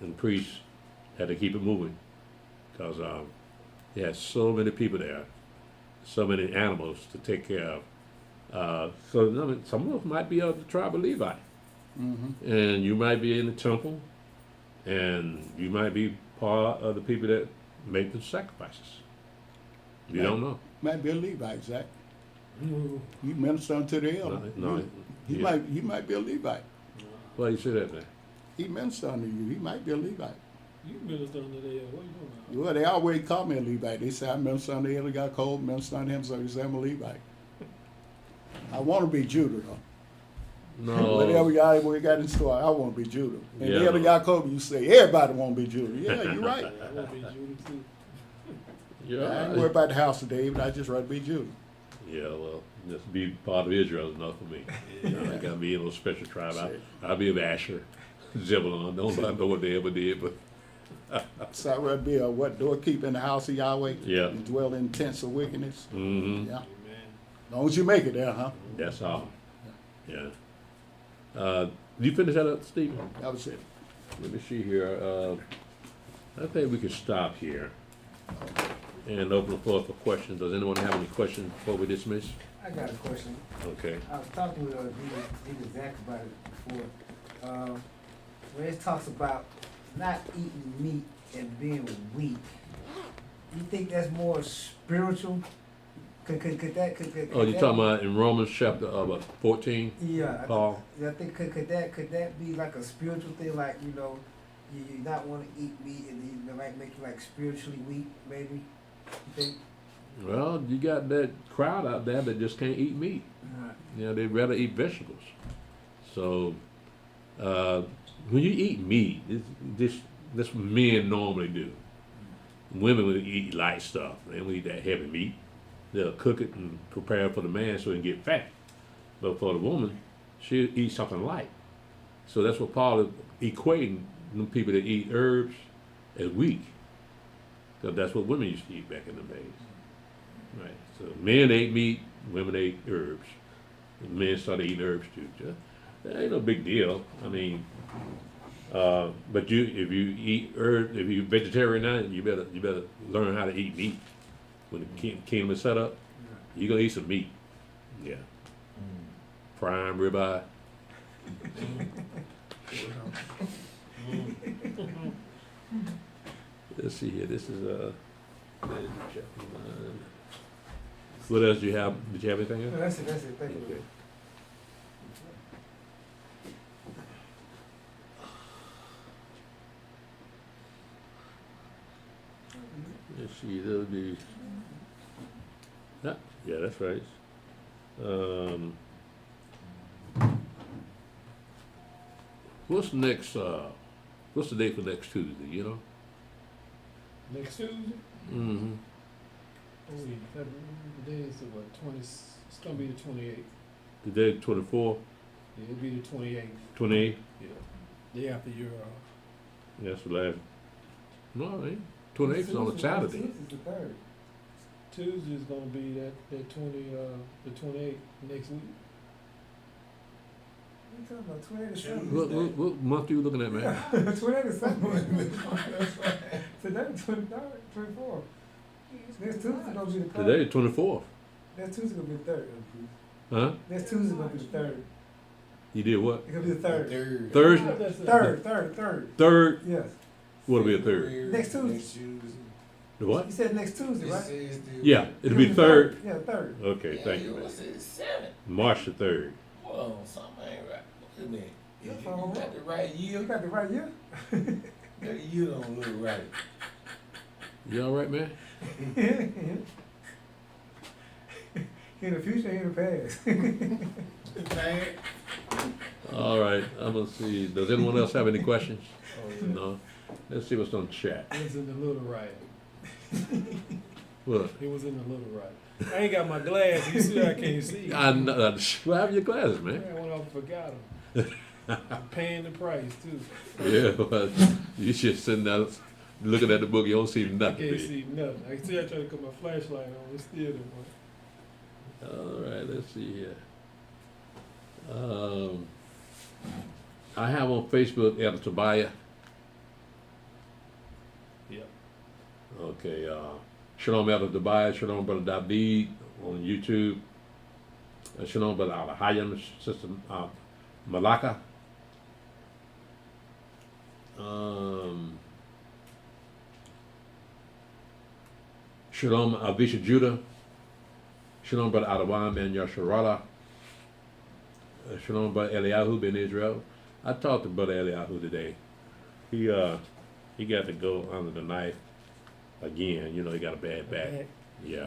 Speaker 3: and priests had to keep it moving because he had so many people there, so many animals to take care of. So I mean, some of us might be of the tribe of Levi, and you might be in the temple, and you might be part of the people that make the sacrifices. You don't know.
Speaker 4: Might be a Levite, Zach.
Speaker 6: Ooh.
Speaker 4: You minister unto the elder.
Speaker 3: No,
Speaker 4: He
Speaker 3: yeah.
Speaker 4: might be a Levite.
Speaker 3: Why you say that then?
Speaker 4: He minister unto you. He might be a Levite.
Speaker 6: You minister under there. What you doing?
Speaker 4: Well, they always call me a Levite. They say I minister unto the elder, got cold, minister unto him, so they say I'm a Levite. I want to be Judah, though.
Speaker 3: No.
Speaker 4: Whatever we got in store, I want to be Judah. And
Speaker 3: Yeah,
Speaker 4: the elder
Speaker 3: no.
Speaker 4: Jacob, you say everybody want to be Judah. Yeah, you're right.
Speaker 6: I want to be Judah too.
Speaker 3: Yeah.
Speaker 4: I ain't worried about the house of David. I just rather be Judah.
Speaker 3: Yeah, well, just be part of Israel is enough for me. I gotta be in a special tribe. I'll be of Asher, Zebulon. Don't know what they ever did, but
Speaker 4: So I'd rather be a doorkeeper in the house of Yahweh.
Speaker 3: Yeah.
Speaker 4: And dwell in tents of wickedness.
Speaker 3: mhm,
Speaker 4: Yeah.
Speaker 6: Amen.
Speaker 4: As long as you make it there, huh?
Speaker 3: that's all. Yeah. You finish that up, Stephen?
Speaker 4: That was it.
Speaker 3: Let me see here. I think we can stop here and open the floor for questions. Does anyone have any questions before we dismiss?
Speaker 5: I got a question.
Speaker 3: Okay.
Speaker 5: I was talking with Deacon Zach about it before. Where it talks about not eating meat and being weak. You think that's more spiritual? Could
Speaker 3: Oh, you're talking about in Romans chapter 14?
Speaker 5: Yeah,
Speaker 3: Paul?
Speaker 5: I think could that be like a spiritual thing? Like you not want to eat meat and it might make you like spiritually weak, maybe. You think?
Speaker 3: Well, you got that crowd out there that just can't eat meat. You know, they'd rather eat vegetables. So, when you eat meat, this what men normally do. Women will eat light stuff. They don't eat that heavy meat. They'll cook it and prepare it for the man so he can get fat. But for the woman, she'll eat something light. So that's what Paul is equating them people that eat herbs as weak. Because that's what women used to eat back in the days. Right. So men ate meat, women ate herbs. And men started eating herbs too. That ain't no big deal. I mean, but if you eat herbs, if you're vegetarian now, you better learn how to eat meat. When the kingdom is set up, you're gonna eat some meat. Yeah. Prime ribeye. Let's see here. This is chapter 9. What else do you have? Did you have anything
Speaker 5: No,
Speaker 3: else?
Speaker 5: that's it. Thank you.
Speaker 3: Okay. Let's see, that'll be, yeah, that's right. What's the date for next Tuesday, you know?
Speaker 6: Next Tuesday?
Speaker 3: Mm-hmm.
Speaker 6: Oh, yeah. The day is what, 20, it's gonna be the 28th.
Speaker 3: The day 24th,
Speaker 6: Yeah, it'll be the 28th.
Speaker 3: 28th,
Speaker 6: Yeah. Day after your,
Speaker 3: that's the last, no, it ain't. 28th is on a Saturday.
Speaker 5: Tuesday's the 3rd.
Speaker 6: Tuesday's gonna be that 20, the 28th next week.
Speaker 5: What you talking about? 28 or
Speaker 3: What month are you looking at, man?
Speaker 5: 28 or something. Today, 23rd, 24th. Next Tuesday gonna be the 3rd.
Speaker 3: Today, 24th.
Speaker 5: Next Tuesday gonna be the 3rd.
Speaker 3: Huh?
Speaker 5: Next Tuesday gonna be the 3rd.
Speaker 3: You did what?
Speaker 5: It's gonna be the 3rd.
Speaker 3: Thursday?
Speaker 6: That's it.
Speaker 5: Third.
Speaker 3: Third?
Speaker 5: Yes.
Speaker 3: What'll be a third?
Speaker 5: Next Tuesday.
Speaker 3: The what?
Speaker 5: You said next Tuesday, right?
Speaker 3: Yeah, it'll be third.
Speaker 5: Yeah, 3rd.
Speaker 3: Okay, thank you, man.
Speaker 8: Seven.
Speaker 3: March the 3rd.
Speaker 8: Hold on, something ain't right. Wait a minute.
Speaker 5: Your
Speaker 8: You
Speaker 5: phone
Speaker 8: got the right
Speaker 5: You
Speaker 8: year?
Speaker 5: got the right year?
Speaker 8: That year don't look right.
Speaker 3: You all right, man?
Speaker 5: In the future, in the past.
Speaker 8: Man.
Speaker 3: All right, I'm gonna see. Does anyone else have any questions? No? Let's see what's on chat.
Speaker 6: It was in the little riot.
Speaker 3: What?
Speaker 6: It was in the little riot. I ain't got my glasses. You see, I can't see.
Speaker 3: I know. Well, have your glasses, man.
Speaker 6: I went off and forgot them. I'm paying the price too.
Speaker 3: Yeah, but you just sitting there looking at the book. You don't see
Speaker 6: I
Speaker 3: nothing.
Speaker 6: can't
Speaker 3: do you?
Speaker 6: see nothing. I see. I try to cut my flashlight on. It's still didn't work.
Speaker 3: All right, let's see here. I have on Facebook Elder Tobiah.
Speaker 6: Yep.
Speaker 3: Okay, Shalom Elder Tobias, Shalom Brother David on YouTube. Shalom Brother Alahayim, Sister Malaka. Shalom Avisha Judah. Shalom Brother Adawam and Yasharala. Shalom Brother Eliyahu ben Israel. I talked to Brother Eliyahu today. He got to go under the knife again. You know, he got a bad back. Yeah.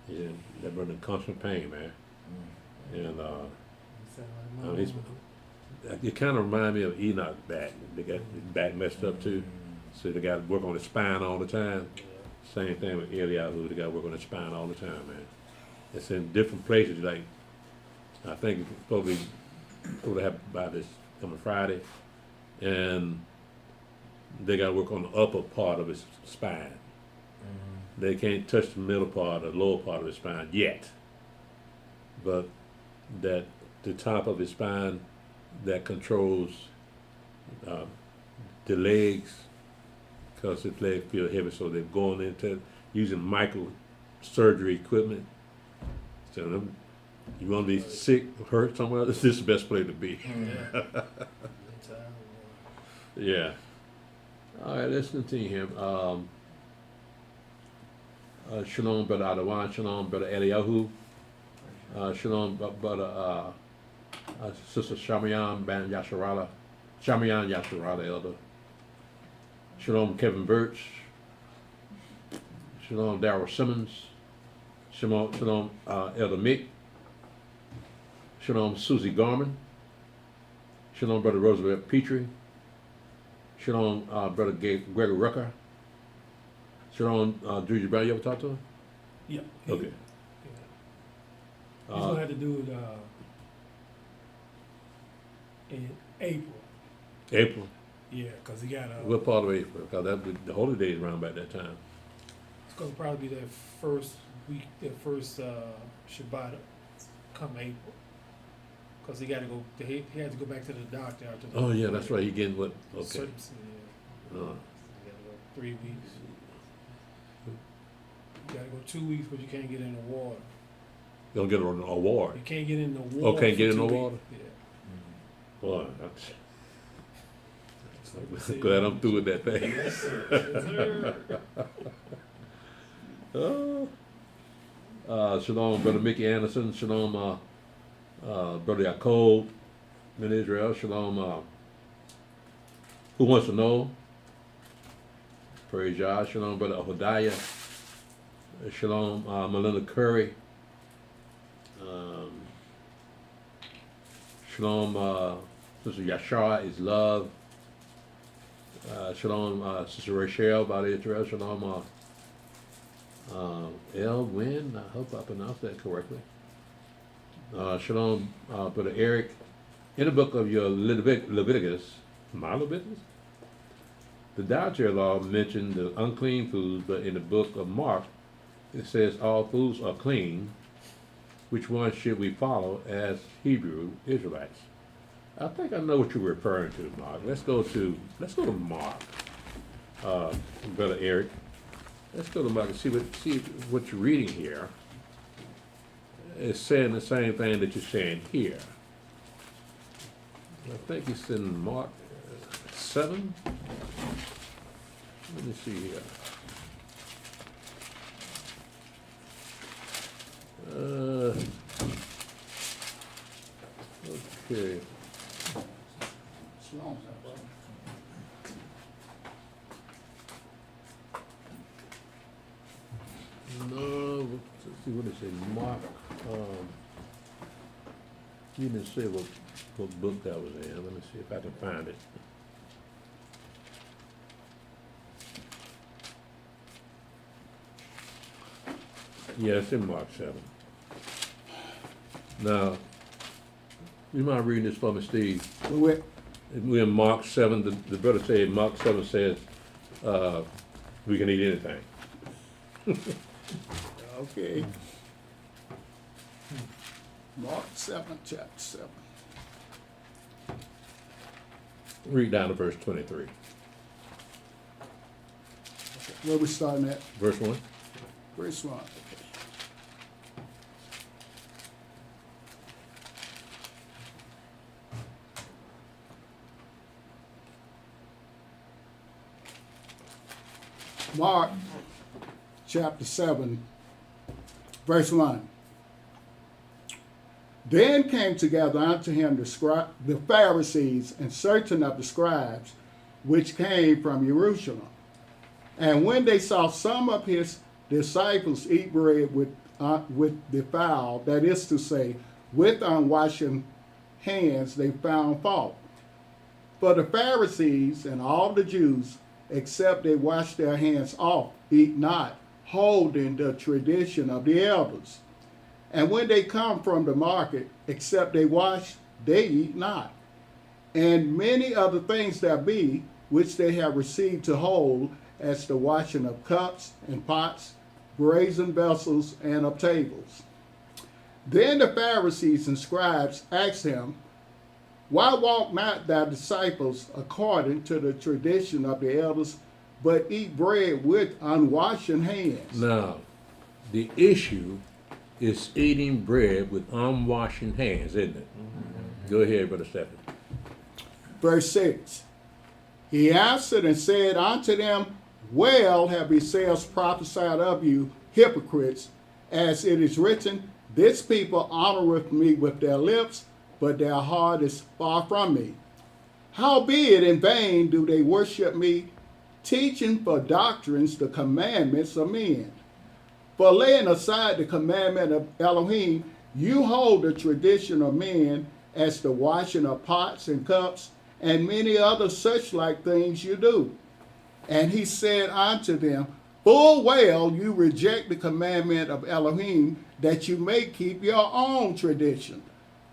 Speaker 3: Yeah, that brother in constant pain, man. And it kind of reminds me of Enoch's back. They got his back messed up too, so they got to work on his spine all the time. Same thing with Eliyahu. They got to work on his spine all the time, man. It's in different places. Like I think it's probably to happen by this coming Friday, and they got to work on the upper part of his spine. They can't touch the middle part or lower part of his spine yet, but that the top of his spine that controls the legs, because his legs feel heavy, so they're going into using micro surgery equipment. So you want to be sick, hurt somewhere, this is the best place to be. Yeah. All right, let's continue here. Shalom, Brother Adawan. Shalom, Brother Eliyahu. Shalom, Brother Sister Shamayan Ben Yasharala. Shamayan Yasharala, Elder. Shalom, Kevin Birch. Shalom, Darrell Simmons. Shalom, Elder Mick. Shalom, Susie Garman. Shalom, Brother Roosevelt Petrie. Shalom, Brother Gregory Rucker. Shalom, Juju Brown. You ever talk to him?
Speaker 6: Yeah.
Speaker 3: Okay.
Speaker 6: He's gonna have to do it in April.
Speaker 3: April.
Speaker 6: Yeah, cause he got
Speaker 3: What part of April? Because the holy days around about that time.
Speaker 6: it's gonna probably be that first week, that first Shabbat come April. Cause he got to go. He had to go back to the doctor after.
Speaker 3: Oh yeah, that's right. He getting what? Okay.
Speaker 6: Circumcision, yeah.
Speaker 3: Uh,
Speaker 6: You gotta go 3 weeks. You gotta go 2 weeks, but you can't get in the water.
Speaker 3: They'll get an award.
Speaker 6: You can't get in the water.
Speaker 3: Oh, can't get in
Speaker 6: for
Speaker 3: the
Speaker 6: 2
Speaker 3: water?
Speaker 6: weeks. Yeah.
Speaker 3: Boy, I'm glad I'm through with that thing.
Speaker 6: Yes, sir.
Speaker 3: Shalom, Brother Mickey Anderson. Shalom, Brother Yaakov in Israel. Shalom, who wants to know? Praise Yah. Shalom, Brother Ahodiah. Shalom, Melinda Curry. Shalom, Sister Yashar is love. Shalom, Sister Rachel, Body Israel. Shalom, Elwin. I hope I pronounced that correctly. Shalom, Brother Eric. In the book of your Leviticus, my Leviticus, the dietary law mentioned the unclean foods, but in the book of Mark, it says all foods are clean. Which one should we follow as Hebrew Israelites? I think I know what you're referring to, Mark. Let's go to Mark, Brother Eric. Let's go to Mark and see what you're reading here. It's saying the same thing that you're saying here. I think it's in Mark 7. Let me see here. Okay.
Speaker 4: Shalom.
Speaker 3: No, let's see what it says. Mark. You didn't say what book that was in. Let me see if I can find it. Yeah, it's in Mark 7. Now, you mind reading this for me, Steve? We're in Mark 7. The brother said Mark 7 says we can eat anything.
Speaker 4: Okay. Mark 7, chapter 7.
Speaker 3: Read down to verse 23.
Speaker 4: Where we starting at?
Speaker 3: Verse 1.
Speaker 4: Verse 1. Mark chapter 7, verse 1. Then came together unto him the Pharisees and certain of the scribes, which came from Jerusalem. And when they saw some of his disciples eat bread with defiled, that is to say, with unwashed hands, they found fault. For the Pharisees and all the Jews, except they wash their hands off, eat not, holding the tradition of the elders. And when they come from the market, except they wash, they eat not. And many other things there be, which they have received to hold, as the washing of cups and pots, brazen vessels, and of tables. Then the Pharisees and scribes asked him, Why walk not thy disciples according to the tradition of the elders, but eat bread with unwashed hands?
Speaker 3: Now, the issue is eating bread with unwashed hands, isn't it? Go ahead, Brother Stephen.
Speaker 4: Verse 6. He answered and said unto them, Well have yourselves prophesied of you, hypocrites, as it is written, This people honoreth me with their lips, but their heart is far from me. Howbeit in vain do they worship me, teaching for doctrines the commandments of men. For laying aside the commandment of Elohim, you hold the tradition of men, as the washing of pots and cups, and many other such like things you do. And he said unto them, Full well you reject the commandment of Elohim, that you may keep your own tradition.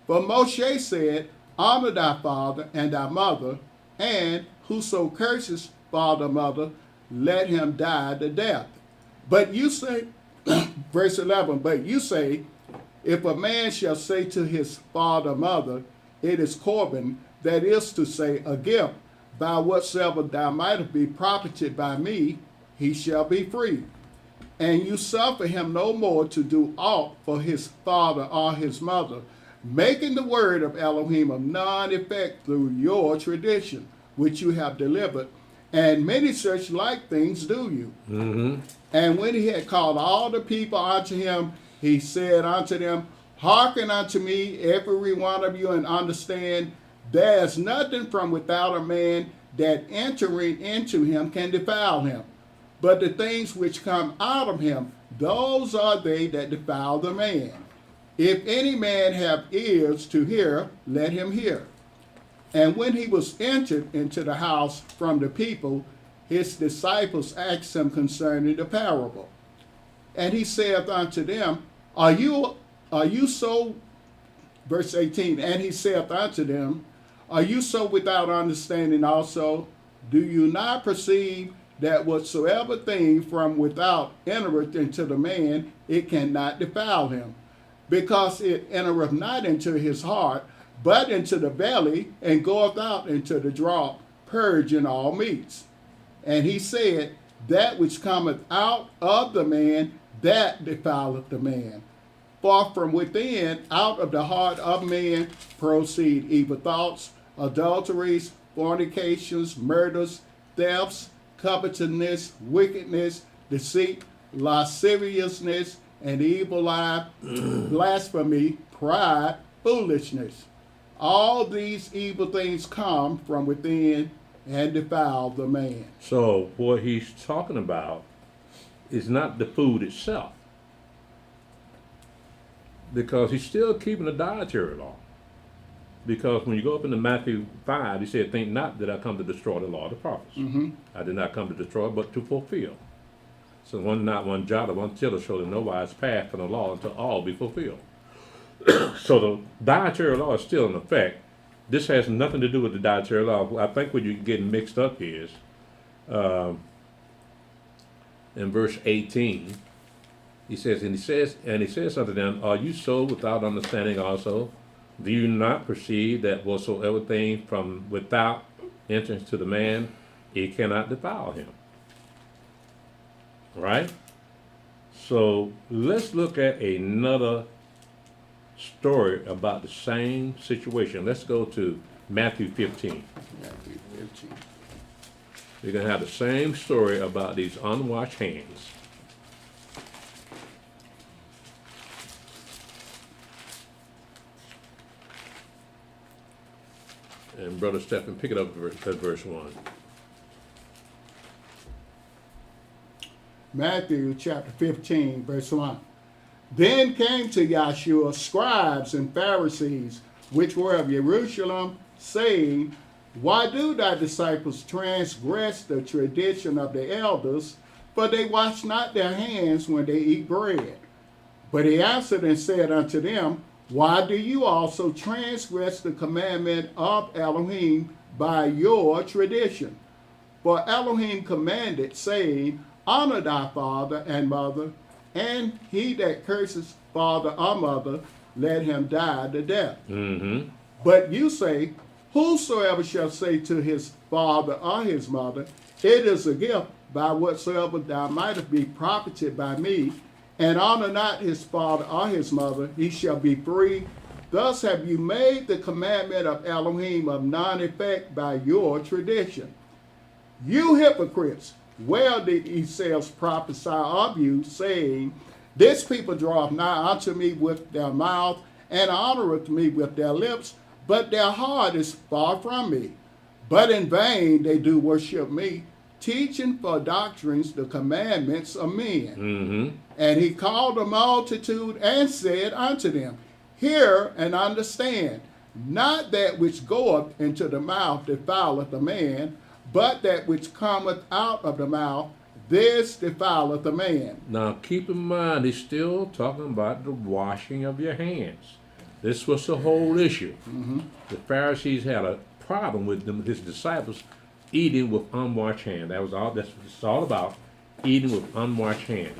Speaker 4: For Moshe said, Honor thy father and thy mother, and whoso curses father or mother, let him die the death. But you say, verse 11, but you say, if a man shall say to his father or mother, It is Corban, that is to say, a gift, by whatsoever thou mightest be profited by me, he shall be free. And you suffer him no more to do aught for his father or his mother, making the word of Elohim of none effect through your tradition, which you have delivered. And many such like things do you.
Speaker 3: Mm-hmm.
Speaker 4: And when he had called all the people unto him, he said unto them, Hearken unto me, every one of you, and understand, there is nothing from without a man that entering into him can defile him. But the things which come out of him, those are they that defile the man. If any man have ears to hear, let him hear. And when he was entered into the house from the people, his disciples asked him concerning the parable. And he saith unto them, Are you so, verse 18, and he saith unto them, Are you so without understanding also? Do you not perceive that whatsoever thing from without entereth into the man, it cannot defile him? Because it entereth not into his heart, but into the belly, and goeth out into the draught, purging all meats. And he said, That which cometh out of the man, that defileth the man. For from within, out of the heart of man, proceed evil thoughts, adulteries, fornications, murders, thefts, covetousness, wickedness, deceit, lasciviousness, and evil eye, blasphemy, pride, foolishness. All these evil things come from within and defile the man.
Speaker 3: So what he's talking about is not the food itself, because he's still keeping the dietary law. Because when you go up into Matthew 5, he said, Think not that I come to destroy the law of the prophets.
Speaker 4: Mm-hmm.
Speaker 3: I did not come to destroy, but to fulfill. So not one jot or one tittle shall in no wise pass from the law until all be fulfilled. So the dietary law is still in effect. This has nothing to do with the dietary law. I think what you're getting mixed up is, in verse 18, he says unto them, Are you so without understanding also? Do you not perceive that whatsoever thing from without enters to the man, it cannot defile him? right? So let's look at another story about the same situation. Let's go to Matthew 15.
Speaker 4: Matthew 15.
Speaker 3: We're going to have the same story about these unwashed hands. And Brother Stephen, pick it up at verse 1.
Speaker 4: Matthew chapter 15, verse 1. Then came to Yahshua scribes and Pharisees, which were of Jerusalem, saying, Why do thy disciples transgress the tradition of the elders? For they wash not their hands when they eat bread. But he answered and said unto them, Why do you also transgress the commandment of Elohim by your tradition? For Elohim commanded, saying, Honor thy father and mother, and he that curses father or mother, let him die the death.
Speaker 3: Mm-hmm.
Speaker 4: But you say, Whosoever shall say to his father or his mother, It is a gift, by whatsoever thou mightest be profited by me, and honor not his father or his mother, he shall be free. Thus have you made the commandment of Elohim of none effect by your tradition. You hypocrites, well did Esaias prophesy of you, saying, This people draweth nigh unto me with their mouth, and honoreth me with their lips, but their heart is far from me. But in vain they do worship me, teaching for doctrines the commandments of men.
Speaker 3: Mm-hmm.
Speaker 4: And he called the multitude and said unto them, Hear and understand, not that which goeth into the mouth defileth a man, but that which cometh out of the mouth, this defileth a man.
Speaker 3: Now keep in mind, he's still talking about the washing of your hands. This was the whole issue.
Speaker 4: Mm-hmm.
Speaker 3: The Pharisees had a problem with them, his disciples eating with unwashed hands. That was all. That's what it's all about, eating with unwashed hands.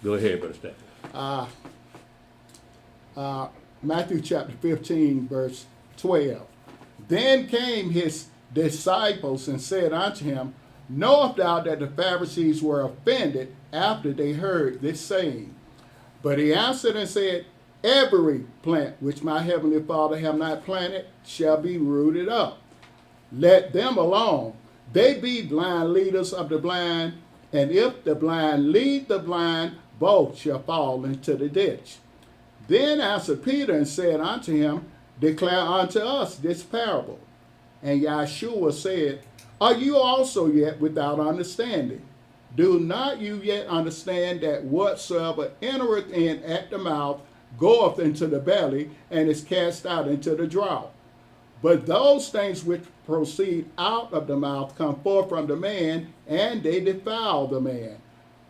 Speaker 3: Go ahead, Brother Stephen.
Speaker 4: Matthew chapter 15, verse 12. Then came his disciples and said unto him, Knowest thou that the Pharisees were offended after they heard this saying? But he answered and said, Every plant which my heavenly Father have not planted shall be rooted up. Let them alone. They be blind leaders of the blind, and if the blind lead the blind, both shall fall into the ditch. Then answered Peter and said unto him, Declare unto us this parable. And Yahshua said, Are you also yet without understanding? Do not you yet understand that whatsoever entereth in at the mouth goeth into the belly, and is cast out into the draught? But those things which proceed out of the mouth come forth from the man, and they defile the man.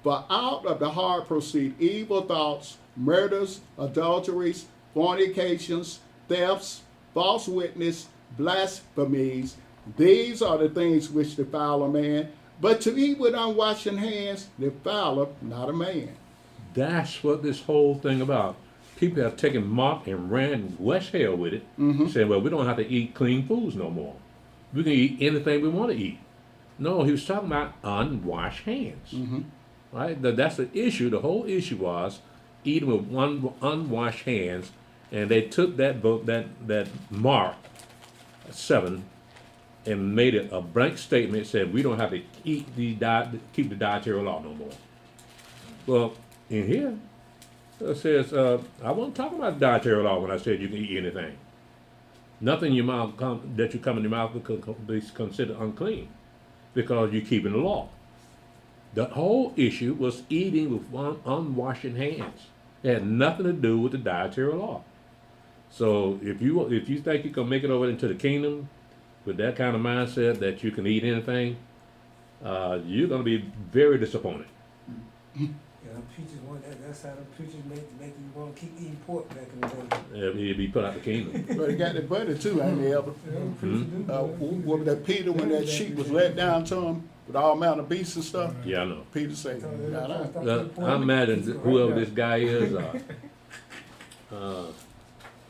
Speaker 4: For out of the heart proceed evil thoughts, murders, adulteries, fornications, thefts, false witness, blasphemies. These are the things which defile a man, but to eat with unwashed hands defileth not a man.
Speaker 3: That's what this whole thing about. People have taken Mark and ran west hell with it, saying, well, we don't have to eat clean foods no more. We can eat anything we want to eat. No, he was talking about unwashed hands. Right? That's the issue. The whole issue was eating with unwashed hands, and they took that book, that Mark 7, and made it a blank statement. Said we don't have to eat keep the dietary law no more. Well, in here it says I wasn't talking about dietary law when I said you can eat anything. Nothing in your mouth that you come in your mouth could be considered unclean because you're keeping the law. The whole issue was eating with unwashed hands. It had nothing to do with the dietary law. So if you think you can make it over into the kingdom with that kind of mindset that you can eat anything, you're going to be very disappointed.
Speaker 5: Yeah, them preachers that's how the preachers make you want to keep eating pork back in the day.
Speaker 3: He'll be put out the kingdom.
Speaker 4: But he got the butter too, ain't he, Elder?
Speaker 5: Yeah, them preachers do that.
Speaker 4: What that Peter, when that sheep was let down to him with all manner of beasts and stuff,
Speaker 3: Yeah, I know.
Speaker 4: Peter said, nah.
Speaker 3: I imagine whoever this guy is,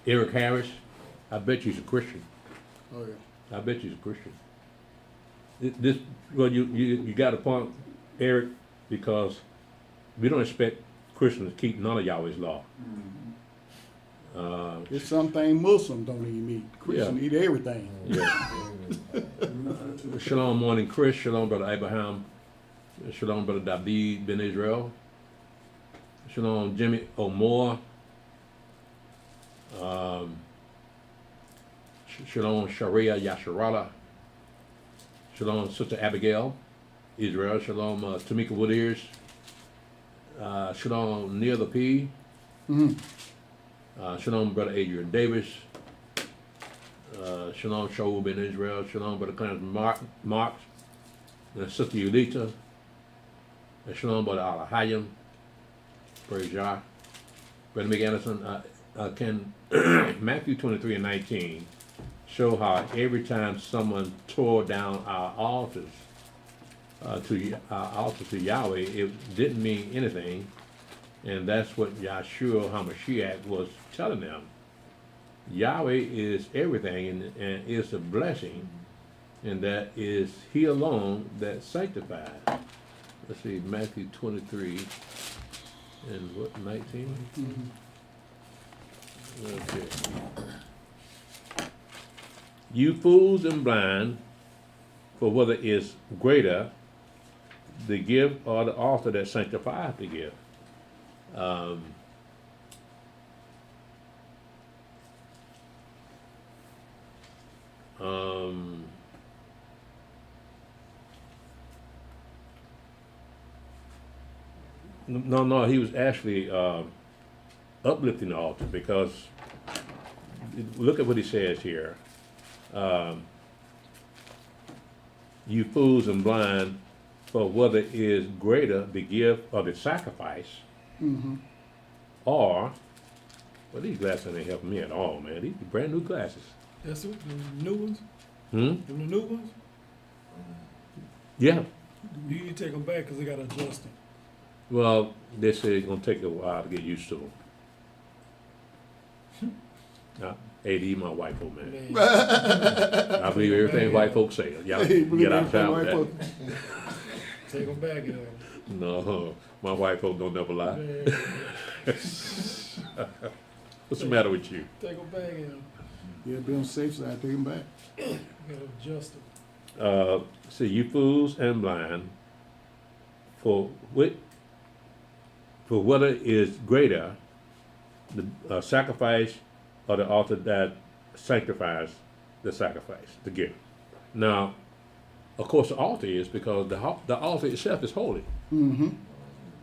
Speaker 3: Eric Harris, I bet he's a Christian.
Speaker 4: Oh, yeah.
Speaker 3: I bet he's a Christian. You got a point, Eric, because we don't expect Christians to keep none of Yahweh's law.
Speaker 4: It's something Muslims don't even eat. Christians eat everything.
Speaker 3: Shalom, morning, Chris. Shalom, brother Abraham. Shalom, brother David ben Israel. Shalom, Jimmy O'More. Shalom, Sharia Yasharala. Shalom, Sister Abigail Israel. Shalom, Tamika Woodears. Shalom, Neil the P. Shalom, brother Adrian Davis. Shalom, Shaul ben Israel. Shalom, brother Clarence Marks. Sister Yulita. Shalom, brother Alahayim. Praise Yah. Brother McAnderson, can Matthew 23 and 19 show how every time someone tore down our altars to Yahweh, it didn't mean anything, and that's what Yahshua HaMashiach was telling them. Yahweh is everything and is a blessing, and that is He alone that sanctifies. Let's see, Matthew 23 and what, 19? Okay. You fools and blind, for whether is greater, the gift or the altar that sanctifieth the gift. No, he was actually uplifting the altar, because look at what he says here. You fools and blind, for whether is greater the gift or the sacrifice, or, well, these glasses ain't helping me at all, man. These are brand new glasses.
Speaker 6: That's it, the new ones?
Speaker 3: Hmm?
Speaker 6: The new ones?
Speaker 3: Yeah.
Speaker 6: You need to take them back because they got to adjust them.
Speaker 3: Well, they say it's gonna take a while to get used to them. AD, my white folk, man. I believe everything white folks say. Y'all get out of town with that.
Speaker 6: Take them back, yeah.
Speaker 3: No, my white folk don't never lie. What's the matter with you?
Speaker 6: Take them back, yeah.
Speaker 4: Yeah, be on the safe side, take them back.
Speaker 6: You gotta adjust them.
Speaker 3: See, you fools and blind, for whether is greater, the sacrifice or the altar that sanctifies the sacrifice, the gift. Now, of course, the altar is, because the altar itself is holy,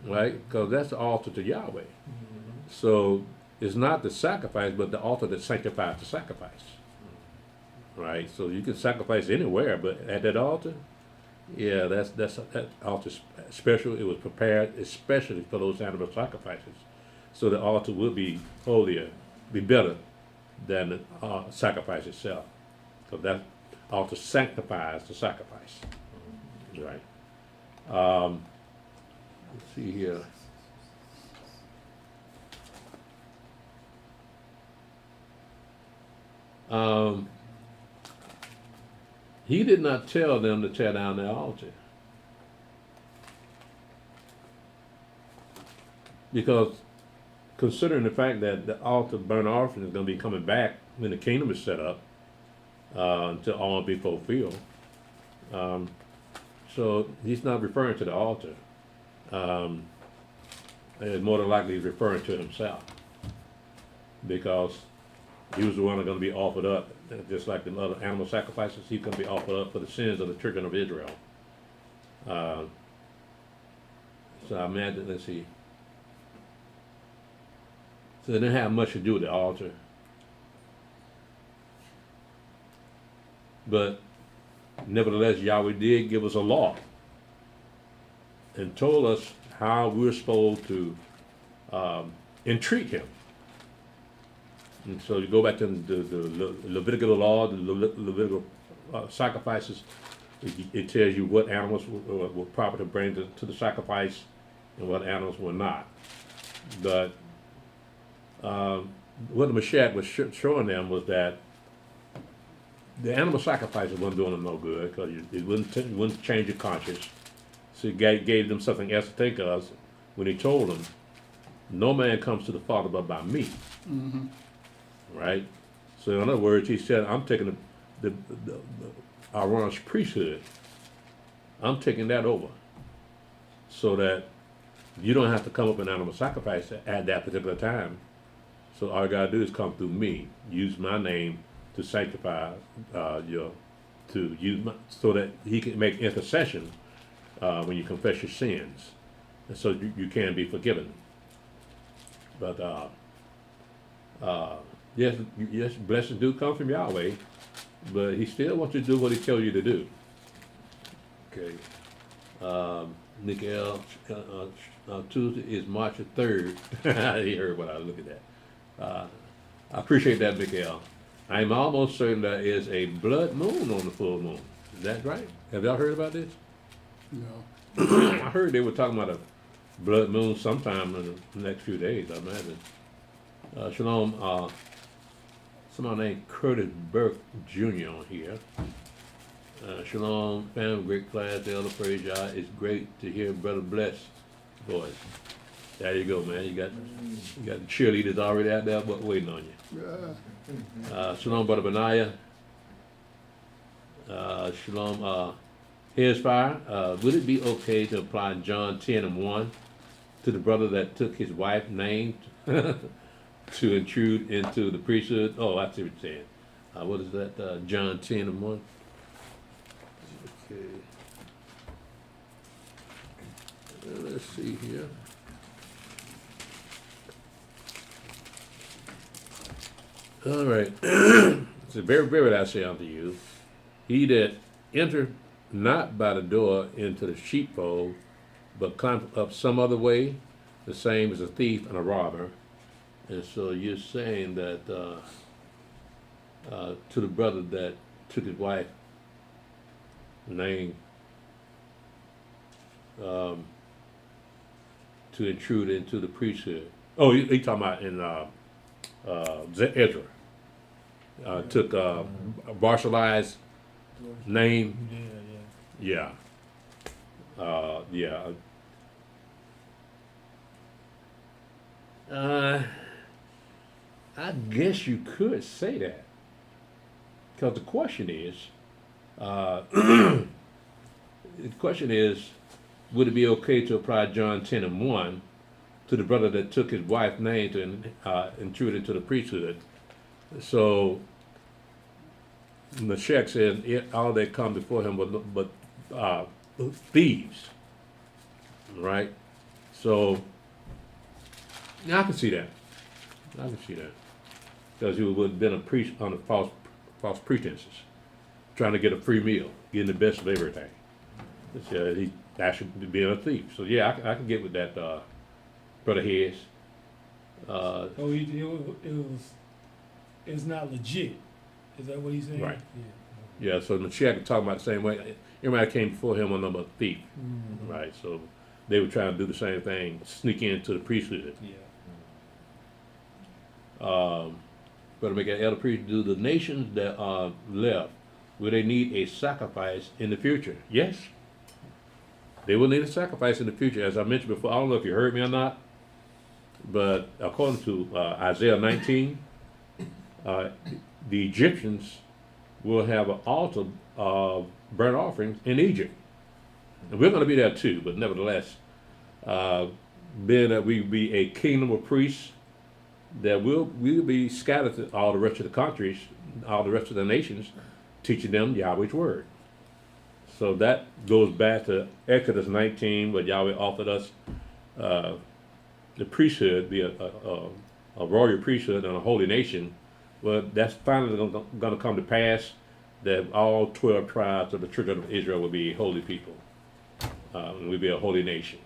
Speaker 3: right? Because that's the altar to Yahweh. So it's not the sacrifice, but the altar that sanctifies the sacrifice, right? So you can sacrifice anywhere, but at that altar, yeah, that altar's special. It was prepared especially for those animal sacrifices. So the altar will be holier, be better than the sacrifice itself. So that altar sanctifies the sacrifice. Right. Let's see here. He did not tell them to tear down their altar, because considering the fact that the altar burnt offering is going to be coming back when the kingdom is set up, until all be fulfilled. So he's not referring to the altar. And more than likely he's referring to himself, because he was the one that's going to be offered up, just like the other animal sacrifices. He's going to be offered up for the sins of the children of Israel. So I imagine, let's see. So it didn't have much to do with the altar. But nevertheless, Yahweh did give us a law and told us how we're supposed to entreat him. And so you go back to the Levitical law, the Levitical sacrifices. It tells you what animals were proper to bring to the sacrifice and what animals were not. But what the Mashiach was showing them was that the animal sacrifices wasn't doing them no good, because it wouldn't change your conscience. So it gave them something else to think of, when he told them, no man comes to the Father but by me. Right? So in other words, he said, I'm taking the Aaron's priesthood. I'm taking that over. So that you don't have to come up with an animal sacrifice at that particular time. So all you gotta do is come through me. Use my name to sanctify so that he can make intercession when you confess your sins. And so you can be forgiven. But yes, blessings do come from Yahweh, but he still wants you to do what he tells you to do. Okay. Nickel, Tuesday is March the 3rd. You heard what I was looking at. I appreciate that, Miguel. I'm almost certain there is a blood moon on the full moon. Is that right? Have y'all heard about this?
Speaker 4: No.
Speaker 3: I heard they were talking about a blood moon sometime in the next few days, I imagine. Shalom, somebody named Curtis Burke Jr. on here. Shalom, family, great class, Elder Praise Yah. It's great to hear Brother Bless voice. There you go, man. You got the cheerleaders already out there waiting on you. Shalom, Brother Benaiah. Shalom, here's fire. Would it be okay to apply John 10:1 to the brother that took his wife's name to intrude into the priesthood? Oh, I see what you're saying. What is that? John 10:1. Okay. Let's see here. All right. It's a very, very I say unto you, he that entereth not by the door into the sheepfold, but climbeth up some other way, the same as a thief and a robber. And so you're saying that to the brother that took his wife name to intrude into the priesthood. Oh, he talking about in Ezra. Took Barzillai's name. Yeah. Yeah. I guess you could say that. Because the question is, would it be okay to apply John 10:1 to the brother that took his wife's name to intrude into the priesthood? So Meshach says, all that come before him but thieves, right? So yeah, I can see that. Because he would have been a priest under false pretenses, trying to get a free meal, getting the best of everything. He actually being a thief. So yeah, I can get with that, Brother Hayes.
Speaker 6: It's not legit. Is that what he's saying?
Speaker 3: Right. Yeah, so Mashiach talking about the same way. Everybody came before him on number thief.
Speaker 6: Mm-hmm.
Speaker 3: Right, so they were trying to do the same thing, sneak into the priesthood.
Speaker 6: Yeah.
Speaker 3: But to make an elder priest, do the nations that are left, will they need a sacrifice in the future? Yes. They will need a sacrifice in the future. As I mentioned before, I don't know if you heard me or not, but according to Isaiah 19, the Egyptians will have an altar of burnt offerings in Egypt. And we're going to be there too, but nevertheless, being that we be a kingdom of priests, that we'll be scattered to all the rest of the countries, all the rest of the nations, teaching them Yahweh's word. So that goes back to Exodus 19, where Yahweh offered us the priesthood, be a royal priesthood and a holy nation. Well, that's finally going to come to pass, that all 12 tribes of the children of Israel will be holy people. And we'll be a holy nation.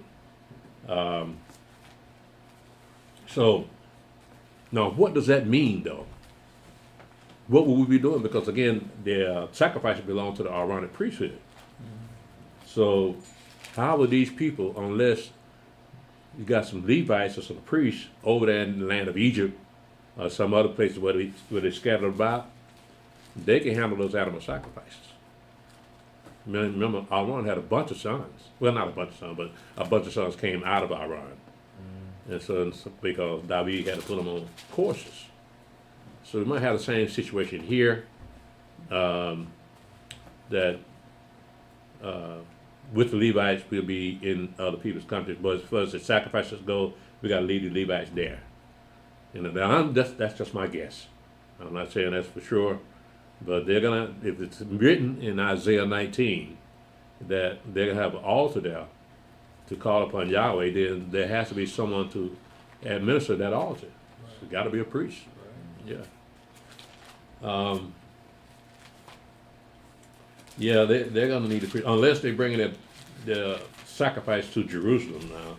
Speaker 3: So, now what does that mean, though? What will we be doing? Because again, the sacrifices belong to the Aaronic priesthood. So, how will these people, unless you got some Levites or some priests over there in the land of Egypt, or some other places where they're scattered about, they can handle those animal sacrifices. Remember, Aaron had a bunch of sons. Well, not a bunch of sons, but a bunch of sons came out of Aaron. And so, because David had to put them on courses. So we might have the same situation here, that with the Levites, we'll be in other people's countries. But as far as the sacrifices go, we got to leave the Levites there. You know, that's just my guess. I'm not saying that's for sure, but they're gonna. If it's written in Isaiah 19 that they're gonna have an altar there to call upon Yahweh, then there has to be someone to administer that altar. It's got to be a priest. Yeah. Yeah, they're gonna need a priest unless they bring the sacrifice to Jerusalem now.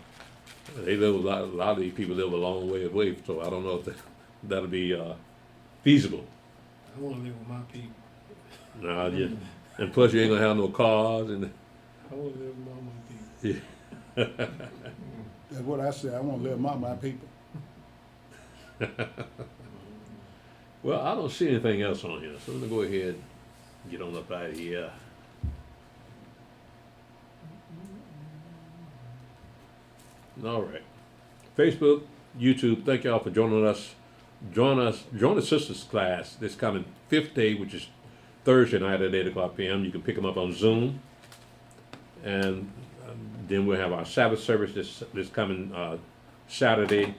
Speaker 3: They live a lot of these people live a long way away, so I don't know if that'll be feasible.
Speaker 6: I wanna live with my people.
Speaker 3: Nah, yeah. And plus you ain't gonna have no cars and
Speaker 6: I wanna live with all my people.
Speaker 3: yeah.
Speaker 4: That's what I said. I want to live among my people.
Speaker 3: Well, I don't see anything else on here, so I'm gonna go ahead and get on up out of here. All right. Facebook, YouTube, thank y'all for joining us. Join the sisters class this coming 5th day, which is Thursday night at 8 o'clock p.m. You can pick them up on Zoom. And then we'll have our Sabbath service this coming Saturday.